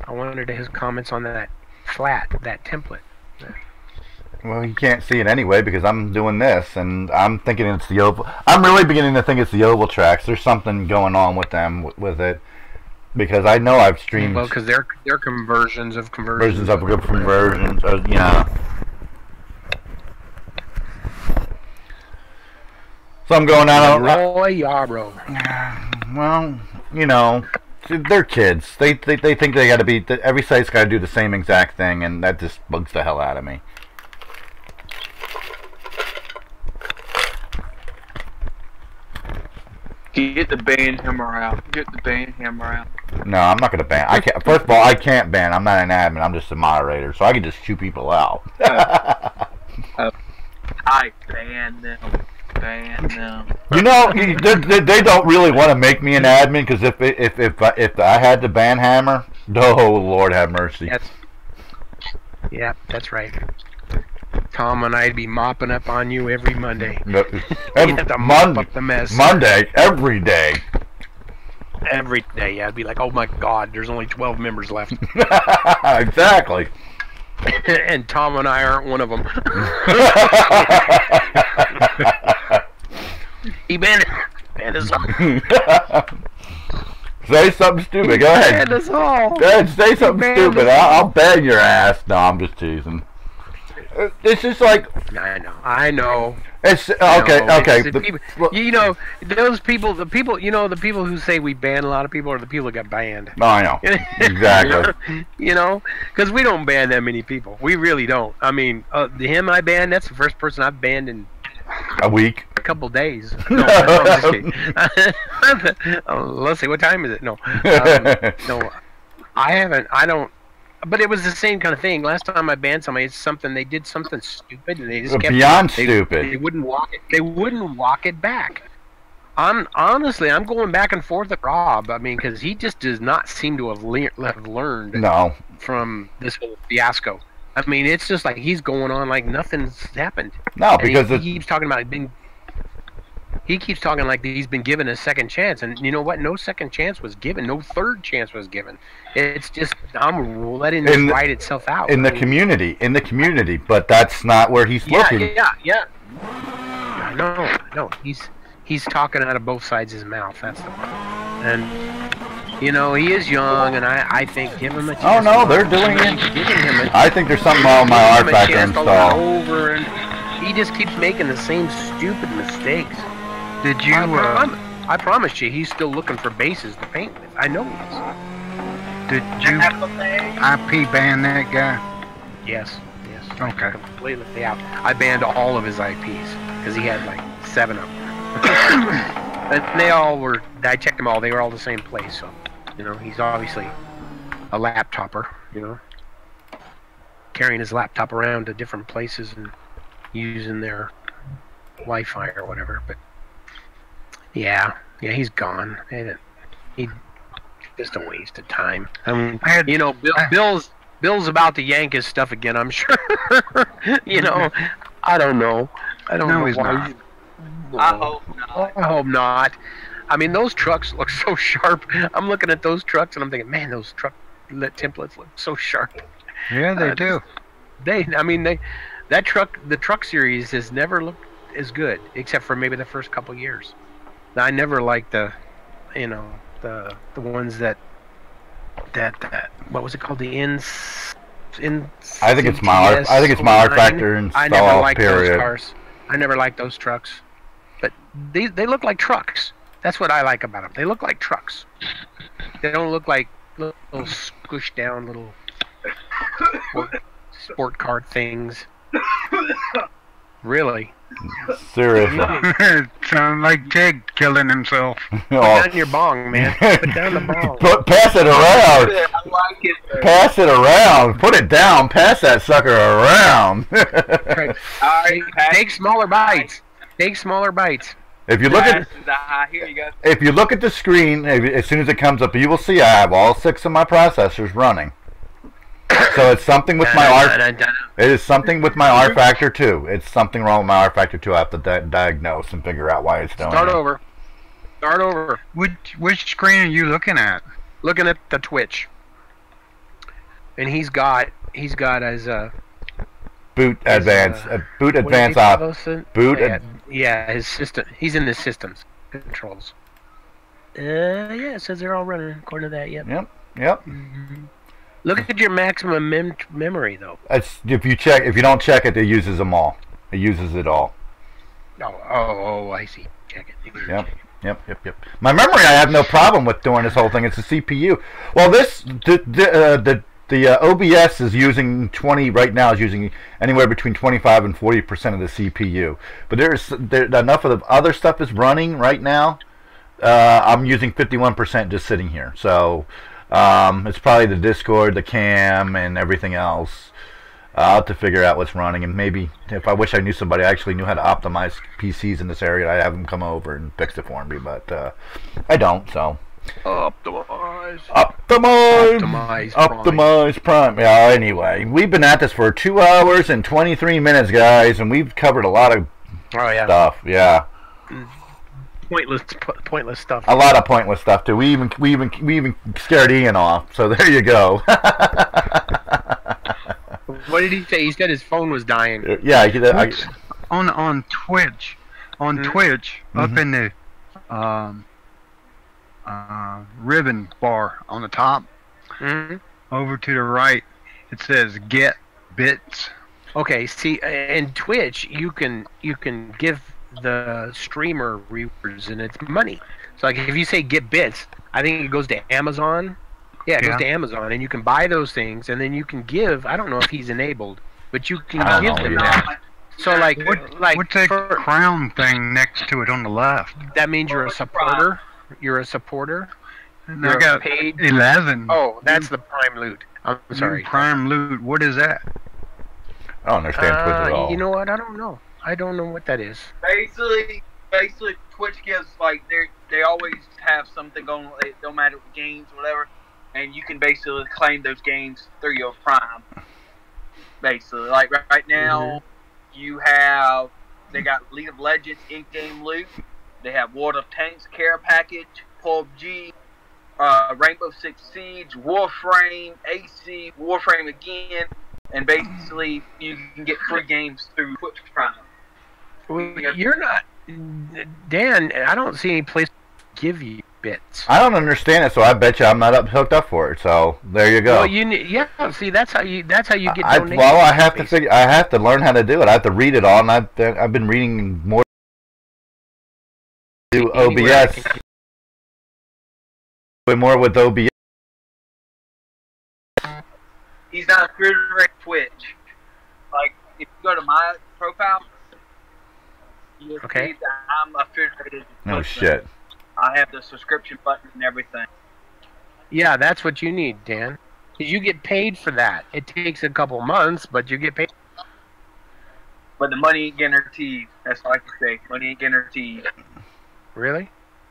I wondered his comments on that template. Well, you can't see it anyway because I'm doing this, and I'm thinking it's the oval. I'm really beginning to think it's the oval tracks. There's something going on with them with it because I know I've streamed. Well, because they're conversions of conversions. Versions of conversions. Yeah. So I'm going out. Roy Yarbrough. Well, you know, they're kids. They think they got to be. Every site's got to do the same exact thing, and that just bugs the hell out of me. Get the band hammer out. Get the band hammer out. No, I'm not gonna ban. I can't. First of all, I can't ban. I'm not an admin. I'm just a moderator, so I can just shoot people out. I ban them. Ban them. You know, they don't really want to make me an admin because if I had the ban hammer, oh Lord have mercy. Yeah, that's right. Tom and I'd be mopping up on you every Monday. You'd have to mop up the mess. Monday, every day. Every day, yeah. I'd be like, oh my God, there's only 12 members left. Exactly. And Tom and I aren't one of them. He banned us all. Say something stupid. Go ahead. Banned us all. Go ahead, say something stupid. I'll ban your ass. No, I'm just teasing. It's just like I know. It's okay. You know, those people. The people who say we ban a lot of people are the people that got banned. No, I know exactly. You know, because we don't ban that many people. We really don't. I mean, him I banned. That's the first person I've banned in a week. A couple days. No, I'm just kidding. Let's see. What time is it? No, no. I haven't. I don't. But it was the same kind of thing. Last time I banned somebody, it's something they did something stupid, and they just kept beyond they, stupid. They wouldn't walk it. They wouldn't walk it back. I'm going back and forth with Rob. I mean, because he just does not seem to have learned No. from this whole fiasco. I mean, it's just like he's going on like nothing's happened. No, And because he keeps talking about being. He keeps talking like he's been given a second chance, and you know what? No second chance was given. No third chance was given. It's just I'm letting this write itself out in the community. But that's not where he's looking. Yeah. I know. He's talking out of both sides of his mouth. That's the problem. And you know he is young, and I think give him a chance. Oh no, they're doing it. I think there's something wrong with my R factor install. Over, and he just keeps making the same stupid mistakes. Did you? I promise you, he's still looking for bases to paint with. I know he is. Did you IP ban that guy? Yes. Okay. Completely out. I banned all of his IPs because he had like 7 of them. And they all were. I checked them all. They were all the same place. So, you know, he's obviously a laptopper. You know, carrying his laptop around to different places and using their Wi-Fi or whatever. But yeah, he's gone. He just a waste of time. I mean, you know, Bill's about to yank his stuff again. I'm sure. You know, I don't know. I don't know. He's not. I hope not. I mean, those trucks look so sharp. I'm looking at those trucks and I'm thinking, man, those truck templates look so sharp. Yeah, they do. The truck series has never looked as good, except for maybe the first couple years. I never liked the ones that what was it called? The I think it's my R factor install. I never liked those cars. I never liked those trucks. But they look like trucks. That's what I like about them. They look like trucks. They don't look like little squished down little sport car things. Really? Seriously. Sounds like Tigg killing himself. Put down your bong, man. Put down the bong. Pass it around. I like it. Pass it around. Put it down. Pass that sucker around. Take smaller bites. Take smaller bites. If you look at here you go. If you look at the screen, as soon as it comes up, you will see I have all 6 of my processors running. So it's something with my R. It is something with my R factor too. It's something wrong with my R factor too. I have to diagnose and figure out why it's doing. Start over. Which screen are you looking at? Looking at the Twitch. And he's got his boot advance his system. He's in the systems controls. Yeah, it says they're all running according to that. Yep. Mm-hmm. Look at your maximum memory though. If you don't check it, it uses them all. It uses it all. Oh, I see. Check it. Yep. My memory, I have no problem with doing this whole thing. It's the CPU. Well, the OBS is using 20 right now. Is using anywhere between 25 and 40% of the CPU. But there's enough of the other stuff is running right now. I'm using 51% just sitting here. So it's probably the Discord, the cam, and everything else. I'll have to figure out what's running, and maybe if I wish I knew somebody I actually knew how to optimize PCs in this area, I'd have them come over and fix it for me. But I don't. So. Optimize Prime. Yeah, anyway, we've been at this for 2 hours and 23 minutes, guys, and we've covered a lot of stuff. Yeah. Pointless stuff. A lot of pointless stuff too. We even scared Ian off. So there you go. What did he say? He said his phone was dying. Yeah. On Twitch. On Twitch, up in the ribbon bar on the top, over to the right, it says "Get Bits." Okay, see, in Twitch, you can give the streamer rewards, and it's money. So, like, if you say "Get Bits," I think it goes to Amazon. Yeah, it goes to Amazon, and you can buy those things, and then you can give. I don't know if he's enabled, but you can give them that. So, what's that crown thing next to it on the left? That means you're a supporter. You're a supporter. I got paid 11. Oh, that's the Prime loot. I'm sorry. Prime loot. What is that? I don't understand Twitch at all. You know what? I don't know. I don't know what that is. Basically, Twitch gives like they always have something going. It don't matter what games, whatever, and you can basically claim those games through your Prime. Basically, like right now, you have they got League of Legends in-game loot. They have World of Tanks care package, PUBG, Rainbow Six Siege, Warframe, AC, Warframe again, and basically you can get free games through Twitch Prime. Well, you're not, Dan. I don't see any place to give you bits. I don't understand it, so I bet you I'm not hooked up for it. So there you go. Well, yeah. See, that's how you get donations. Well, I have to figure. I have to learn how to do it. I have to read it all, and I've been reading more. Do OBS. Way more with OBS. He's not affiliated Twitch. Like if you go to my profile, you'll see that I'm affiliated with No Twitch. shit. I have the subscription button and everything. Yeah, that's what you need, Dan. Because you get paid for that. It takes a couple months, but you get paid. But the money ain't guaranteed. That's all I can say. Money ain't guaranteed. Really?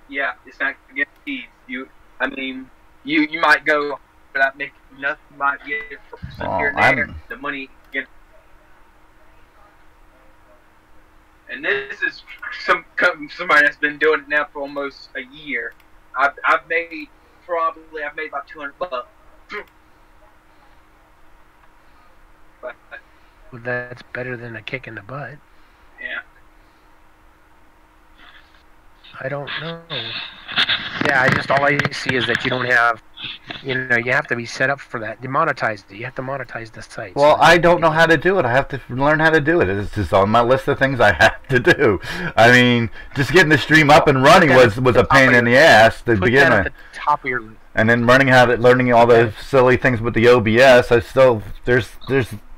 Yeah, it's not guaranteed. You might go without making nothing. You might get some here and there. The money get. And this is somebody that's been doing it now for almost a year. I've made about $200. But, Well, that's better than a kick in the butt. yeah. I don't know. Yeah, all I see is that you don't have, you have to be set up for that. You monetize it. You have to monetize the site. Well, I don't know how to do it. I have to learn how to do it. It's just on my list of things I have to do. I mean, just getting the stream up and running was a pain in the ass to begin with. At the top of your list. And then learning all the silly things with the OBS.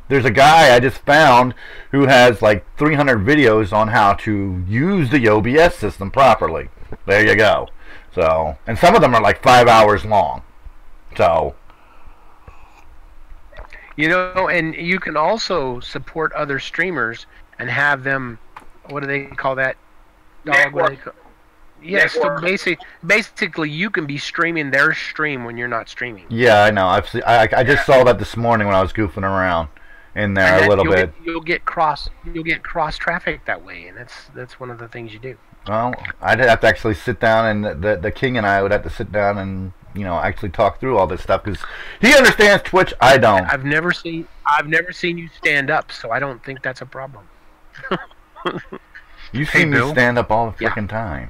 There's a guy I just found who has like 300 videos on how to use the OBS system properly. There you go. So, and some of them are like 5 hours long. So, and you can also support other streamers and have them. What do they call that? Network. Yes, so basically you can be streaming their stream when you're not streaming. yeah, I know. I just saw that this morning when I was goofing around in there a little bit. You'll get cross traffic that way, and that's one of the things you do. Well, I'd have to actually sit down, and the King and I would have to sit down and actually talk through all this stuff because he understands Twitch. I don't. I've never seen you stand up, so I don't think that's a problem. You see me stand up all the freaking time.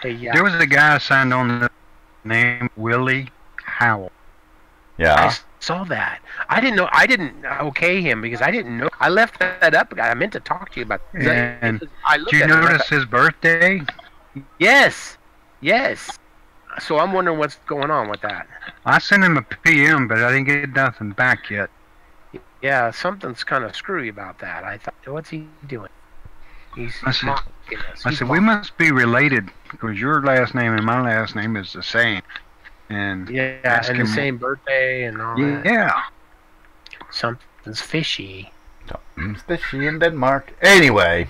Hey, yeah. There was a guy signed on the name Willie Howell. Yeah. I saw that. I didn't okay him because I didn't know. I left that up. I meant to talk to you about that. And did you notice his birthday? Yes. So I'm wondering what's going on with that. I sent him a PM, but I didn't get nothing back yet. Yeah, something's kind of screwy about that. I thought, what's he doing? I said, we must be related because your last name and my last name is the same. And and the same birthday and all that. Yeah. Something's fishy. Something's fishy in Denmark. Anyway.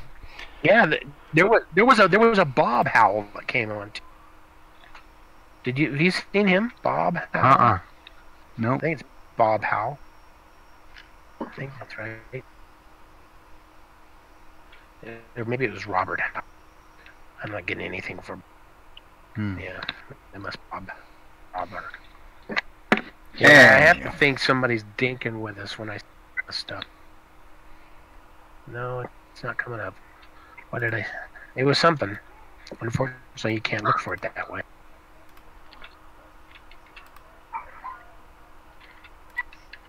Yeah, there was a Bob Howell that came on. Have you seen him, Bob Howell? No. I think it's Bob Howell. I think that's right. Or maybe it was Robert Howell. I'm not getting anything from. Yeah, it must Robert. Yeah, I have to think somebody's dinking with us when I say this stuff. No, it's not coming up. What did I? It was something. Unfortunately, you can't look for it that way.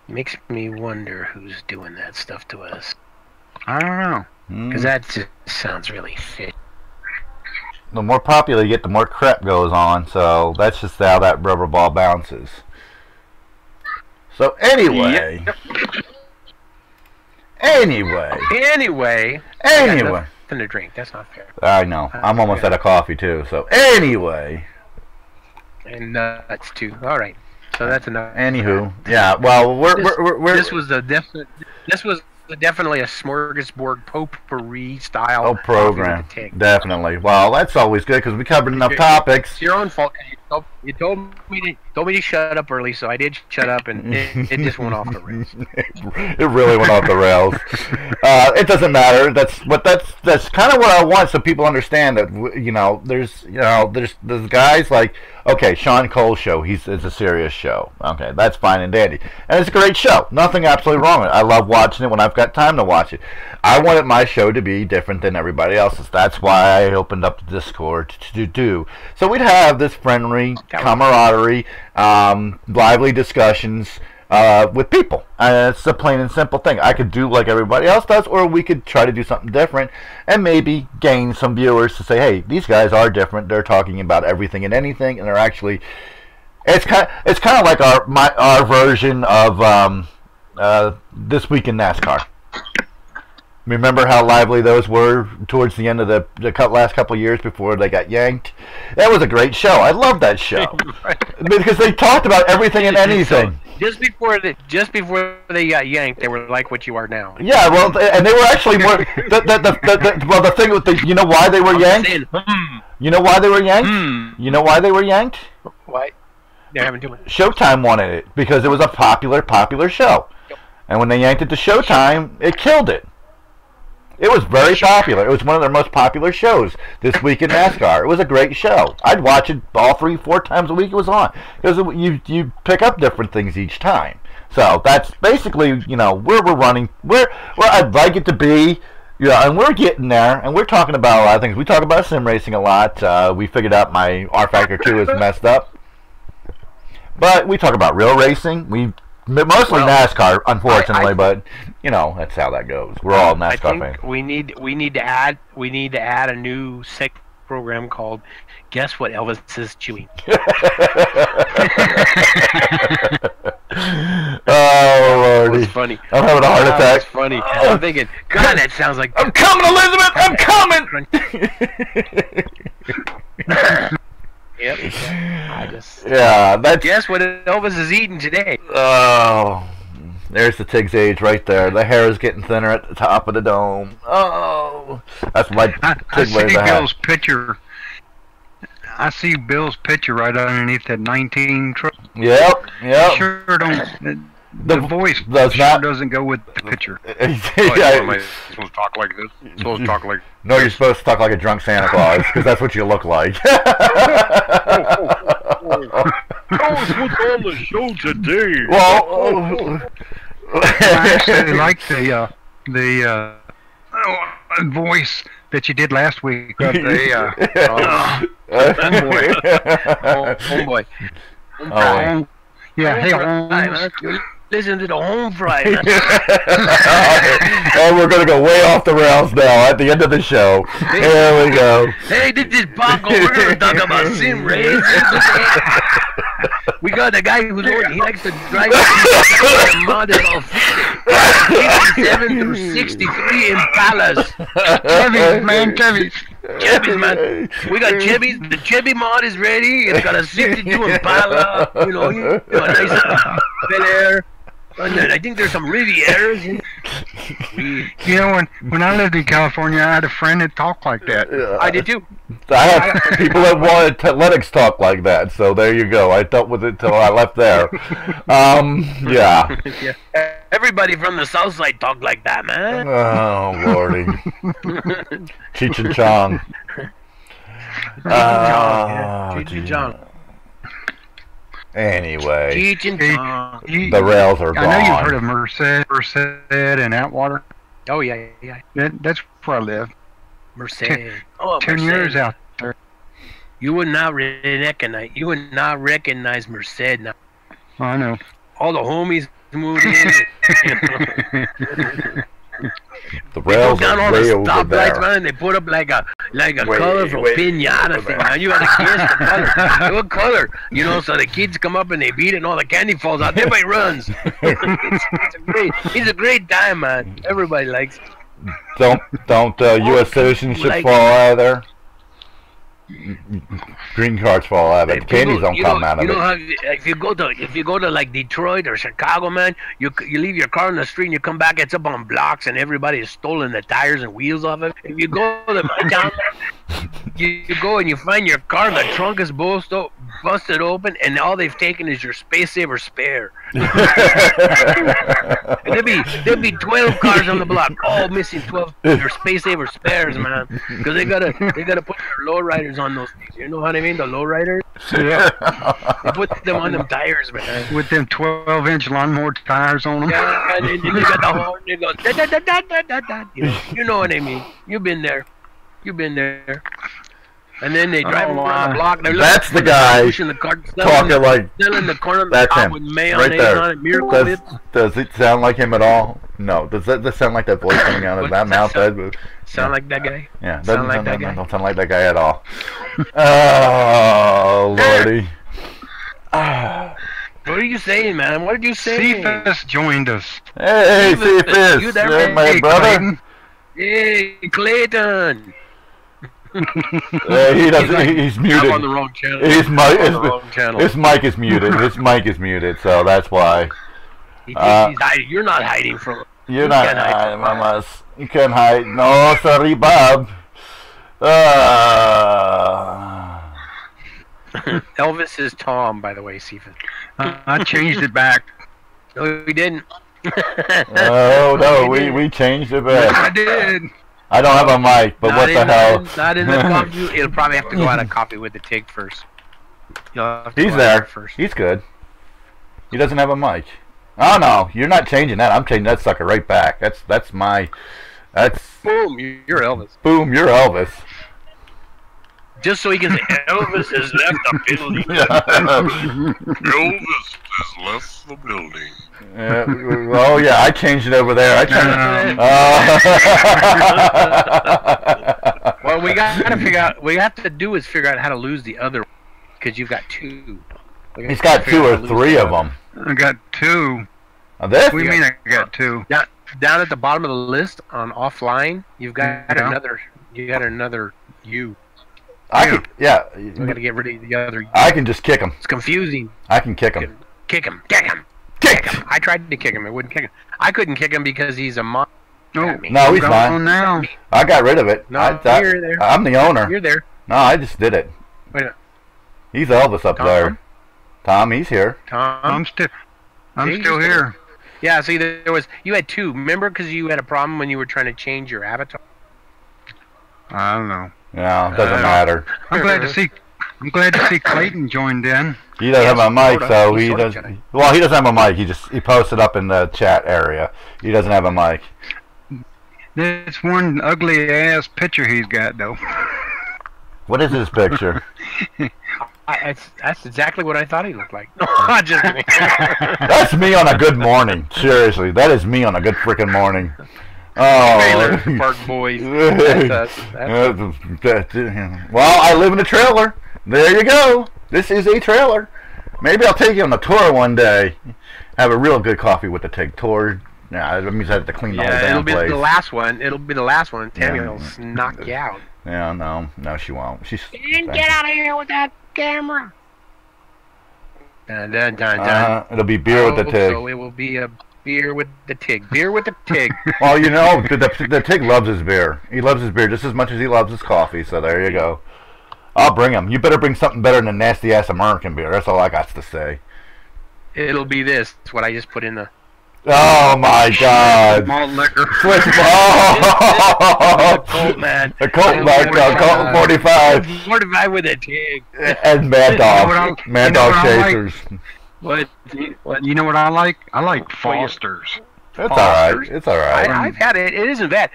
Makes me wonder who's doing that stuff to us. I don't know. Because that just sounds really fit. The more popular you get, the more crap goes on. So that's just how that rubber ball bounces. So anyway. Anyway. Nothing to drink. That's not fair. I know. I'm almost out of coffee too. So anyway. And nuts too. All right. So that's enough. Anywho, yeah. Well, we're this was a definite. This was definitely a smorgasbord potpourri style program. Tigg. Definitely. Well, that's always good because we covered enough topics. It's your own fault. You told me to shut up early, so I did shut up, and it just went off the rails. It really went off the rails. It doesn't matter. That's kind of what I want, so people understand that there's guys like, okay, Sean Cole's show. It's a serious show. Okay, that's fine and dandy, and it's a great show. Nothing absolutely wrong with it. I love watching it when I've got time to watch it. I wanted my show to be different than everybody else's. That's why I opened up the Discord to do. So we'd have this friendly camaraderie, lively discussions with people. It's a plain and simple thing. I could do like everybody else does, or we could try to do something different and maybe gain some viewers to say, hey, these guys are different. They're talking about everything and anything, and they're actually. It's kind of like our version of This Week in NASCAR. Remember how lively those were towards the end of the last couple of years before they got yanked? That was a great show. I love that show because they talked about everything and anything. Just before they got yanked, they were like what you are now. Yeah, well, and they were actually more. The thing with you know why they were yanked? You know why they were yanked? You know why they were yanked? Why? They're having too much. Showtime wanted it because it was a popular show, and when they yanked it to Showtime, it killed it. It was very popular. It was one of their most popular shows, This Week in NASCAR. It was a great show. I'd watch it all 3-4 times a week it was on. Because you pick up different things each time. So that's basically, where we're running, where I'd like it to be. And we're getting there, and we're talking about a lot of things. We talk about sim racing a lot. We figured out my R Factor 2 is messed up. But we talk about real racing. Mostly NASCAR, unfortunately, but that's how that goes. We're all NASCAR fans. We need to add a new sick program called "Guess What Elvis is Chewing." Oh Lordy, that's funny. I'm having a heart attack. That's funny. I'm thinking, God, that sounds like. I'm coming, Elizabeth. I'm coming. Yep. Guess what Elvis is eating today. Oh, there's the Tigg's age right there. The hair is getting thinner at the top of the dome. Oh, that's my I see Bill's picture. I see Bill's picture right underneath that 19 truck. Yep. Sure don't. The voice doesn't go with the picture. Am I supposed to talk like this? No, you're supposed to talk like a drunk Santa Claus, because that's what you look like. What's on the show today? Well, I actually like the voice that you did last week. Homeboy. Yeah, hey, listen to the home fry. And we're gonna go way off the rails now at the end of the show. Here we go. Hey, this is Paco. We're gonna talk about sim racing. We got a guy who's he likes to drive a model of 57 through 63 Impalas. Chevys, man, Chevys. Chevys, man. We got Chevys. The Chevy mod is ready. It's got a 62 Impala. A nice Bel Air. I think there's some Rivieras. When I lived in California, I had a friend that talked like that. I did too. I had people that wanted Lennox talk like that, so there you go. I dealt with it till I left there. Yeah. Everybody from the south side talked like that, man. Oh, Lordy. Cheech and Chong. Cheech and Chong. Anyway, the rails are gone. I know you've heard of Merced and Atwater. Oh yeah. That's where I live. Merced. 10 years out there. You would not recognize Merced now. Oh, I know. All the homies moved in. The rails down are all way the over stoplights, there. man. They put up like a colorful pinata thing. Man. You gotta guess the color. What color? So the kids come up and they beat it, and all the candy falls out. Everybody runs. It's a great time, man. Everybody likes it. Don't U.S. citizenship fall out of there? Green cards fall out of it. The candies don't come out of it. If you go to like Detroit or Chicago, man, you leave your car on the street and you come back, it's up on blocks and everybody has stolen the tires and wheels off it. If you go to my town, you go and you find your car, the trunk is busted open, and all they've taken is your Space Saver spare. And there'll be 12 cars on the block, all missing 12 your Space Saver spares, man, because they gotta put their lowriders on those things. You know what I mean? The lowriders. Yeah. They put them on them tires, man. With them 12-inch lawnmower tires on them. Yeah, and then they got the horn. It goes da da da da da da. You know what I mean? You've been there. And then they drive around the block. That's the guy talking like selling the corner that's him with right there. On it, Miracle Whip. Does it sound like him at all? No. Does that sound like that voice coming out of that mouth? Sound like that guy? Yeah. Sound like that guy? Don't sound like that guy at all. Oh lordy. What are you saying, man? What did you say? Cephas joined us. Hey, Cephas. You there, hey, my brother. Clayton. Hey, Clayton. He's muted. I'm on the wrong channel. His mic is muted. His mic is muted, so that's why. He's hiding. You're not hiding from him. You're not hiding from us. You can't hide. No, sorry, Bob. Elvis is Tom, by the way, Cephas. I changed it back. No, we didn't. Oh no, we changed it back. I did. I don't have a mic, but what the hell? Not in the coffee. It'll probably have to go out of coffee with the Tigg first. He's there. He's good. He doesn't have a mic. Oh no, you're not changing that. I'm changing that sucker right back. That's my. Boom. You're Elvis. Boom. You're Elvis. Just so he can say Elvis has left the building. Elvis has left the building. Oh yeah, I changed it over there. Well, we gotta figure out. What we have to do is figure out how to lose the other, because you've got two. He's got 2 or 3 of them. I got 2. This? What do you mean I got 2? Down at the bottom of the list on offline, you've got another. You got another you. We gotta get rid of the other. I can just kick him. It's confusing. I can kick him. Kick him. I tried to kick him. It wouldn't kick him. I couldn't kick him because he's a mon. No, he's fine. Now. I got rid of it. No, you're there. I'm the owner. You're there. No, I just did it. Wait a minute. He's Elvis up there. Tom, he's here. Tom, I'm still here. Yeah. See, you had 2. Remember, because you had a problem when you were trying to change your avatar. I don't know. No, it doesn't matter. I'm glad to see Clayton joined in. He doesn't have a mic, so he doesn't. Well, he doesn't have a mic. He posted up in the chat area. He doesn't have a mic. There's one ugly ass picture he's got though. What is his picture? That's exactly what I thought he looked like. No, I'm just kidding. That's me on a good morning. Seriously, that is me on a good freaking morning. Oh, Park Boys. That's well, I live in a trailer. There you go. This is a trailer. Maybe I'll take you on a tour one day. Have a real good coffee with the Tigg tour. Yeah, that means I have to clean the whole damn place. It'll be the last one. It'll be the last one. Tammy will knock you out. Yeah, no, she won't. Get out of here with that camera. It'll be beer with the Tigg. So it will be a beer with the Tigg. Beer with the Tigg. Well, you know, the Tigg loves his beer. He loves his beer just as much as he loves his coffee. So there you go. I'll bring him. You better bring something better than nasty ass American beer. That's all I got to say. It'll be this. It's what I just put in the. Oh my God! Malt liquor. A Colt, man. A Colt, Colt 45. 45 with a Tigg. And Mad Dog. Mad Dog Chasers. What? You know what I like? I like Foster's. It's alright. It's alright. I've had it. It isn't bad.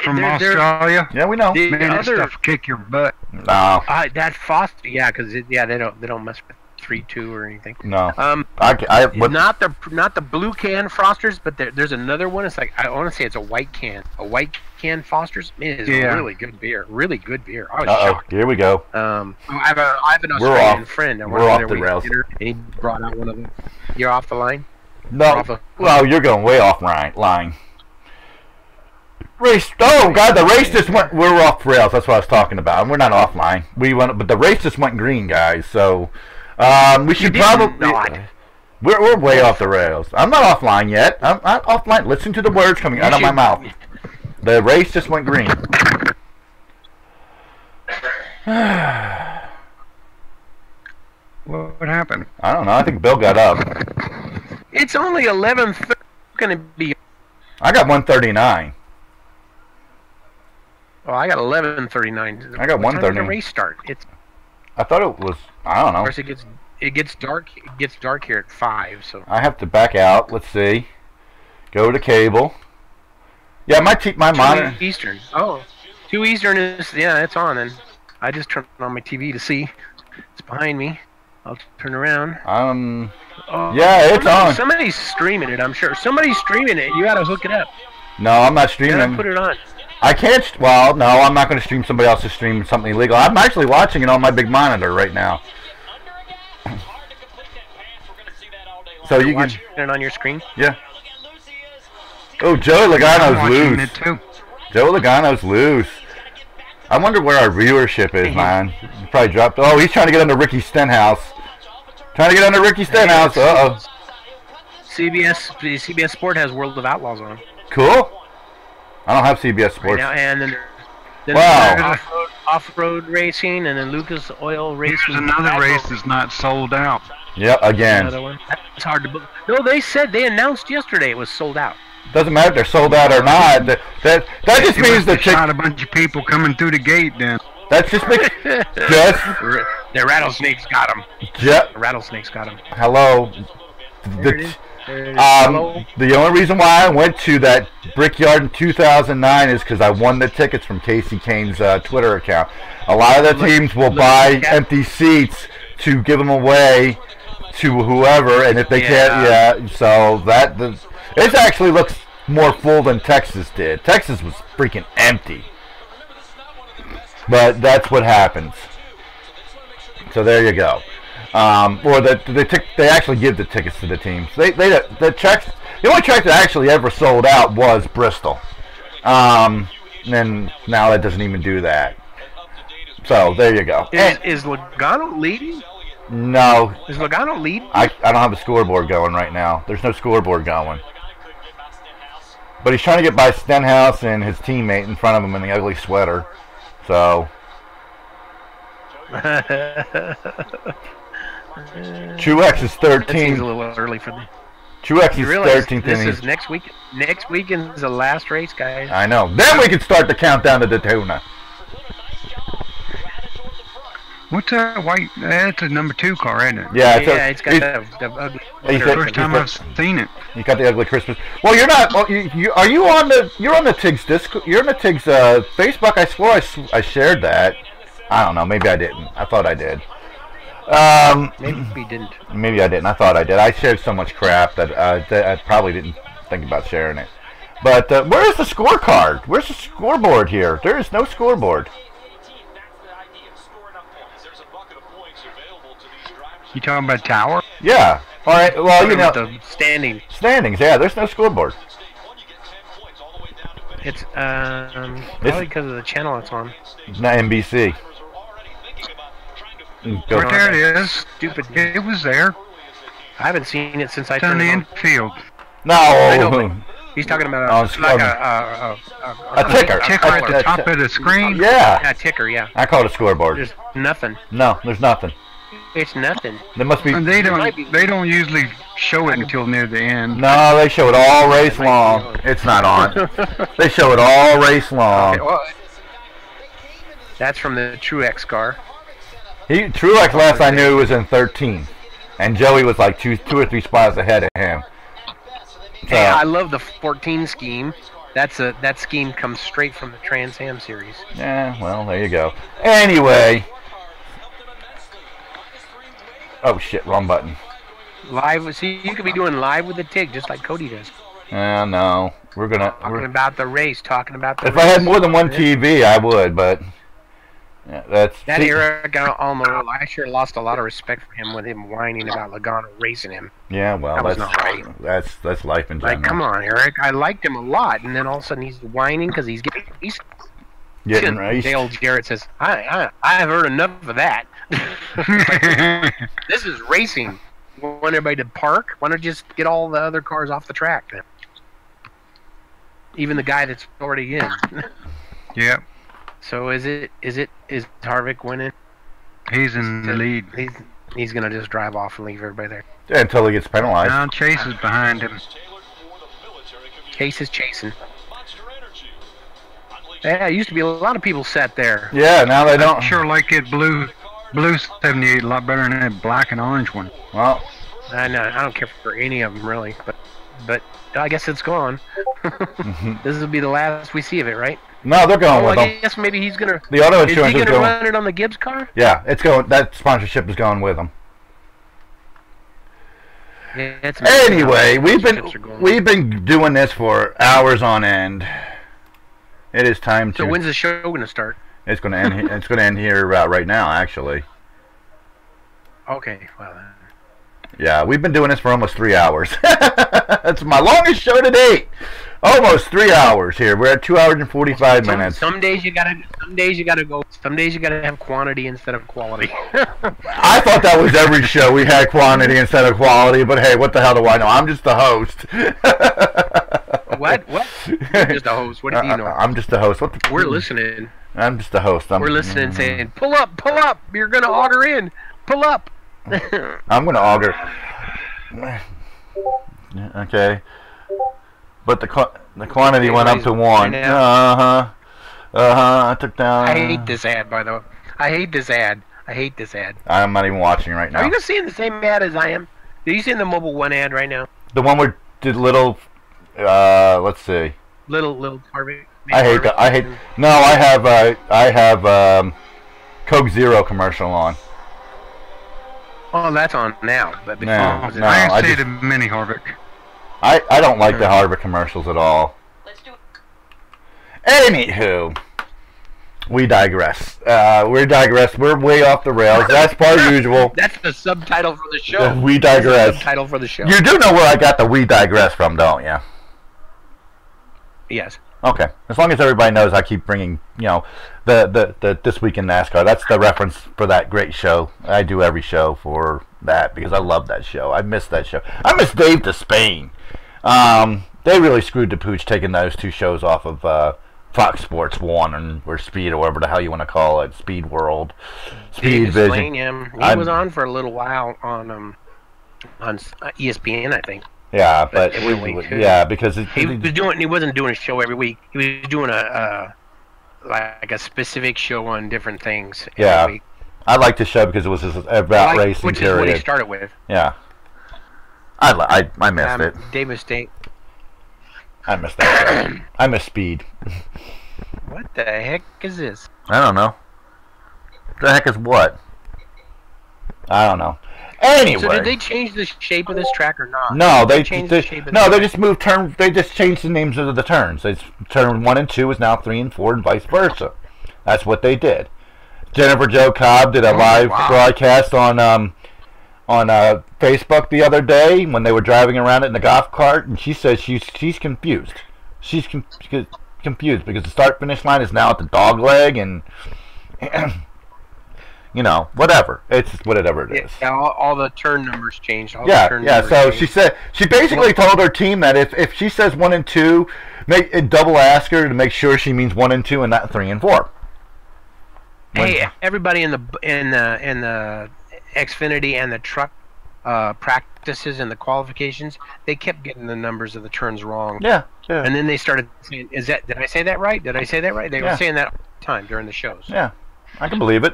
From Australia? Yeah, we know. Man, that stuff kick your butt. No. That Foster, yeah, because they don't mess with 3.2 or anything. No. Not the blue can Fosters, but there's another one. It's like, I want to say it's a white can. A white can Fosters. Man, it's really good beer. Really good beer. I was shocked. Here we go. I have an Australian friend. We're off the rails. And he brought out one of them. You're off the line? No. Well, you're going way off line. Race. Oh God, the race just went. We're off rails. That's what I was talking about. We're not offline. We went, but the race just went green, guys. So we should probably. We're way off the rails. I'm not offline yet. I'm not offline. Listen to the words coming out of my mouth. The race just went green. What happened? I don't know. I think Bill got up. It's only 11:30. Gonna be. I got 139. Oh, I got 11:39. I got 1:30. What time did the race start? I thought it was. I don't know. Of course, it gets dark. It gets dark here at 5. So I have to back out. Let's see. Go to cable. Yeah, my monitor. 2 Eastern. Oh, 2 Eastern is it's on. And I just turned on my TV to see. It's behind me. I'll turn around. Yeah, it's on. Somebody's streaming it. I'm sure somebody's streaming it. You gotta hook it up. No, I'm not streaming. You gotta put it on. I can't. Well, no, I'm not going to stream somebody else's stream something illegal. I'm actually watching it on my big monitor right now. So you can watch it on your screen. Yeah. Oh, Joey Logano's loose. It too. Joey Logano's loose. I wonder where our viewership is, man. He probably dropped. Oh, he's trying to get under Ricky Stenhouse. Trying to get under Ricky Stenhouse. Uh-oh. CBS Sport has World of Outlaws on. Cool. I don't have CBS Sports. Right now, and then wow. Off-road racing, and then Lucas Oil Racing. There's another race that's not sold out. Yep, again. Another one. It's hard to book. No, they announced yesterday it was sold out. Doesn't matter if they're sold out or not. That just means the not a bunch of people coming through the gate then. That just makes the rattlesnakes got them. The rattlesnakes got them. Hello. The only reason why I went to that Brickyard in 2009 is because I won the tickets from Casey Kane's Twitter account. A lot of the teams will buy empty seats to give them away to whoever, and if they can't, so it actually looks more full than Texas did. Texas was freaking empty, but that's what happens. So there you go. Or they actually give the tickets to the teams. The only track that actually ever sold out was Bristol. And now that doesn't even do that. So there you go. Is Logano leading? No. Is Logano leading? I don't have a scoreboard going right now. There's no scoreboard going. But he's trying to get by Stenhouse and his teammate in front of him in the ugly sweater. So. Truex is 13th. That seems a little early for me. Truex is 13th. This is next week. Next weekend is the last race, guys. I know. Then we can start the countdown to Daytona. What's that white? That's a number 2 car, isn't it? Yeah, it's got the ugly. First time I've seen it. You got the ugly Christmas. Well, you're not. Well, you're on the Tigg's Discord. You're on the Tigg's Facebook. I swore I shared that. I don't know. Maybe I didn't. I thought I did. Maybe you didn't. Maybe I didn't. I thought I did. I shared so much crap that I probably didn't think about sharing it. But where's the scorecard? Where's the scoreboard here? There is no scoreboard. You talking about tower? Yeah. All right. Well, you know the standings. Standings. Yeah. There's no scoreboard. It's probably because of the channel it's on. It's not NBC. Right there it is. Stupid. It was there. I haven't seen it since I turned turned the it on. infield. No. I know, he's talking about a ticker. Ticker at the top of the screen. Yeah. A ticker. Yeah. I call it a scoreboard. There's nothing. No, there's nothing. It's nothing. There must be. And they don't usually show it until near the end. No, they show it all race long. It's not on. They show it all race long. Okay, well, that's from the Truex car. Truex last I knew was in 13th, and Joey was like two or three spots ahead of him. So, hey, I love the 14 scheme. That scheme comes straight from the Trans Am series. Yeah, well, there you go. Anyway. Oh shit, wrong button. Live. See, you could be doing live with the Tigg just like Cody does. No, talking about the race. Talking about the. If I had more than one TV, I would, but Yeah, that's That Eric Almirola, I sure lost a lot of respect for him with him whining about Logano racing him. Yeah, well, That was that's not right. that's life in general. Like, come on, Eric. I liked him a lot, and then all of a sudden he's whining because he's getting raced. Getting raced. Dale Jarrett says, I've heard enough of that. This is racing. Want everybody to park? Why don't you just get all the other cars off the track then? Even the guy that's already in. Yep. So is Harvick winning? He's in the lead. He's gonna just drive off and leave everybody there. Yeah, until he gets penalized. Now Chase is behind him. Chase is chasing. Yeah, it used to be a lot of people sat there. Yeah, now they don't. I sure like it blue 78 a lot better than that black and orange one. Well, I know. I don't care for any of them really, but I guess it's gone. This will be the last we see of it, right? No, they're going with I them. guess maybe he's gonna. The auto Is he insurance is gonna going. run it on the Gibbs car? Yeah, it's going. That sponsorship is going with them. Yeah. It's Anyway, we've been doing this for hours on end. It is time to. So when's the show gonna start? It's going to end. It's going to end here right now, actually. Okay. Well. Yeah, we've been doing this for almost 3 hours. That's my longest show to date. Almost 3 hours here. We're at 2 hours and 45 minutes. Some days you gotta go. Some days you gotta have quantity instead of quality. I thought that was every show. We had quantity instead of quality, but hey, what the hell do I know? I'm just the host. What? You're just a host. What do you know? I'm just the host. We're listening. I'm just the host. We're listening, saying, "Pull up! You're gonna auger in. Pull up." I'm gonna auger. Okay. But the quantity went up to 1. I took down. I hate this ad, by the way. I hate this ad. I'm not even watching right now. Are you seeing the same ad as I am? Are you seeing the Mobile One ad right now? The one where did little. Let's see. Little Harvey. I hate that. I hate. No, I have Coke Zero commercial on. Oh, that's on now. But No, I see the mini Harvick. I don't like the Harvick commercials at all. Let's do it. Anywho, we digress. We digress. We're way off the rails. That's per usual. That's the subtitle for the show. We digress. That's the subtitle for the show. You do know where I got the "we digress" from, don't you? Yes. Okay. As long as everybody knows, I keep bringing, the This Week in NASCAR. That's the reference for that great show. I do every show for that because I love that show. I miss that show. I miss Dave Despain. They really screwed the pooch taking those 2 shows off of Fox Sports 1 or Speed or whatever the hell you want to call it, Speed World, Speed Vision. He was on for a little while on ESPN, I think. Yeah, but because he was doing. He wasn't doing a show every week. He was doing like a specific show on different things. Every week. I liked the show because it was about racing. Which is what he started with. Yeah. I missed it. Davis State. I missed that show. I miss Speed. What the heck is this? I don't know. The heck is what? I don't know. Anyway. So did they change the shape of this track or not? No, they changed they, the shape of no, the they track? just moved turn. They just changed the names of the turns. Turn 1 and 2 is now 3 and 4, and vice versa. That's what they did. Jennifer Jo Cobb did a live broadcast on Facebook the other day when they were driving around it in the golf cart, and she says she's confused. She's confused because the start-finish line is now at the dog leg, and whatever. It's whatever it is. Yeah, all the turn numbers changed. So she basically told her team that if she says 1 and 2, double ask her to make sure she means 1 and 2 and not 3 and 4. Hey, everybody in the Xfinity and the truck practices and the qualifications, they kept getting the numbers of the turns wrong. Yeah. And then they started saying, did I say that right? Did I say that right? They were saying that all the time during the shows. Yeah, I can believe it.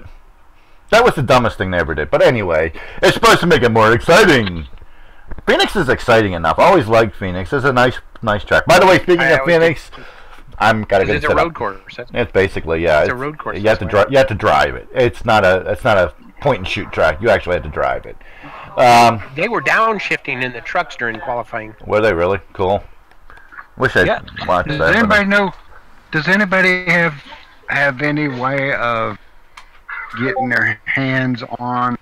That was the dumbest thing they ever did. But anyway, it's supposed to make it more exciting. Phoenix is exciting enough. I always liked Phoenix. It's a nice track. By the way, speaking of Phoenix, I'm gotta get it set up. It's a road course. It's basically It's a road course. You have to drive it. It's not a point and shoot track. You actually have to drive it. They were downshifting in the trucks during qualifying. Were they really? Cool. Wish I'd watched that. Does anybody have any way of getting their hands on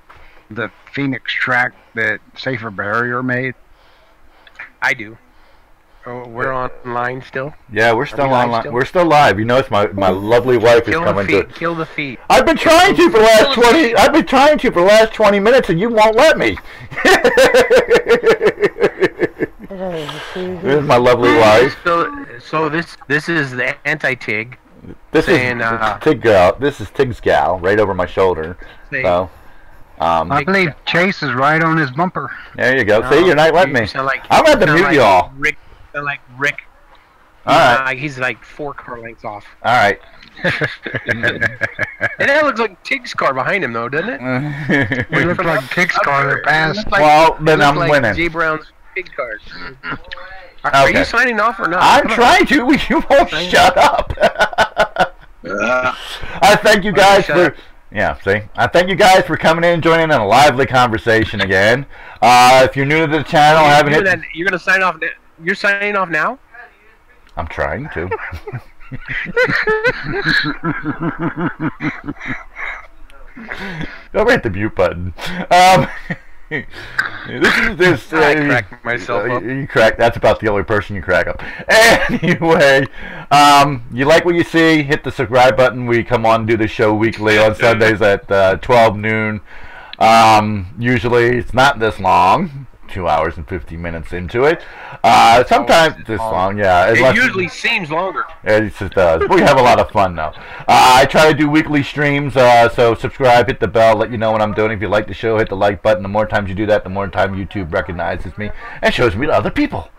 the Phoenix track that Safer Barrier made? I do. Oh, we're online still. Yeah, we're still live online. still? We're still live. You know, it's my lovely wife is Kill the coming to. feed. Kill the feed. I've been trying to for the last 20. I've been trying to for the last 20 minutes, and you won't let me. This is my lovely wife. So this is the anti-Tig. This saying, is Tigg gal. This is Tigg's gal, right over my shoulder. So, I believe Chase is right on his bumper. there you go. See, you're not letting me. Like, I'm going to have to mute y'all. Rick, sound like Rick. All right. He's like 4 car lengths off. All right. And that looks like Tigg's car behind him, though, doesn't it? It looks like Tigg's car that passed. Well, then I'm winning. Jay Brown's Tig cars. Are you signing off or not? I'm trying to. You won't shut up. I thank you guys for. Yeah, see? I thank you guys for coming in and joining in a lively conversation again. If you're new to the channel, haven't hit... You're going to sign off. You're signing off now? I'm trying to. Don't hit the mute button. This I cracked myself up. You crack. That's about the only person you crack up. Anyway, you like what you see? Hit the subscribe button. We come on and do the show weekly on Sundays at 12 noon. Usually it's not this long. 2 hours and 50 minutes into it. Sometimes this long, yeah. It usually seems longer. It just does. We have a lot of fun though. I try to do weekly streams, so subscribe, hit the bell, let you know what I'm doing. If you like the show, hit the like button. The more times you do that, the more time YouTube recognizes me and shows me to other people.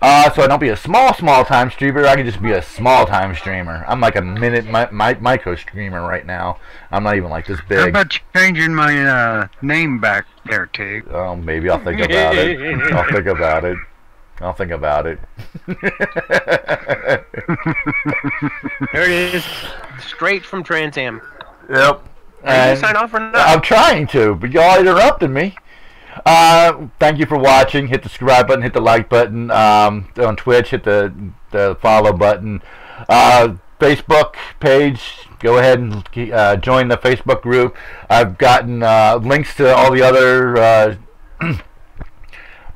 So I don't be a small time streamer. I can just be a small time streamer. I'm like a minute micro streamer right now. I'm not even like this big. How about changing my name back there, Tig? Oh, maybe I'll think about it. I'll think about it. I'll think about it. There it is. Straight from Trans Am. Yep. Are you sign off or not? I'm trying to, but y'all interrupted me. Thank you for watching. Hit the subscribe button, hit the like button. On Twitch, hit the follow button. Facebook page, go ahead and join the Facebook group. I've gotten links to all the other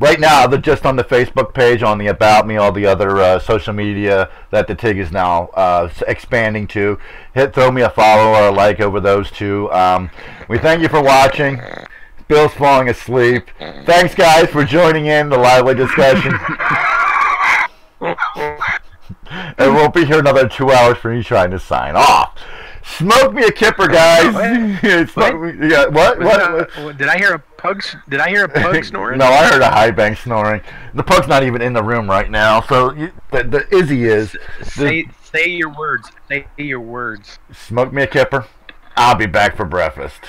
right now, they're just on the Facebook page, on the About Me, all the other social media that the Tigg is now expanding to. Throw me a follow or a like over those two. We thank you for watching. Bill's falling asleep. Thanks, guys, for joining in the lively discussion. And we'll be here another 2 hours for me trying to sign off. Smoke me a kipper, guys. What? Did I hear a pug? Did I hear a pug snoring? No, I heard a high bank snoring. The pug's not even in the room right now. So the Izzy is. Say your words. Say your words. Smoke me a kipper. I'll be back for breakfast.